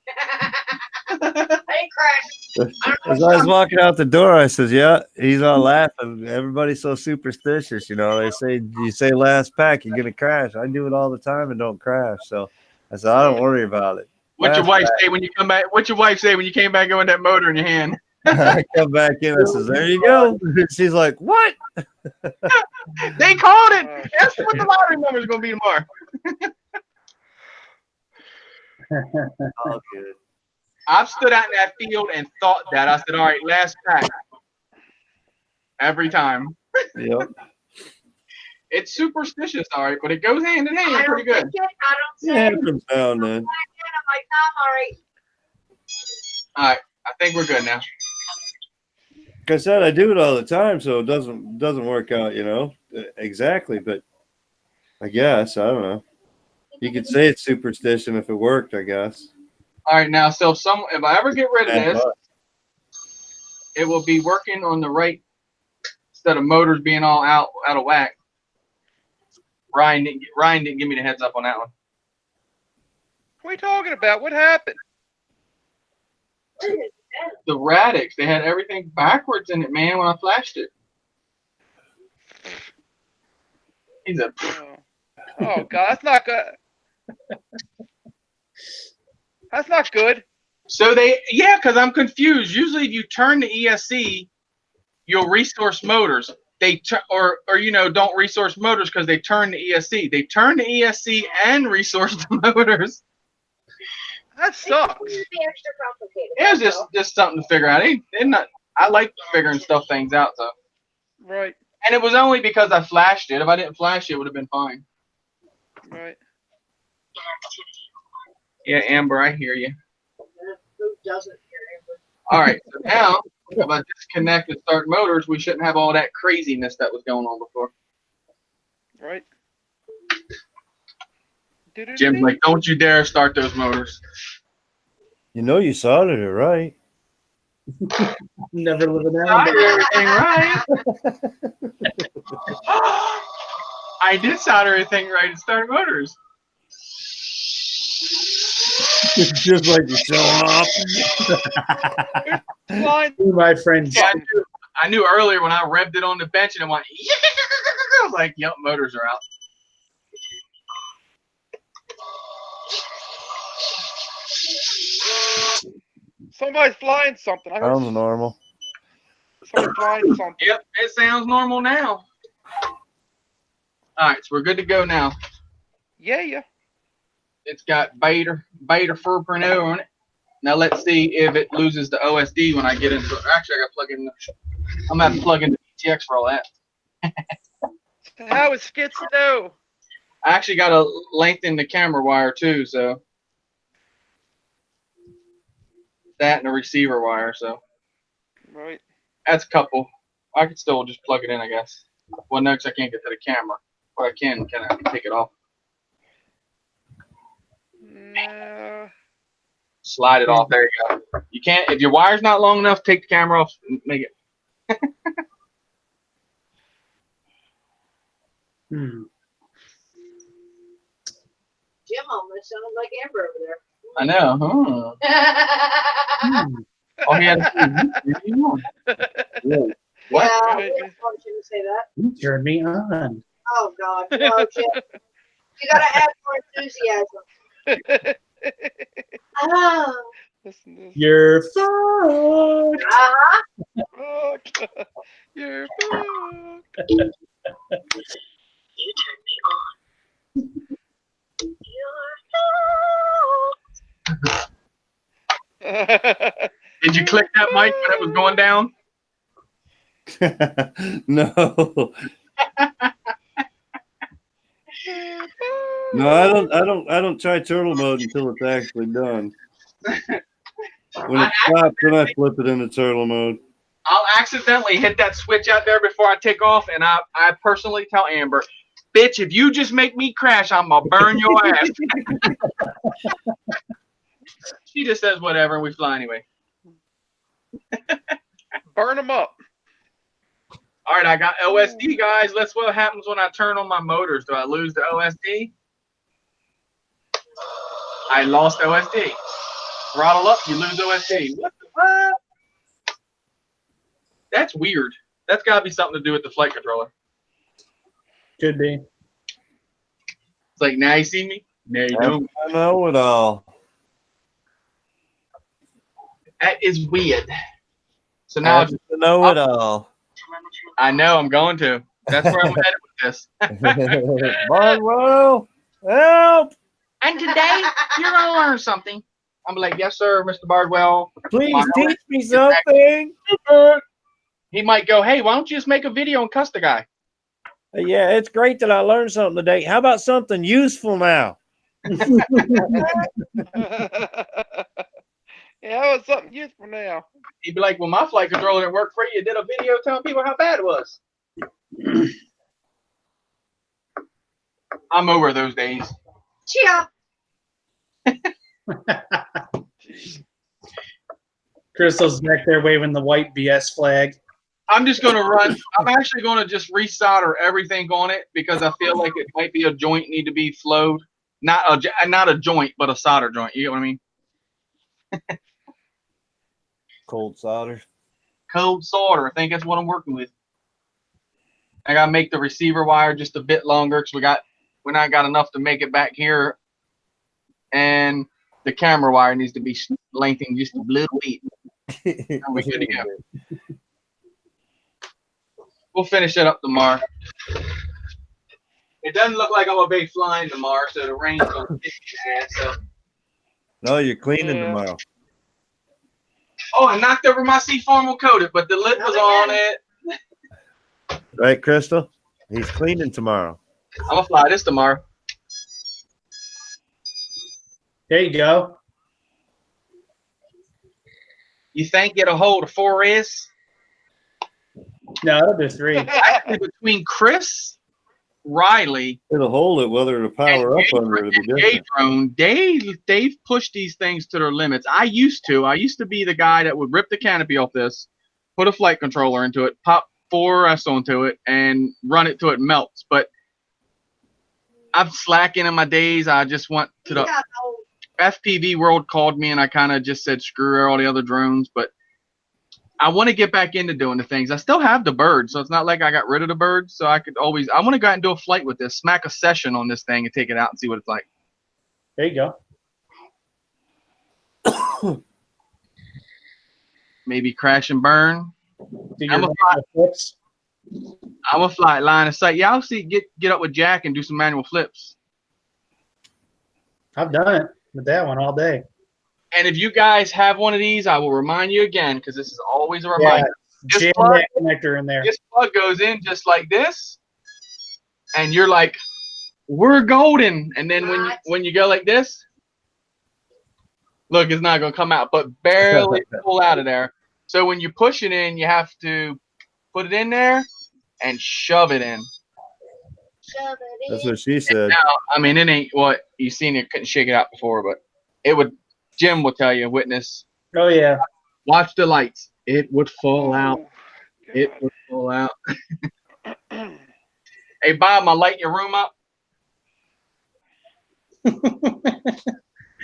I ain't crashed. As I was walking out the door, I says, "Yeah." He's all laughing. Everybody's so superstitious, you know. They say, "You say last pack, you're gonna crash." I do it all the time and don't crash. So I said, "I don't worry about it." What's your Last wife say when you come back? What's your wife say when you came back in with that motor in your hand? I come back in. I says, "There you go." She's like, "What?" They called it. Ask them what the lottery number is going to be tomorrow. All good. I've stood out in that field and thought that. I said, all right, last pack. Every time. Yep. It's superstitious, all right, but it goes hand in hand I pretty don't good. think it. I don't It say it. happens now and then. I'm like, no, I'm all right. All right, I think we're good now. Like I said, I do it all the time, so it doesn't work out, you know, exactly. But I guess I don't know. You could say it's superstition if it worked, I guess. All right, now, so if I ever get rid of this, it will be working on the right instead of motors being all out of whack. Ryan didn't give me the heads up on that one. What are you talking about? What happened? The Radix, they had everything backwards in it, man, when I flashed it. He's a Oh God, that's not good. That's not good. So because I'm confused. Usually if you turn the ESC, you'll resource motors. They or don't resource motors because they turn the ESC. They turn the ESC and resource the motors. That sucks. It would be extra complicated. It was just something to figure out. I like figuring things out, so. Right. And it was only because I flashed it. If I didn't flash it would have been fine. Right. Yeah, Amber, I hear you. Who doesn't hear Amber? All right, so now if I disconnect and start motors, we shouldn't have all that craziness that was going on before. Right. Jim's like, don't you dare start those motors. You know you soldered it right. Never living I down. did everything right. I did solder everything right and start motors. Just like you showing off. Fine. My friend. Yeah, I knew earlier when I revved it on the bench and it went, I was like, yep, motors are out. Somebody's flying something. I heard Sounds normal. somebody flying something. Yep, it sounds normal now. All right, so we're good to go now. Yeah. It's got beta 4.0 on it. Now let's see if it loses the OSD when I get into it. Actually, I got to plug in. I'm going to have to plug in the PTX for all that. How is Schizo? I actually got to lengthen the camera wire too, so that and the receiver wire. So Right. that's a couple. I could still just plug it in, I guess. Well, no, 'cause I can't get to the camera, but I can I take it off. No. Slide it off. There you go. You can't if your wire's not long enough. Take the camera off. And make it. Jim almost sounded like Amber over there. I know. Huh? Oh, he had What? Yeah, I Right. probably shouldn't say that. You turned me on. Oh God, no, Jim. You gotta add more enthusiasm. Oh. Listen, You're fucked. Uh-huh. fuck. You're fucked. Did you click that mic when it was going down? No. No, I don't try turtle mode until it's actually done. When it stops, then I flip it into turtle mode. I'll accidentally hit that switch out there before I take off, and I personally tell Amber, bitch, if you just make me crash, I'm gonna burn your ass. She just says whatever, and we fly anyway. Burn them up. All right, I got OSD, guys. Let's see what happens when I turn on my motors. Do I lose the OSD? I lost OSD. Throttle up, you lose OSD. What the fuck? That's weird. That's got to be something to do with the flight controller. Could be. It's like, now you see me? Now you don't. I know it all. That is weird. So now I know it all. I know I'm going to. That's where I'm headed with this. Bardwell, help! And today you're gonna learn something. I'm like, yes, sir, Mr. Bardwell. Please teach me something. He might go, hey, why don't you just make a video and cuss the guy? Yeah, it's great that I learned something today. How about something useful now? Yeah, that was something useful now. He'd be like, well, my flight controller didn't work for you. You did a video telling people how bad it was. I'm over those days. Yeah. Crystal's back there waving the white BS flag. I'm just going to run. I'm actually going to just resolder everything on it because I feel like it might be a joint need to be flowed. Not a joint, but a solder joint. You get what I mean? Cold solder. Cold solder. I think that's what I'm working with. I got to make the receiver wire just a bit longer because we not got enough to make it back here. And the camera wire needs to be lengthened just a little bit. We're good to go. We'll finish it up tomorrow. It doesn't look like I'm going to be flying tomorrow, so the rain's going to hit me. So. No, you're cleaning Yeah. tomorrow. Oh, I knocked over my Seaformal coated, but the lid was on it. Right, Crystal? He's cleaning tomorrow. I'm going to fly this tomorrow. There you go. You think it'll hold a 4S? No, it'll do 3. Actually, between Chris, Riley, It'll hold it whether to power up under it. It'll be different. Drone, they've pushed these things to their limits. I used to be the guy that would rip the canopy off this, put a flight controller into it, pop 4S onto it, and run it till it melts. But I'm slacking in my days. I just went to the FPV World called me, and I kind of just said screw all the other drones. But I want to get back into doing the things. I still have the bird, so it's not like I got rid of the bird. So I want to go out and do a flight with this, smack a session on this thing and take it out and see what it's like. There you go. Maybe crash and burn. Do I'm your a flips. I'm gonna fly line of sight. Yeah, I'll see. Get up with Jack and do some manual flips. I've done it with that one all day. And if you guys have one of these, I will remind you again because this is always a reminder. This Jam plug, that connector in there. this plug goes in just like this, and you're like, "We're golden." And then when you go like this, look, it's not gonna come out, but barely pull out of there. So when you push it in, you have to put it in there and shove it in. Shove it That's in. what she said. Now, I mean, it ain't what you seen. It couldn't shake it out before, but it would. Jim will tell you, witness. Oh, yeah. Watch the lights. It would fall out. It would fall out. Hey, Bob, am I lighting your room up? Either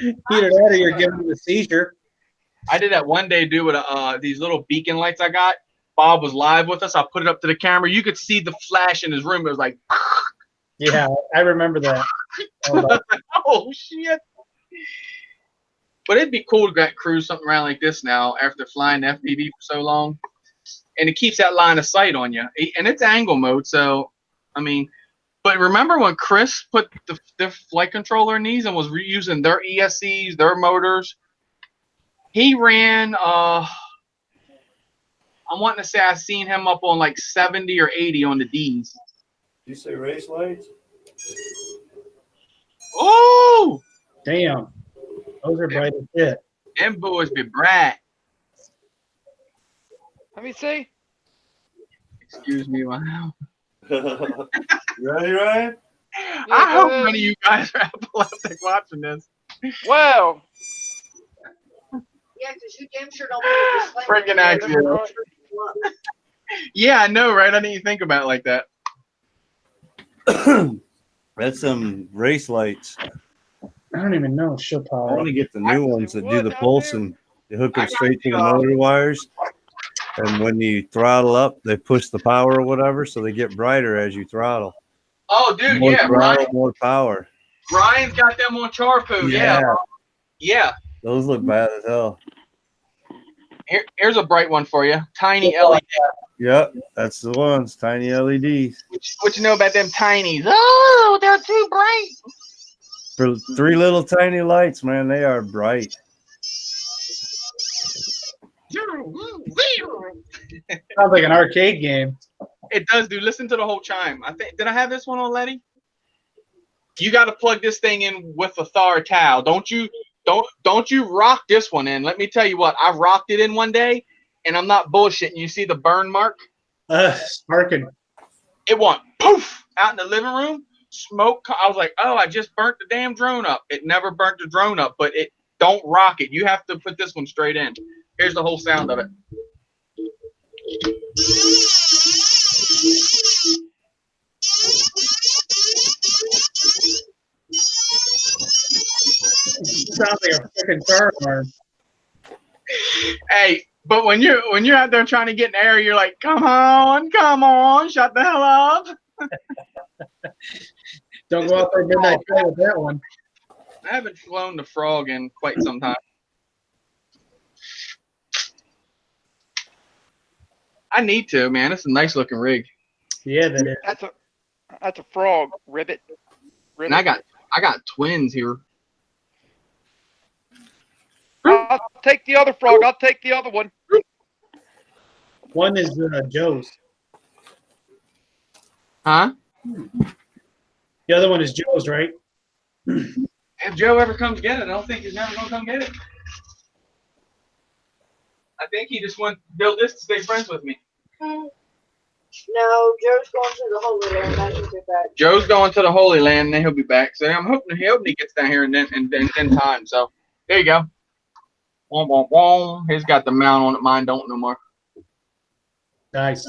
that or you're giving him a seizure. I did that one day, dude, with these little beacon lights I got. Bob was live with us. I put it up to the camera. You could see the flash in his room. It was like, Yeah, I remember that. oh, shit. But it'd be cool to cruise something around like this now after flying FPV for so long. And it keeps that line of sight on you. And it's angle mode, so, I mean, but remember when Chris put the flight controller in these and was reusing their ESCs, their motors? He ran, I'm wanting to say I've seen him up on like 70 or 80 on the Ds. Did you say race lights? Oh! Damn. Those are bright as shit. Them boys be bright. Let me see. Excuse me, wow. You ready, Ryan? I hope none of you guys are epileptic watching this. Wow. Yeah, because you damn sure don't put this flight Freaking controller accident. on. Yeah, I know, right? I didn't even think about it like that. That's some race lights. I don't even know. She'll I power. want to get the new ones that do the Woods out pulsing. They hook I them got straight to you, the motor wires, and when you throttle up, they push the power or whatever, so they get brighter as you throttle. Oh, dude, More yeah, throttle, more power. Brian's got them on Charpoo. Yeah, yeah. Those look bad as hell. Here's a bright one for you. Tiny LED. Yep, that's the ones. Tiny LEDs. What you know about them tinies? Oh, they're too bright. For 3 little tiny lights, man, they are bright. Sounds like an arcade game. It does, dude. Listen to the whole chime. I think did I have this one on, Letty? You got to plug this thing in with a Thar towel. Don't you rock this one in. Let me tell you what. I rocked it in one day, and I'm not bullshitting. You see the burn mark? Sparking. It went poof out in the living room. Smoke. I was like, oh, I just burnt the damn drone up. It never burnt the drone up, but it don't rock it. You have to put this one straight in. Here's the whole sound of it. Sounds like a freaking car alarm. Hey, but when you're out there trying to get in the air, you're like, come on, shut the hell up. Don't go out there midnight trail with that one. I haven't flown the Frog in quite some time. I need to, man. It's a nice looking rig. Yeah, that is. That's a frog. Ribbit. And I got twins here. I'll take the other frog. I'll take the other one. One is Joe's. Huh? The other one is Joe's, right? If Joe ever comes get it, I don't think he's never gonna come get it. I think he just wants to build this to stay friends with me. No, Joe's going to the Holy Land. I should be back. Joe's going to the Holy Land, and then he'll be back. So I'm hoping he gets down here in time. So there you go. Wom, wom, wom. He's got the mount on it. Mine don't no more. Nice.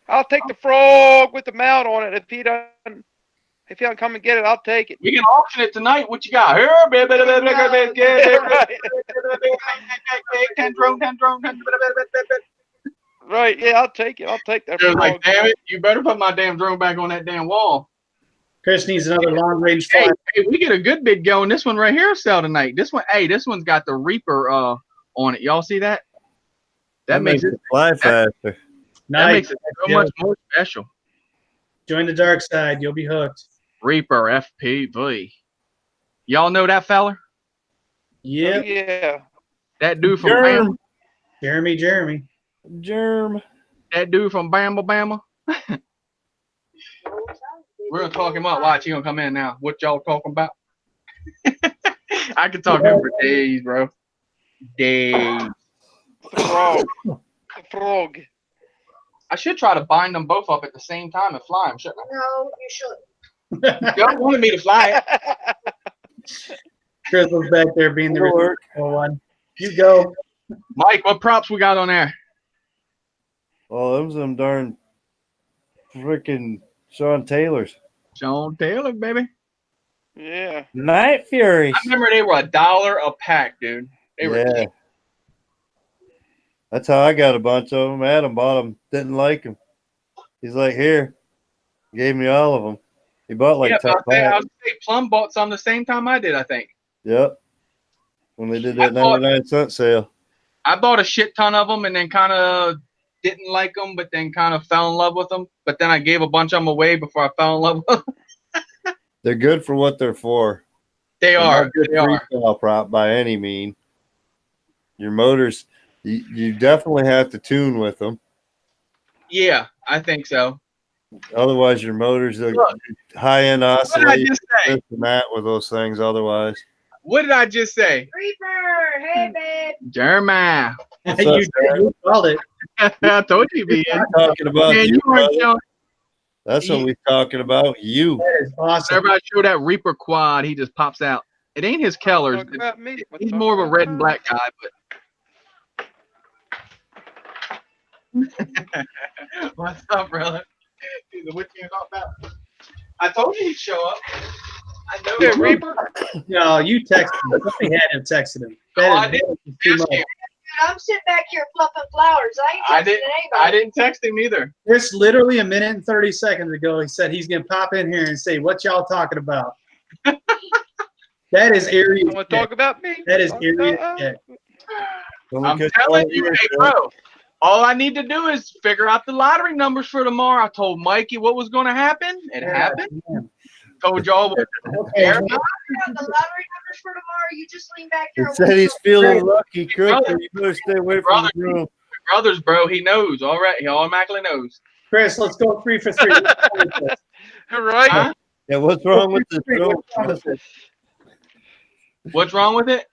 I'll take the frog with the mount on it. If he doesn't come and get it, I'll take it. We can auction it tonight. What you got? Here, Right, yeah, I'll take it. I'll take that Joe's frog. like, damn it, you better put my damn drone back on that damn wall. Chris needs another long range Hey, fire. we get a good bid going. This one right here sell tonight. This one's got the Reaper on it. Y'all see that? That makes it fly faster. that Nice. makes it so much more special. Join the dark side. You'll be hooked. Reaper FPV. Y'all know that fella? Yep. Yeah. That dude from Germ. Bama? Jeremy. Germ. That dude from Bama? We're gonna talk him up. Watch, he gonna come in now. What y'all talking about? I could talk to him for days, bro. Days. The frog. The frog. I should try to bind them both up at the same time and fly them, shouldn't No, you should. I? Y'all wanted me to fly it. Chris was back there being the It'll work. responsible one. You go. Mike, what props we got on there? Oh, them's them darn freaking Sean Taylors. Sean Taylor, baby. Yeah. Night Furies. I remember they were $1 a pack, dude. They were Yeah. That's how I got a bunch of them. Adam bought them, didn't like them. He's like, here, gave me all of them. He bought like 10 I packs. was gonna say Plum bought some the same time I did, I think. Yep. When they did that I bought- 99-cent sale. I bought a shit ton of them and then kind of didn't like them, but then kind of fell in love with them. But then I gave a bunch of them away before I fell in love with them. They're good for what they're for. They They're are. not good They are. freestyle prop by any mean. Your motors, you definitely have to tune with them. Yeah, I think so. Otherwise, your motors are Look, high-end What did I oscillation, just say? this and that with those things. Otherwise, What did I just say? Reaper, hey babe. Jeremiah. You called it. I told you, man. I'm talking about Man, you, you weren't brother. showing. That's what we're talking about. You. That is awesome. Whenever I show that Reaper quad, he just pops out. It ain't his colors. Talk about me. He's more of a red and black guy, but what's up, brother? Dude, what you talking about? I told you he'd show up. I know. Hey, Reaper. No, you texted him. Somebody had him texting him. No, I That is didn't. too much. Dude, I'm sitting back here fluffing flowers. I ain't I texting didn't. I anybody. didn't text him either. Just literally a minute and 30 seconds ago, he said he's gonna pop in here and say, "What y'all talking about?" That is area. Want to talk about me? That is area. shit. I'm telling you, hey, bro. All I need to do is figure out the lottery numbers for tomorrow. I told Mikey what was going to happen. It happened. Told y'all what. Okay. The lottery numbers for tomorrow. You just lean back here. He and said wait he's till- feeling lucky, Chris. You better stay away from Brother. the room. Brothers, bro. He knows. All right. He automatically knows. Chris, let's go 3 for 3. All right. Huh? Yeah, what's wrong with this? What's wrong with this? What's wrong with it?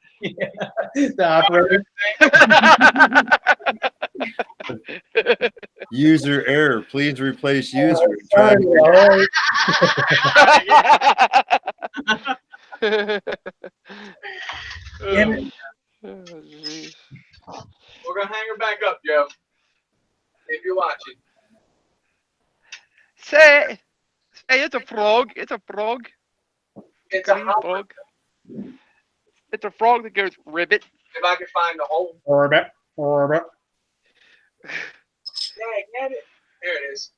The operator. User error. Please replace user. Sorry, all right. Damn it. We're gonna hang her back up, Joe. If you're watching. Say, it's a frog. It's a frog. It's a Green hopper. frog. It's a frog that goes ribbit. If I can find the hole. Orbit. Dang, get it. There it is.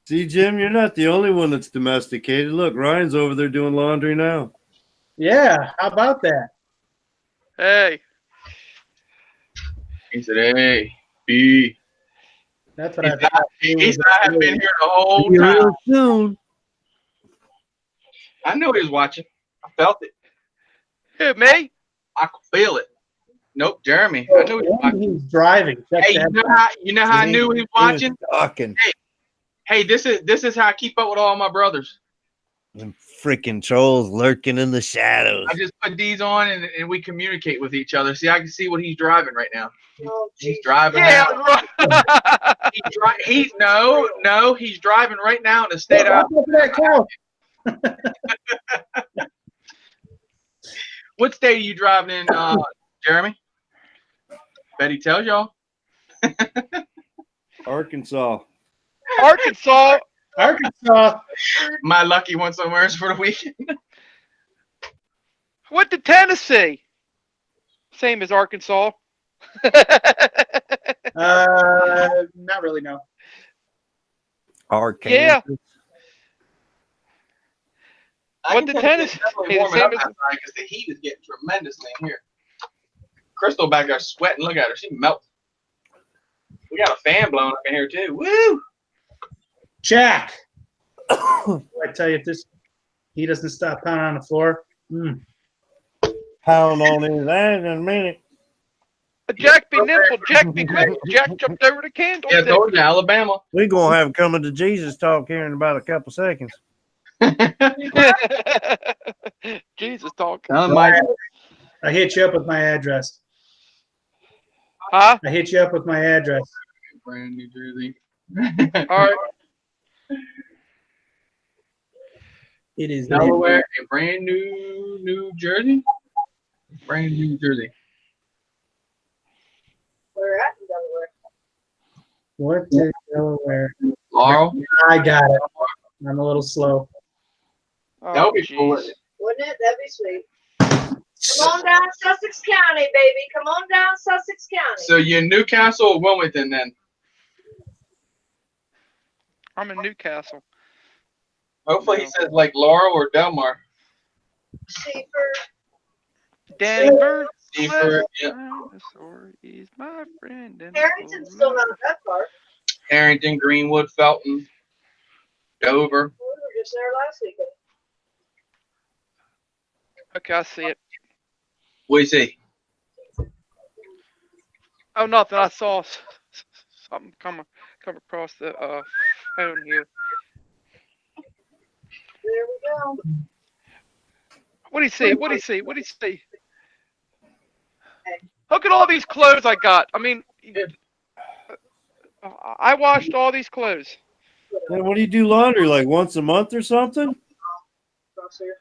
See, Jim, you're not the only one that's domesticated. Look, Ryan's over there doing laundry now. Yeah, how about that? Hey, He said, "Hey, B." That's what He I said, thought. he said, "I have been here the whole See you time." real soon. I knew he was watching. I felt it. who, me? I could feel it. Nope, Jeremy. I knew he was watching. He's driving. Check Hey, that. you know how I knew he was watching? Talking. Hey, this is how I keep up with all my brothers. Them freaking trolls lurking in the shadows. I just put these on and we communicate with each other. See, I can see what he's driving right now. Oh, He's geez. driving Yeah, now. right. He's driving right now in the state of. Look at that cow. What state are you driving in, Jeremy? Bet he tells y'all. Arkansas. Arkansas. Arkansas. My lucky one somewhere for the weekend. What did Tennessee? Same as Arkansas. Not really, no. Arkansas. Yeah. I What can the tell you tennis- it's definitely hey, the warming same up as- outside because the heat is getting tremendously in here. Crystal back there sweating. Look at her. She melts. We got a fan blowing up in here too. Woo! Jack. I tell you, if this he doesn't stop pounding on the floor. Pound on his ass in a minute. Jack be nimble. Jack be quick. Jack jumped over the Yeah, candlestick. told you, Alabama. We're going to have coming to Jesus talk here in about a couple seconds. Jesus talk. I hit you up with my address. Huh? I hit you up with my address. Brand New Jersey. All right. It is Delaware and brand new New Jersey. Brand New Jersey. We're at in Delaware. What is Delaware? Laurel. I got it. I'm a little slow. Oh, That would be cool. jeez. Wouldn't it? That'd be sweet. Come on down Sussex County, baby. Come on down Sussex County. So you're in Newcastle or Wilmington then? I'm in Newcastle. Hopefully he says like Laurel or Delmar. Seaford. Denver. Seaford, yeah. Dinosaur is my friend. and Harrington's still not that far. Harrington, Greenwood, Felton, Dover. We were just there last weekend. Okay, I see it. What do you see? Oh, nothing. I saw something come across the phone here. There we go. What do you see? What do you see? What do you see? Look at all these clothes I got. I mean, I washed all these clothes. Hey, what do you do laundry like once a month or something? Across here.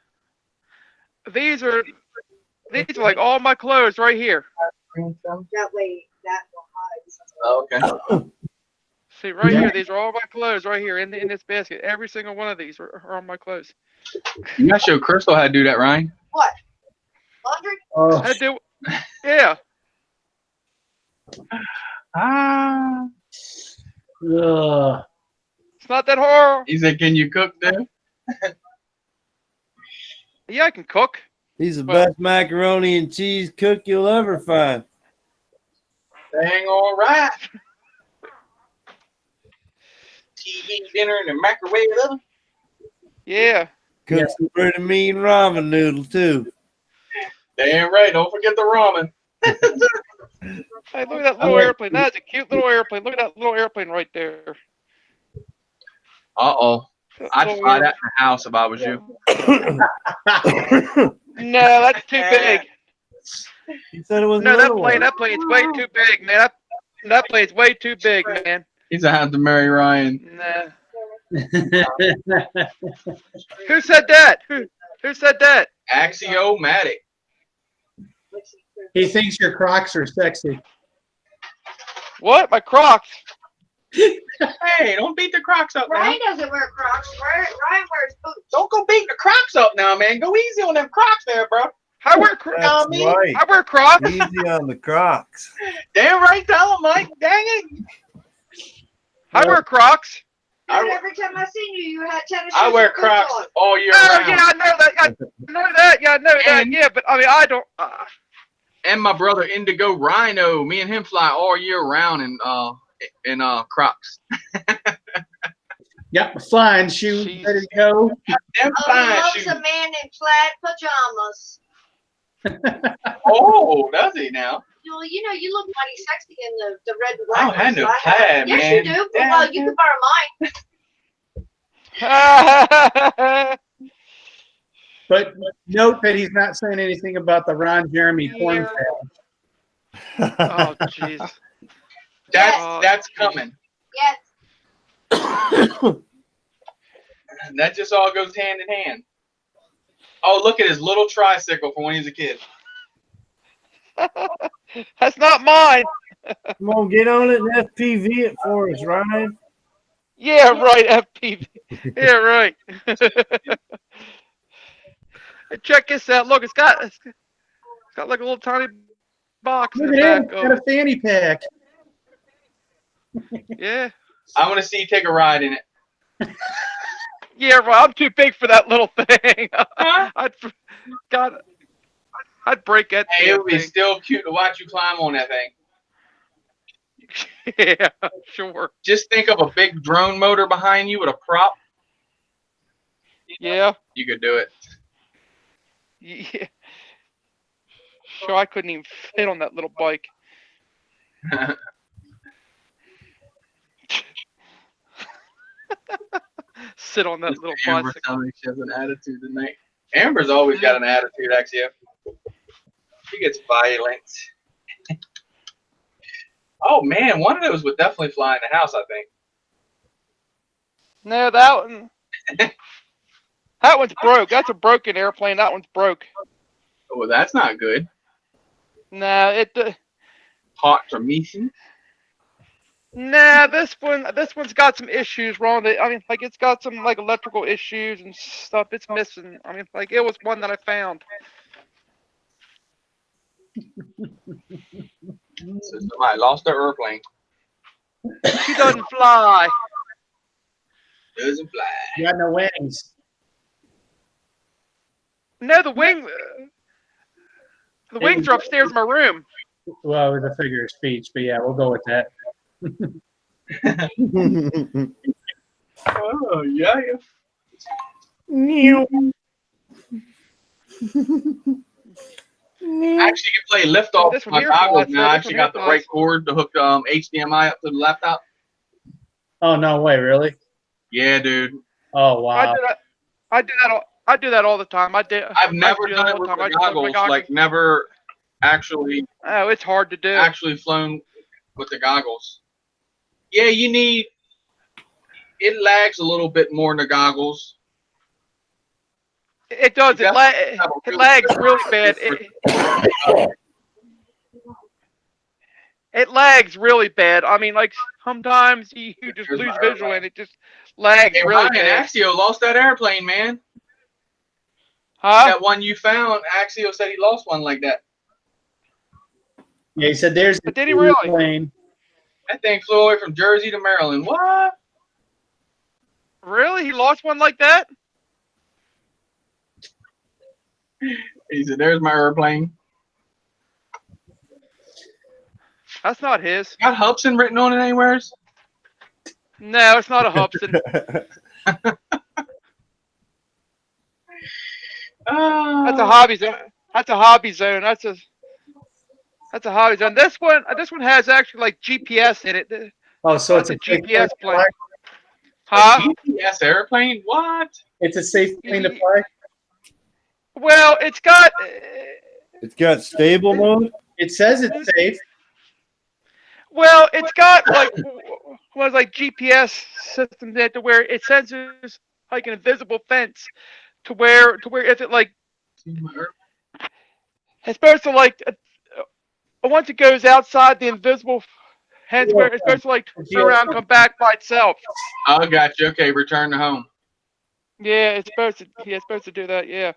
These are like all my clothes right here. That way, that will hide. Oh, okay. See right Yeah. here, these are all my clothes right here in this basket. Every single one of these are on my clothes. You gotta show Crystal how to do that, Ryan. What? Laundry? Oh, I do. Yeah. Ah. ugh. It's not that hard. He said, "Can you cook too?" Yeah, I can cook. He's the Well- best macaroni and cheese cook you'll ever find. Dang, all right. TV dinner in the microwave oven. Yeah. Cook some pretty mean ramen noodle too. Damn right. Don't forget the ramen. Hey, look at that little airplane. That's a cute little airplane. Look at that little airplane right there. Uh-oh. That I'd little fly that in the house if I was you. No, that's too big. He said it was No, a that little one. plane's way too big, man. That plane's way too big, man. He's gonna have to marry Ryan. Nah. Who said that? Who said that? Axiomatic. He thinks your Crocs are sexy. What? My Crocs? Hey, don't beat the Crocs up now. Ryan doesn't wear Crocs. Ryan wears boots. Don't go beating the Crocs up now, man. Go easy on them Crocs there, bro. I wear Crocs. That's me? right. I wear Crocs. Easy on the Crocs. Damn right, tell him, Mike. Dang it. I wear Crocs. I- Dude, every time I seen you, you had tennis shoes. I wear and boots Crocs on. all year Oh round. yeah, I know that. I know that. Yeah, I know that. And- Yeah, but I mean, I don't. And my brother Indigo Rhino, me and him fly all year round in Crocs. Yep, flying shoes, Jeez. ready to go. Them Oh, he fine loves shoes. a man in plaid pajamas. Oh, does he now? Well, you know, you look mighty sexy in the red and I white. don't have no ones. plaid, Yes, man. you do. Well, you can borrow mine. But note that he's not saying anything about the Ron Jeremy corn fab. Oh jeez. That's coming. Yes. That just all goes hand in hand. Oh, look at his little tricycle from when he was a kid. That's not mine. Come on, get on it and FPV it for us, Ryan. Yeah, right. FPV. Yeah, right. Hey, check this out. Look, it's got like a little tiny box in Look the at him, back. got a fanny pack. Yeah. I want to see you take a ride in it. Yeah, right. I'm too big for that little thing. Huh? I'd break that Hey, it damn would be thing. still cute to watch you climb on that thing. Yeah, sure. Just think of a big drone motor behind you with a prop. Yeah. You could do it. Yeah. Sure, I couldn't even fit on that little bike. Sit on that little Amber bicycle. telling me she has an attitude tonight. Amber's always got an attitude, actually. She gets violent. Oh man, one of those would definitely fly in the house, I think. No, that one. That one's broke. That's a broken airplane. That one's broke. Oh, that's not good. No, Hot Tramishi. Nah, this one's got some issues wrong. I mean, like it's got some like electrical issues and stuff. It's missing. I mean, like it was one that I found. So somebody lost their airplane. She doesn't fly. Doesn't fly. You got no wings. No, the wings are upstairs in my room. Well, it was a figure of speech, but yeah, we'll go with that. Oh yeah. I actually can play liftoff This with one my here goggles flies, now. so I this actually one got here the right flies. cord to hook HDMI up to the laptop. Oh, no way, really? Yeah, dude. Oh, wow. I do that all the time. I've never do done that it all with the time. the I just look goggles. at my Like never actually Oh, it's hard to do. flown with the goggles. Yeah, you need. It lags a little bit more in the goggles. It does. You definitely have a It really lags good really bad. It lags really bad. I mean, like sometimes you just Here's lose my visual airplane. and it just lags Hey, really Ryan, bad. Axio lost that airplane, man. Huh? That one you found, Axio said he lost one like that. Yeah, he said there's But did he really? plane. That thing flew away from Jersey to Maryland. What? Really? He lost one like that? He said, there's my airplane. That's not his. Got Hubson written on it anywhere? No, it's not a Hubson. That's a hobby zone. That's a hobby zone. That's a hobby zone. This one has actually like GPS in it. Oh, so it's That's a a GPS plane. A Huh? GPS airplane? What? It's a safe plane to fly. Well, it's got. It's got stable mode. It says it's safe. Well, it's got like GPS system there to where it senses like an invisible fence to where if it like it's supposed to like once it goes outside the invisible fence where it's supposed to like turn around and come back by itself. Oh, gotcha. Okay, return to home. Yeah, it's supposed to do that. Yeah.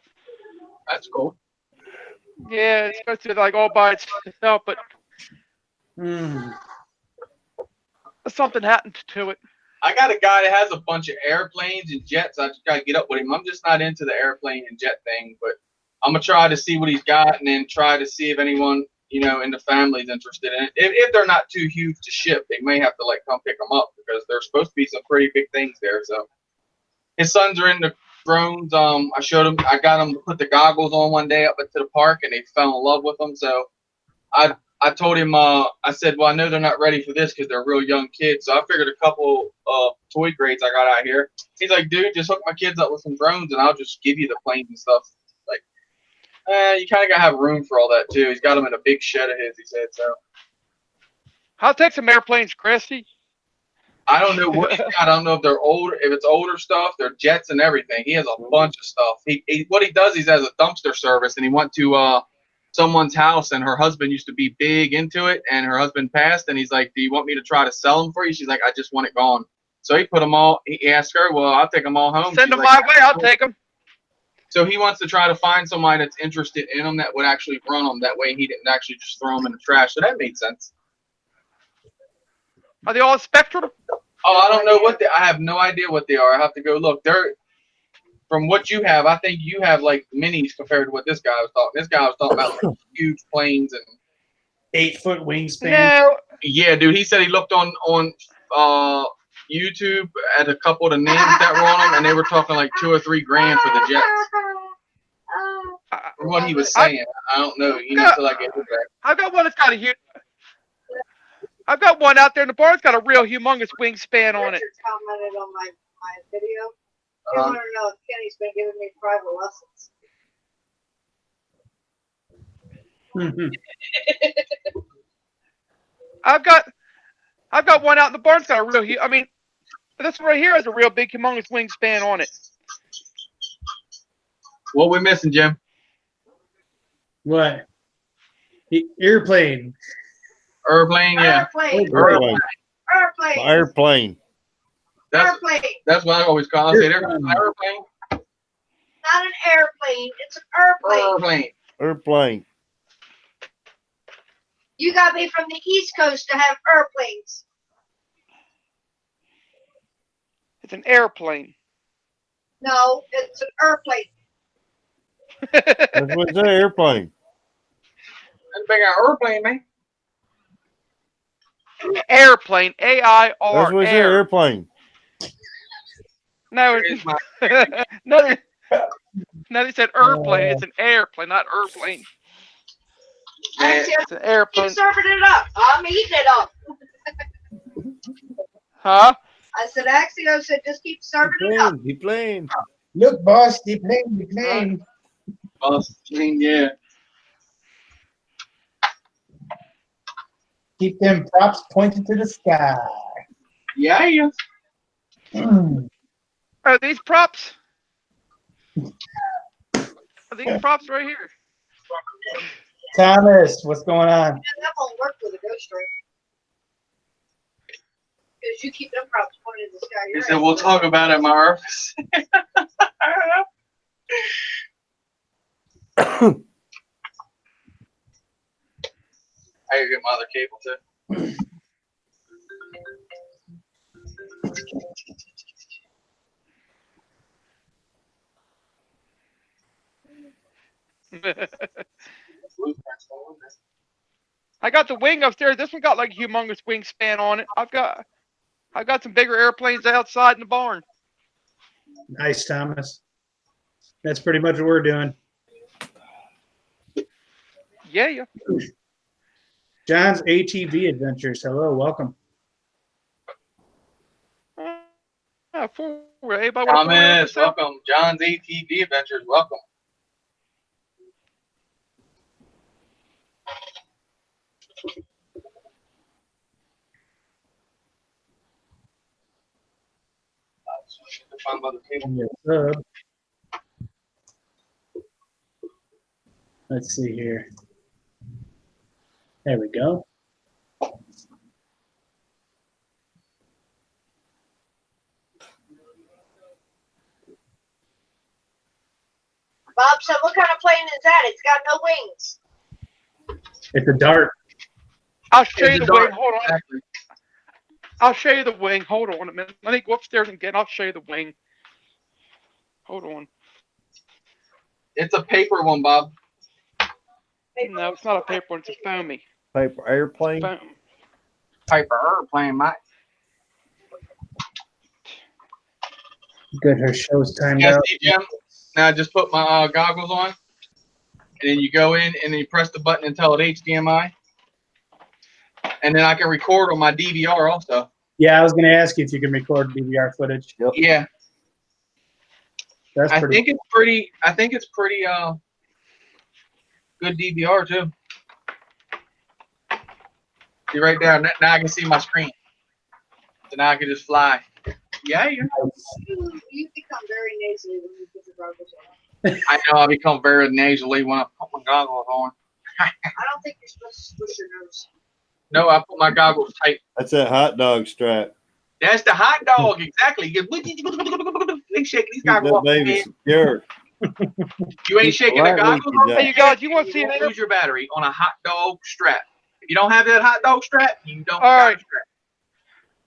That's cool. Yeah, it's supposed to be like all by itself, but something happened to it. I got a guy that has a bunch of airplanes and jets. I just got to get up with him. I'm just not into the airplane and jet thing, but I'm going to try to see what he's got and then try to see if anyone, in the family is interested in it. If they're not too huge to ship, they may have to come pick them up because there's supposed to be some pretty big things there. So his sons are into drones. I showed him, I got them to put the goggles on one day up into the park and they fell in love with them. So I told him, I said, well, I know they're not ready for this because they're real young kids. So I figured a couple of toy crates I got out here. He's like, dude, just hook my kids up with some drones and I'll just give you the planes and stuff. Like, you kind of got to have room for all that too. He's got them in a big shed of his, he said. So I'll take some airplanes, Chrissy. I don't know what he's got. I don't know if they're older, if it's older stuff, they're jets and everything. He has a bunch of stuff. What he does, he has a dumpster service and he went to, someone's house and her husband used to be big into it and her husband passed and he's like, do you want me to try to sell them for you? She's like, I just want it gone. So he put them all, he asked her, well, I'll take them all home. Send She's them like, my way, I'll take them. So he wants to try to find somebody that's interested in them that would actually run them. That way he didn't actually just throw them in the trash. So that made sense. Are they all Spectrum? Oh, I don't know I have no idea what they are. I have to go look. They're, from what you have, I think you have like minis compared to what this guy was talking. This guy was talking about like huge planes and 8-foot wingspan. No. Yeah, dude. He said he looked on YouTube at a couple of the names that were on them, and they were talking like $2 or $3 grand for the jets. From what he was saying, I don't know. You know, until I get it back. I've got one that's got a huge. I've got one out there in the bar. It's got a real humongous wingspan on it. Richard commented on my video. He wanted to know if Kenny's been giving me private lessons. I've got one out in the barn. It's got a real. I mean, this one right here has a real big, humongous wingspan on it. What we missing, Jim? What? Airplane. Airplane, yeah. Airplane. Airplane. Airplane. Airplane. Airplane. That's what I always call it. I say there's an airplane. Not an airplane. It's an airplane. Airplane. Airplane. You got me from the East Coast to have airplanes. It's an airplane. No, it's an airplane. That's what's an airplane. That's a big airplane, man. Airplane. A-I-R. That's what's an Air. airplane. No, Here's my- no, they said airplane. It's an airplane, not airplane. Actually, It's an airplane. keep serving it up. I'm eating it up. Huh? I said, Axio said, just keep serving it up. He plane. Look, boss, the plane. Yeah. Keep them props pointed to the sky. Yeah, yeah. Are these props? Are these props right here? Thomas, what's going on? Yeah, that won't work with a ghost ring. Because you keep them props pointed at the sky. He You're said, right. we'll talk about it in my office. I gotta get my other cable too. I got the wing upstairs. This one got like a humongous wingspan on it. I've got some bigger airplanes outside in the barn. Nice, Thomas. That's pretty much what we're doing. Yeah. John's ATV Adventures. Hello, welcome. Anybody want Thomas, welcome. John's ATV Adventures, welcome. Yes, sir. Let's see here. There we go. Bob said, what kind of plane is that? It's got no wings. It's a dart. I'll show you It's the a wing. dart. Hold on. Exactly. I'll show you the wing. Hold on a minute. Let me go upstairs and I'll show you the wing. Hold on. It's a paper one, Bob. No, it's not a paper one. It's a foamy. Paper airplane. Foam. Paper airplane, Mike. Good, her show's timed Yeah, out. see, Jim? Now I just put my goggles on, and then you go in and then you press the button and tell it HDMI, and then I can record on my DVR also. Yeah, I was going to ask you if you can record DVR footage. Yeah, That's I pretty. think it's pretty. I think it's pretty good DVR too. See right there. Now I can see my screen. So now I can just fly. Yeah, You become very nasally when you put your goggles on. I know I become very nasally when I put my goggles on. I don't think you're supposed to squish your nose. No, I put my goggles tight. That's that hot dog strap. That's the hot dog, exactly. They shaking these Keep that goggles. baby secure. You ain't shaking the Light goggles. leakage out. Hey, you guys, you want to see You an won't air? lose your battery on a hot dog strap. If you don't have that hot dog strap, you don't All got right. a strap.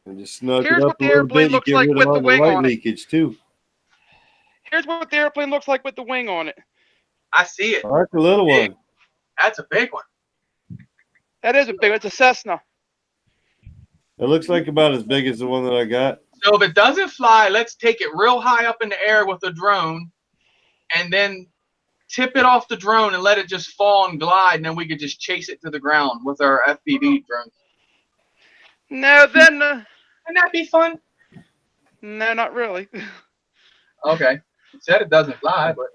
And just snug Here's it up what a the little airplane bit. You looks get like rid with of all the the wing light on it. leakage too. Here's what the airplane looks like with the wing on it. I see it. I like the little one. That's a big one. That is a big. It's a Cessna. It looks like about as big as the one that I got. So if it doesn't fly, let's take it real high up in the air with a drone, and then tip it off the drone and let it just fall and glide, and then we could just chase it to the ground with our FPV drones. No, then Wouldn't that be fun? no, not really. Okay. It said it doesn't fly, but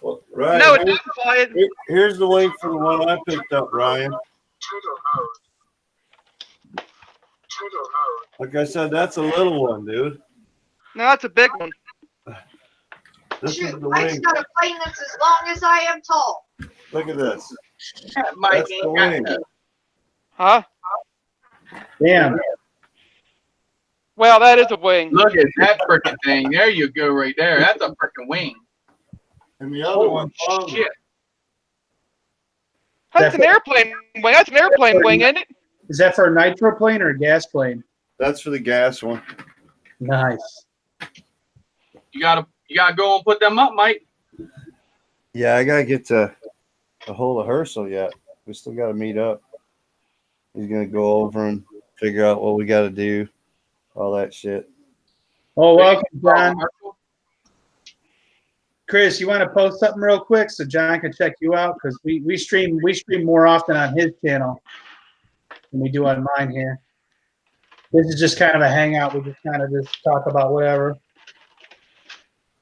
Well, right. No, it doesn't fly. It. Here's the wing for the one I picked up, Ryan. Like I said, that's a little one, dude. No, that's a big one. This is Shoot, the Mike's wing. got a plane that's as long as I am tall. Look at this. Mike That's the ain't got wing. it. Huh? Damn. Well, that is a wing. Look at that freaking thing. There you go, right there. That's a freaking wing. And the other Holy one, shit. That's an airplane wing. That's an airplane wing, isn't it? Is that for a nitro plane or a gas plane? that's for the gas one. Nice. You gotta go and put them up, Mike. Yeah, I gotta get to a hold of Herschel yet. We still gotta meet up. He's gonna go over and figure out what we gotta do, all that shit. Oh, welcome, John. Chris, you want to post something real quick so John can check you out? Because we stream more often on his channel than we do on mine here. This is just kind of a hangout. We just kind of just talk about whatever.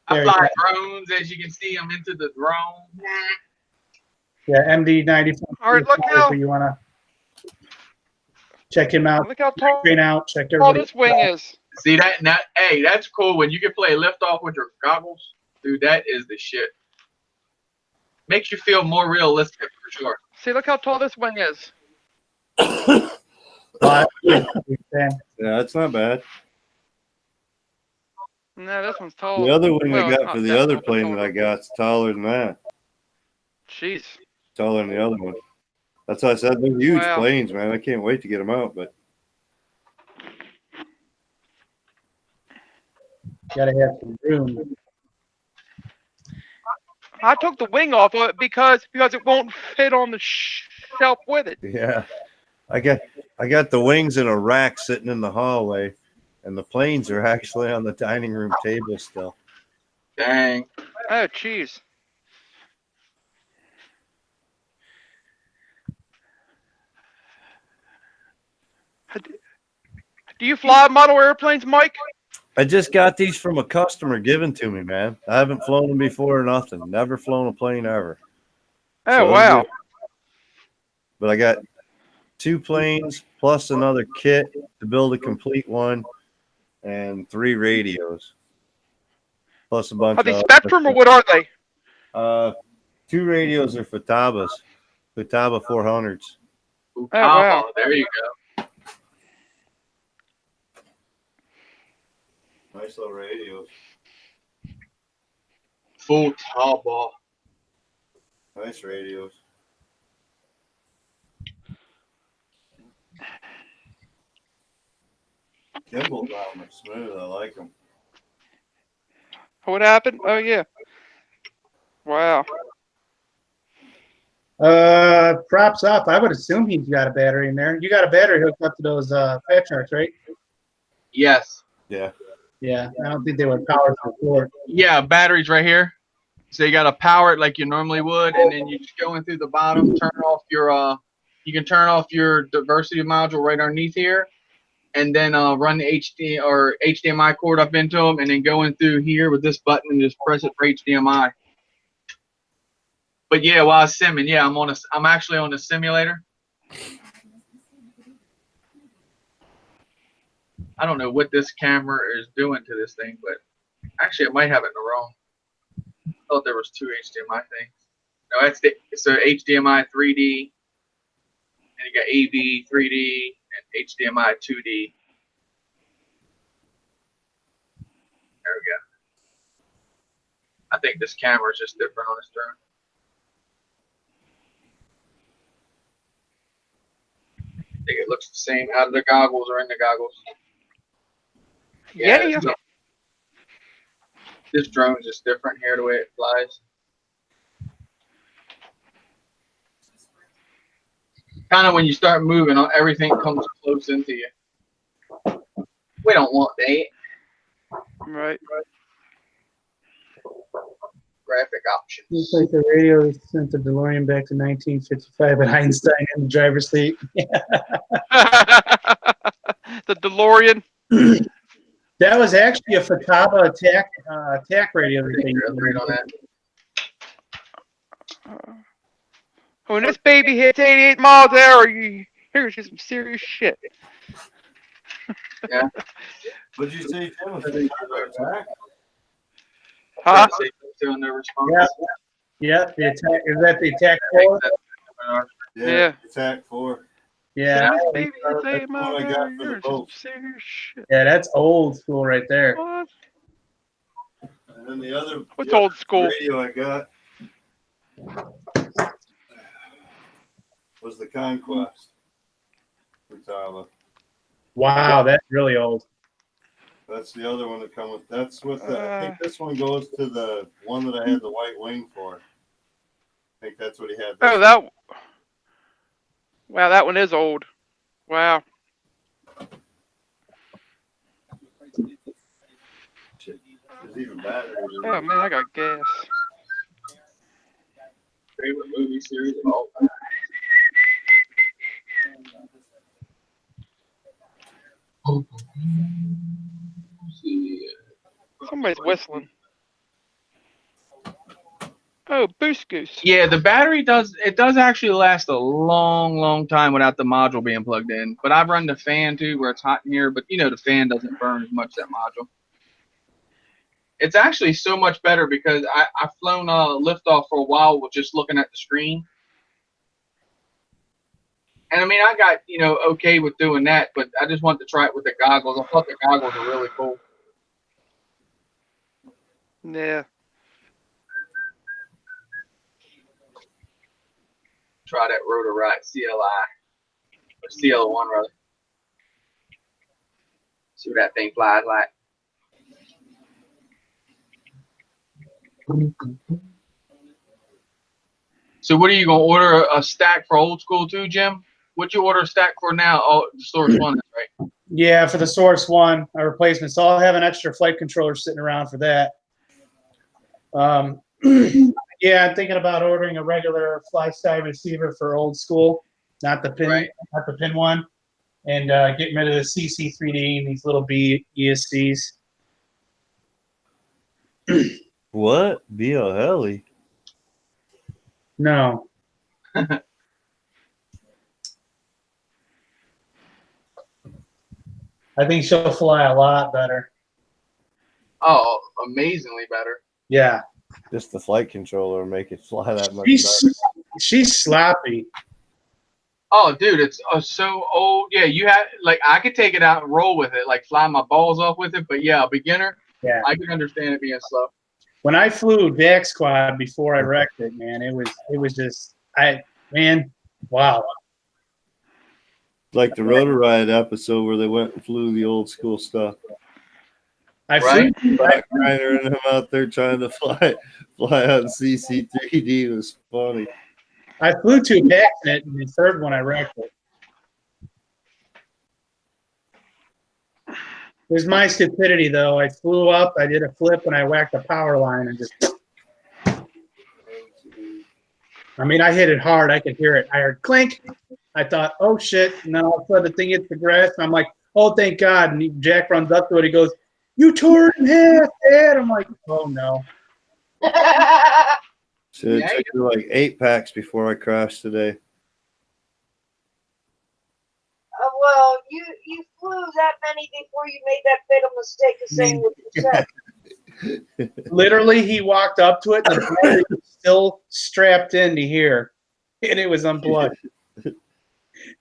I There you fly drones, as you can see. I'm into the drone. Yeah, MD94. All right, look how You want to check him out, look how tall train out, check tall everybody. this wing is. See that? Now, hey, that's cool. When you can play liftoff with your goggles, dude, that is the shit. Makes you feel more realistic for sure. See, look how tall this wing is. But, That's Yeah, it's not bad. No, this one's tall. The other wing Well, I it's got not for the that other tall, but plane taller. that I got's taller than that. Jeez. Taller than the other one. That's why I said they're huge Wow. planes, man. I can't wait to get them out. But Gotta have some room. I took the wing off of it because it won't fit on the shelf with it. yeah, I got the wings in a rack sitting in the hallway, and the planes are actually on the dining room table still. Dang. Oh, jeez. Do you fly model airplanes, Mike? I just got these from a customer given to me, man. I haven't flown them before or nothing. Never flown a plane ever. Oh, So wow. but I got 2 planes plus another kit to build a complete one, and 3 radios plus a bunch Are they of Spectrum or what are they? 2 radios are Futabas, Futaba 400s. Oh, wow. There you go. Nice little radios. Full tall. Nice radios. Gimbals on them are smooth. I like them. What happened? Oh, yeah. Wow. Props up. I would assume he's got a battery in there. You got a battery hooked up to those Fat Sharks, right? Yes. Yeah. Yeah, I don't think they would power to the floor. Yeah, batteries right here. So you got to power it like you normally would, and then you just go in through the bottom, turn off your you can turn off your diversity module right underneath here, and then run the HD or HDMI cord up into them, and then go in through here with this button and just press it for HDMI. But yeah, while I was simming, yeah, I'm actually on a simulator. I don't know what this camera is doing to this thing, but actually it might have it in the wrong. I thought there was 2 HDMI things. No, it's a HDMI 3D, and you got AV 3D and HDMI 2D. There we go. I think this camera is just different on this drone. I think it looks the same out of the goggles or in the goggles. Yeah. This drone is just different here the way it flies. Kind of when you start moving, everything comes close into you. We don't want that. Right. Graphic options. Looks like the radio sent the DeLorean back to 1955 with Einstein in the driver's seat. The DeLorean. That was actually a Futaba attack radio. That they Read on that. When this baby hits 88 miles an hour, you hear some serious shit. Yeah. What'd you say, Tim? Huh? Doing their response. Yeah, the attack. Is that the attack 4? Yeah. Attack 4. Yeah. When this baby hits 88 That's miles what I an got hour, for you the hear some boat. serious shit. Yeah, that's old school right there. What? And then the other What's old school? radio I got was the Conquest. Futaba. Wow, that's really old. That's the other one that come with. That's what I think this one goes to the one that I had the white wing for. I think that's what he had. Oh, wow, that one is old. Wow. There's even batteries. Oh man, I got gas. Favorite movie series of all time. Somebody's whistling. Oh, Boost Goose. Yeah, the battery does actually last a long time without the module being plugged in. But I've run the fan too where it's hot in here, but the fan doesn't burn as much, that module. It's actually so much better because I've flown liftoff for a while with just looking at the screen. And I mean, I got, okay with doing that, but I just wanted to try it with the goggles. I thought the goggles were really cool. Yeah. Try that Rotor-Rite CLI. Or CL1, rather. See what that thing flies like. So what are you going to order a stack for old school too, Jim? What you order a stack for now? Oh, the Source 1, right? Yeah, for the Source 1, a replacement. So I'll have an extra flight controller sitting around for that. Yeah, I'm thinking about ordering a regular FlySky receiver for old school, not the pin one, and getting rid of the CC3D and these little B ESCs. What? BL Heli? No. I think she'll fly a lot better. Oh, amazingly better. Yeah. Just the flight controller make it fly that much She's sloppy. Oh, dude, it's so old. Yeah, you have I could take it out and roll with it, like fly my balls off with it. But yeah, a beginner, Yeah. I can understand it being slow. When I flew DAC Squad before I wrecked it, man, it was just wow. Like the Rotor-Rite episode where they went and flew the old school stuff. Right? Back Reiner and him out there trying to fly on CC3D was funny. I flew 2 DACs in it, and the third one I wrecked it. It was my stupidity, though. I flew up, I did a flip, and I whacked the power line and just. I mean, I hit it hard. I could hear it. I heard clink. I thought, oh shit! And then all of a sudden, the thing hits the grass, and I'm like, oh, thank God! And Jack runs up to it. He goes, "You tore it in half, Dad." I'm like, oh no. So it took me like 8 packs before I crashed today. Well, you flew that many before you made that fatal mistake of saying what you said. Literally, he walked up to it, and the battery was still strapped into here, and it was unplugged.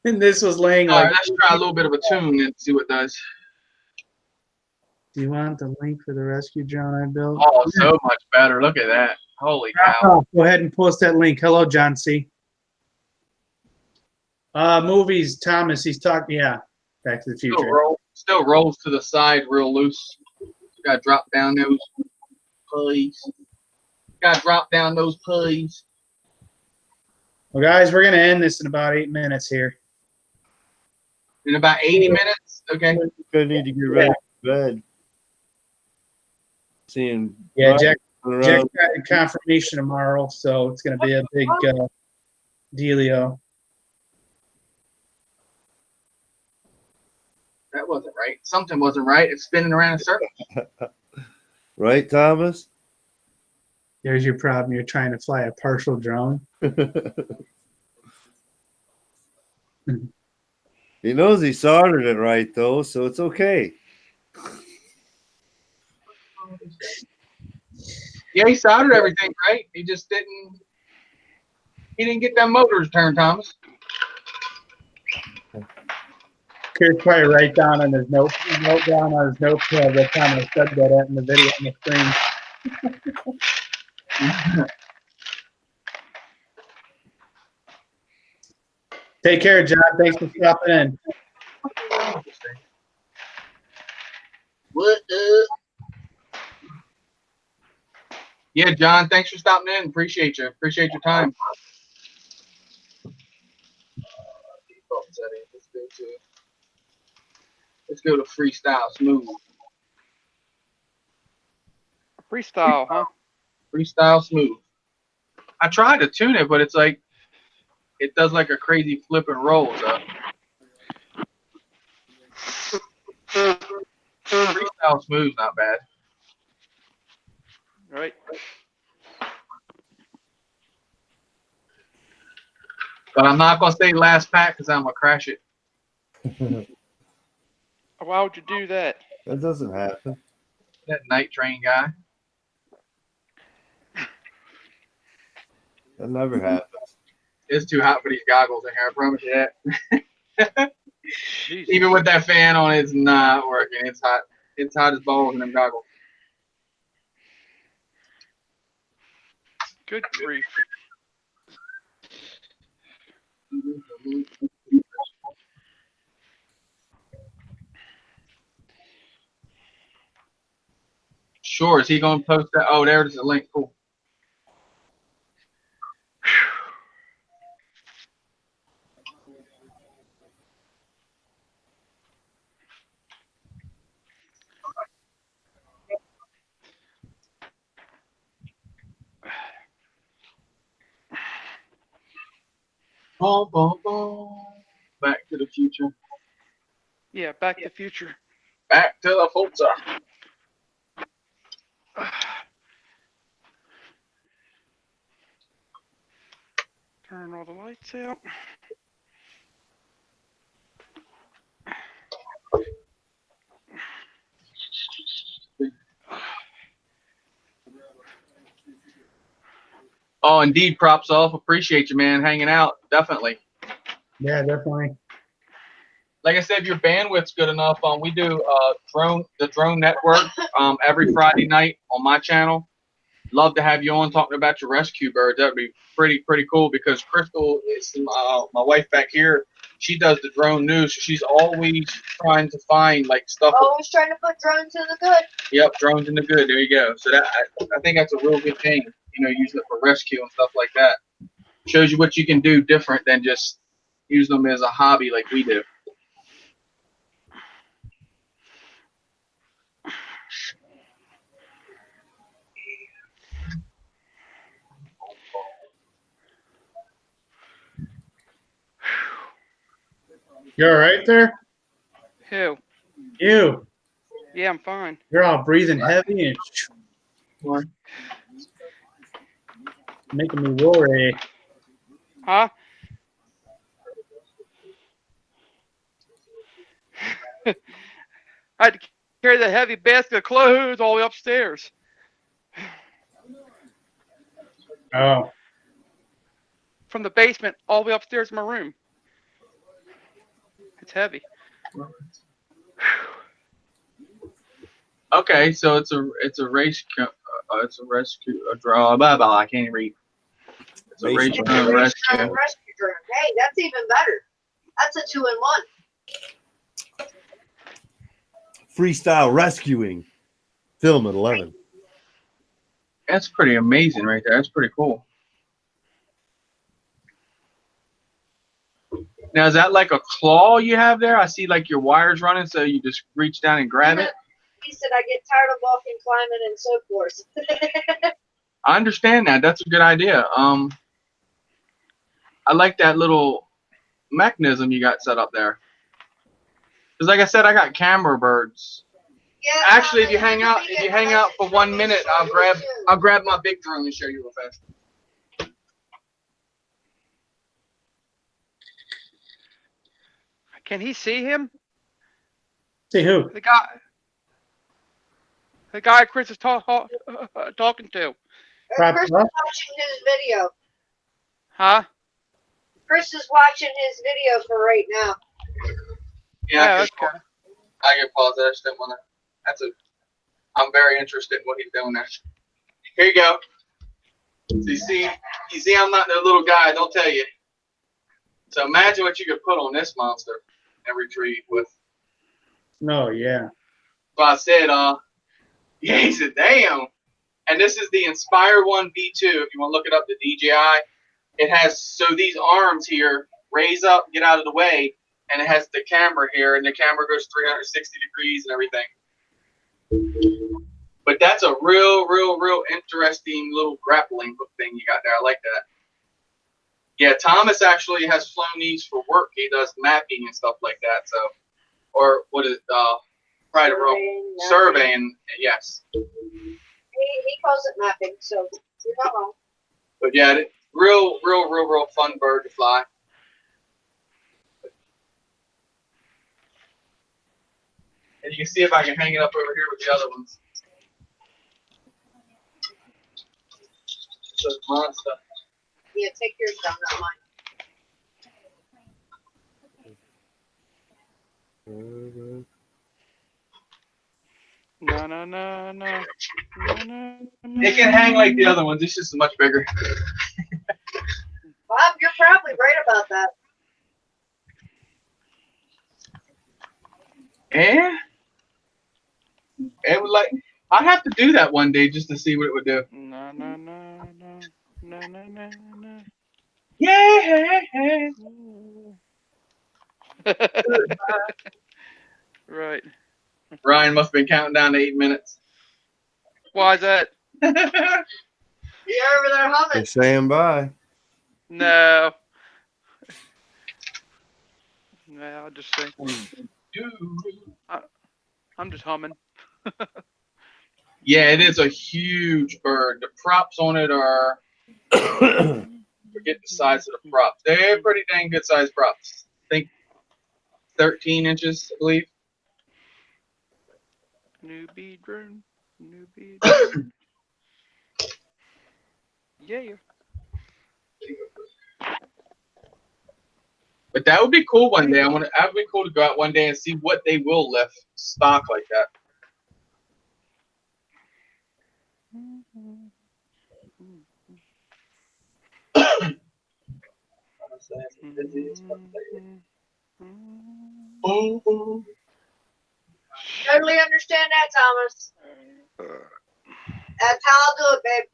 And this was laying All like. right, let's try a little bit of a tune and see what it does. Do you want the link for the rescue drone I built? Oh, so much better. Look at that. Holy cow. Oh, go ahead and post that link. Hello, John C. Movies, Thomas, he's talking, yeah, Back to the Future. Still rolls to the side real loose. You gotta drop down those pulleys. Well, guys, we're going to end this in about 8 minutes here. In about 80 minutes? Okay. I need to get ready for bed. Seeing Yeah, Jack around. got confirmation tomorrow, so it's going to be a big dealio. That wasn't right. Something wasn't right. It's spinning around in a circle. Right, Thomas? There's your problem. You're trying to fly a partial drone. He knows he soldered it right, though, so it's okay. Yeah, he soldered everything right. He just didn't. He didn't get that motors turned, Thomas. Chris probably write down on his note down on his notepad what time I said that at in the video on the screen. Take care, John. Thanks for stopping in. What up? Yeah, John, thanks for stopping in. Appreciate you. Appreciate your time. Let's go to freestyle smooth. Freestyle, huh? Freestyle smooth. I tried to tune it, but it's like it does like a crazy flip and roll. So freestyle smooth's not bad. Right. But I'm not gonna say last pack because I'm gonna crash it. Why would you do that? That doesn't happen. That night train guy. That never happens. It's too hot for these goggles in here. I promise you that. Jesus. Even with that fan on, it's not working. It's hot. It's hot as balls in them goggles. Good grief. Sure. Is he going to post that? Oh, there's the link. Cool. Boom, boom, boom. Back to the future. Yeah, Back to the Future. Back to the future. Turn all the lights out. Oh, indeed, props off. Appreciate you, man, hanging out. Definitely. Yeah, definitely. Like I said, if your bandwidth's good enough, we do the Drone Network every Friday night on my channel. Love to have you on talking about your rescue birds. That'd be pretty cool because Crystal is my wife back here. She does the drone news. She's always trying to find like stuff. Always trying to put drones in the good. Yep, drones in the good. There you go. So that I think that's a real good thing. You know, using it for rescue and stuff like that. Shows you what you can do different than just use them as a hobby like we do. You all right there? Who? You. Yeah, I'm fine. You're all breathing heavy and making me worry. Huh? I had to carry the heavy basket of clothes all the way upstairs. Oh. From the basement all the way upstairs in my room. It's heavy. Okay, so it's a rescue draw. Blah blah. I can't read. It's a race It's drone a rescue. rescue drone. Hey, that's even better. That's a 2-in-1. Freestyle rescuing. Film at 11. That's pretty amazing right there. That's pretty cool. Now is that like a claw you have there? I see like your wires running, so you just reach down and grab it. He said, I get tired of walking, climbing, and so forth. I understand that. That's a good idea. I like that little mechanism you got set up there. Because like I said, I got camera birds. Yeah, Actually, if you hang out for 1 minute, I'll grab my big drone and show you real fast. Can he see him? See who? The guy Chris is talking to. Chris is watching his video. Huh? Chris is watching his video for right now. Yeah, okay. I can pause that. I just didn't want to. I'm very interested in what he's doing there. Here you go. So you see, I'm not that little guy. Don't tell you. So imagine what you could put on this monster and retrieve with. No, yeah. So I said, yeah, he said, damn. And this is the Inspire One V2. If you want to look it up, the DJI. It has, so these arms here raise up, get out of the way, and it has the camera here, and the camera goes 360 degrees and everything. But that's a real interesting little grappling hook thing you got there. I like that. Yeah, Thomas actually has flown these for work. He does mapping and stuff like that. So, or what is probably the wrong surveying? Yes. He calls it mapping, so you're not wrong. But yeah, real fun bird to fly. And you can see if I can hang it up over here with the other ones. It's a monster. Yeah, take yours down, not mine. No, no, no, no. No, no, no. It can hang like the other ones. It's just much bigger. Bob, you're probably right about that. And it would like I'd have to do that one day just to see what it would do. No, no, no, no. No, no, no, no. Yeah. Right. Ryan must have been counting down to 8 minutes. Why is that? You're over there They're humming. saying bye. No. No, I'll just say. I'm just humming. Yeah, it is a huge bird. The props on it are forget the size of the props. They're pretty dang good sized props. I think 13 inches, I believe. Newbie drone. Newbie drone. Yeah. But that would be cool one day. That would be cool to go out one day and see what they will lift stock like that. Totally understand that, Thomas. That's how I'll do it, babe.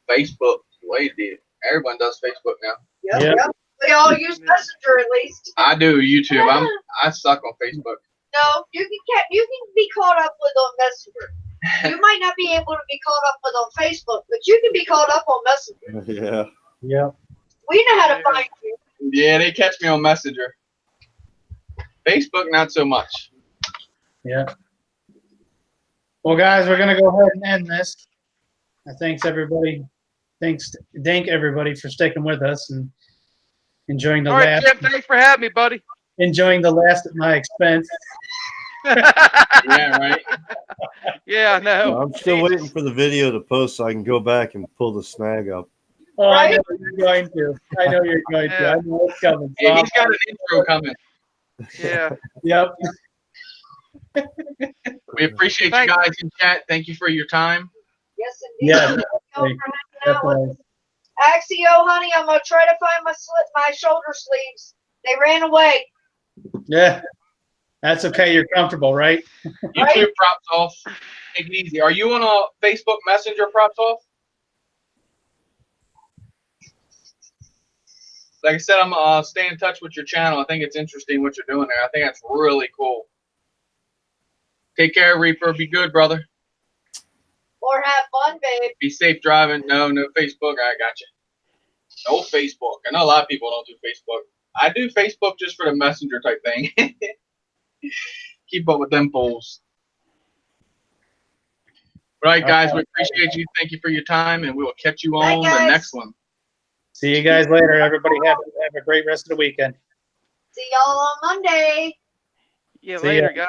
Facebook, way did. Everyone does Facebook now. Yep, Yeah. yep. We all use Messenger at least. I do YouTube. I suck on Facebook. No, you can be caught up with on Messenger. You might not be able to be caught up with on Facebook, but you can be caught up on Messenger. Yeah. Yep. We know how to find you. Yeah, they catch me on Messenger. Facebook, not so much. Yeah. Well, guys, we're gonna go ahead and end this. Thank everybody for sticking with us and enjoying the All right, last. Jim. Thanks for having me, buddy. Enjoying the last at my expense. Yeah, right. Yeah, I know. I'm still waiting for the video to post so I can go back and pull the snag up. Oh, I know you're going to. I know you're going to. Yeah. I know it's coming. Yeah, he's got an intro coming. Yeah. Yep. We appreciate you Thanks. guys in chat. Thank you for your time. Yes, indeed. Yeah, Thank you for hanging out with Definitely. us. Axio, honey, I'm gonna try to find my shoulder sleeves. They ran away. Yeah. That's okay. You're comfortable, right? YouTube props off. Take it easy. Are you on a Facebook Messenger props off? Like I said, I'm stay in touch with your channel. I think it's interesting what you're doing there. I think that's really cool. Take care, Reaper. Be good, brother. Or have fun, babe. Be safe driving. No Facebook. I got you. No Facebook. I know a lot of people don't do Facebook. I do Facebook just for the messenger type thing. Keep up with them fools. All right, guys. We appreciate you. Thank you for your time, and we will catch you on the next one. See you guys later. Everybody have a great rest of the weekend. See y'all on Monday. Yeah, See ya. later, guys.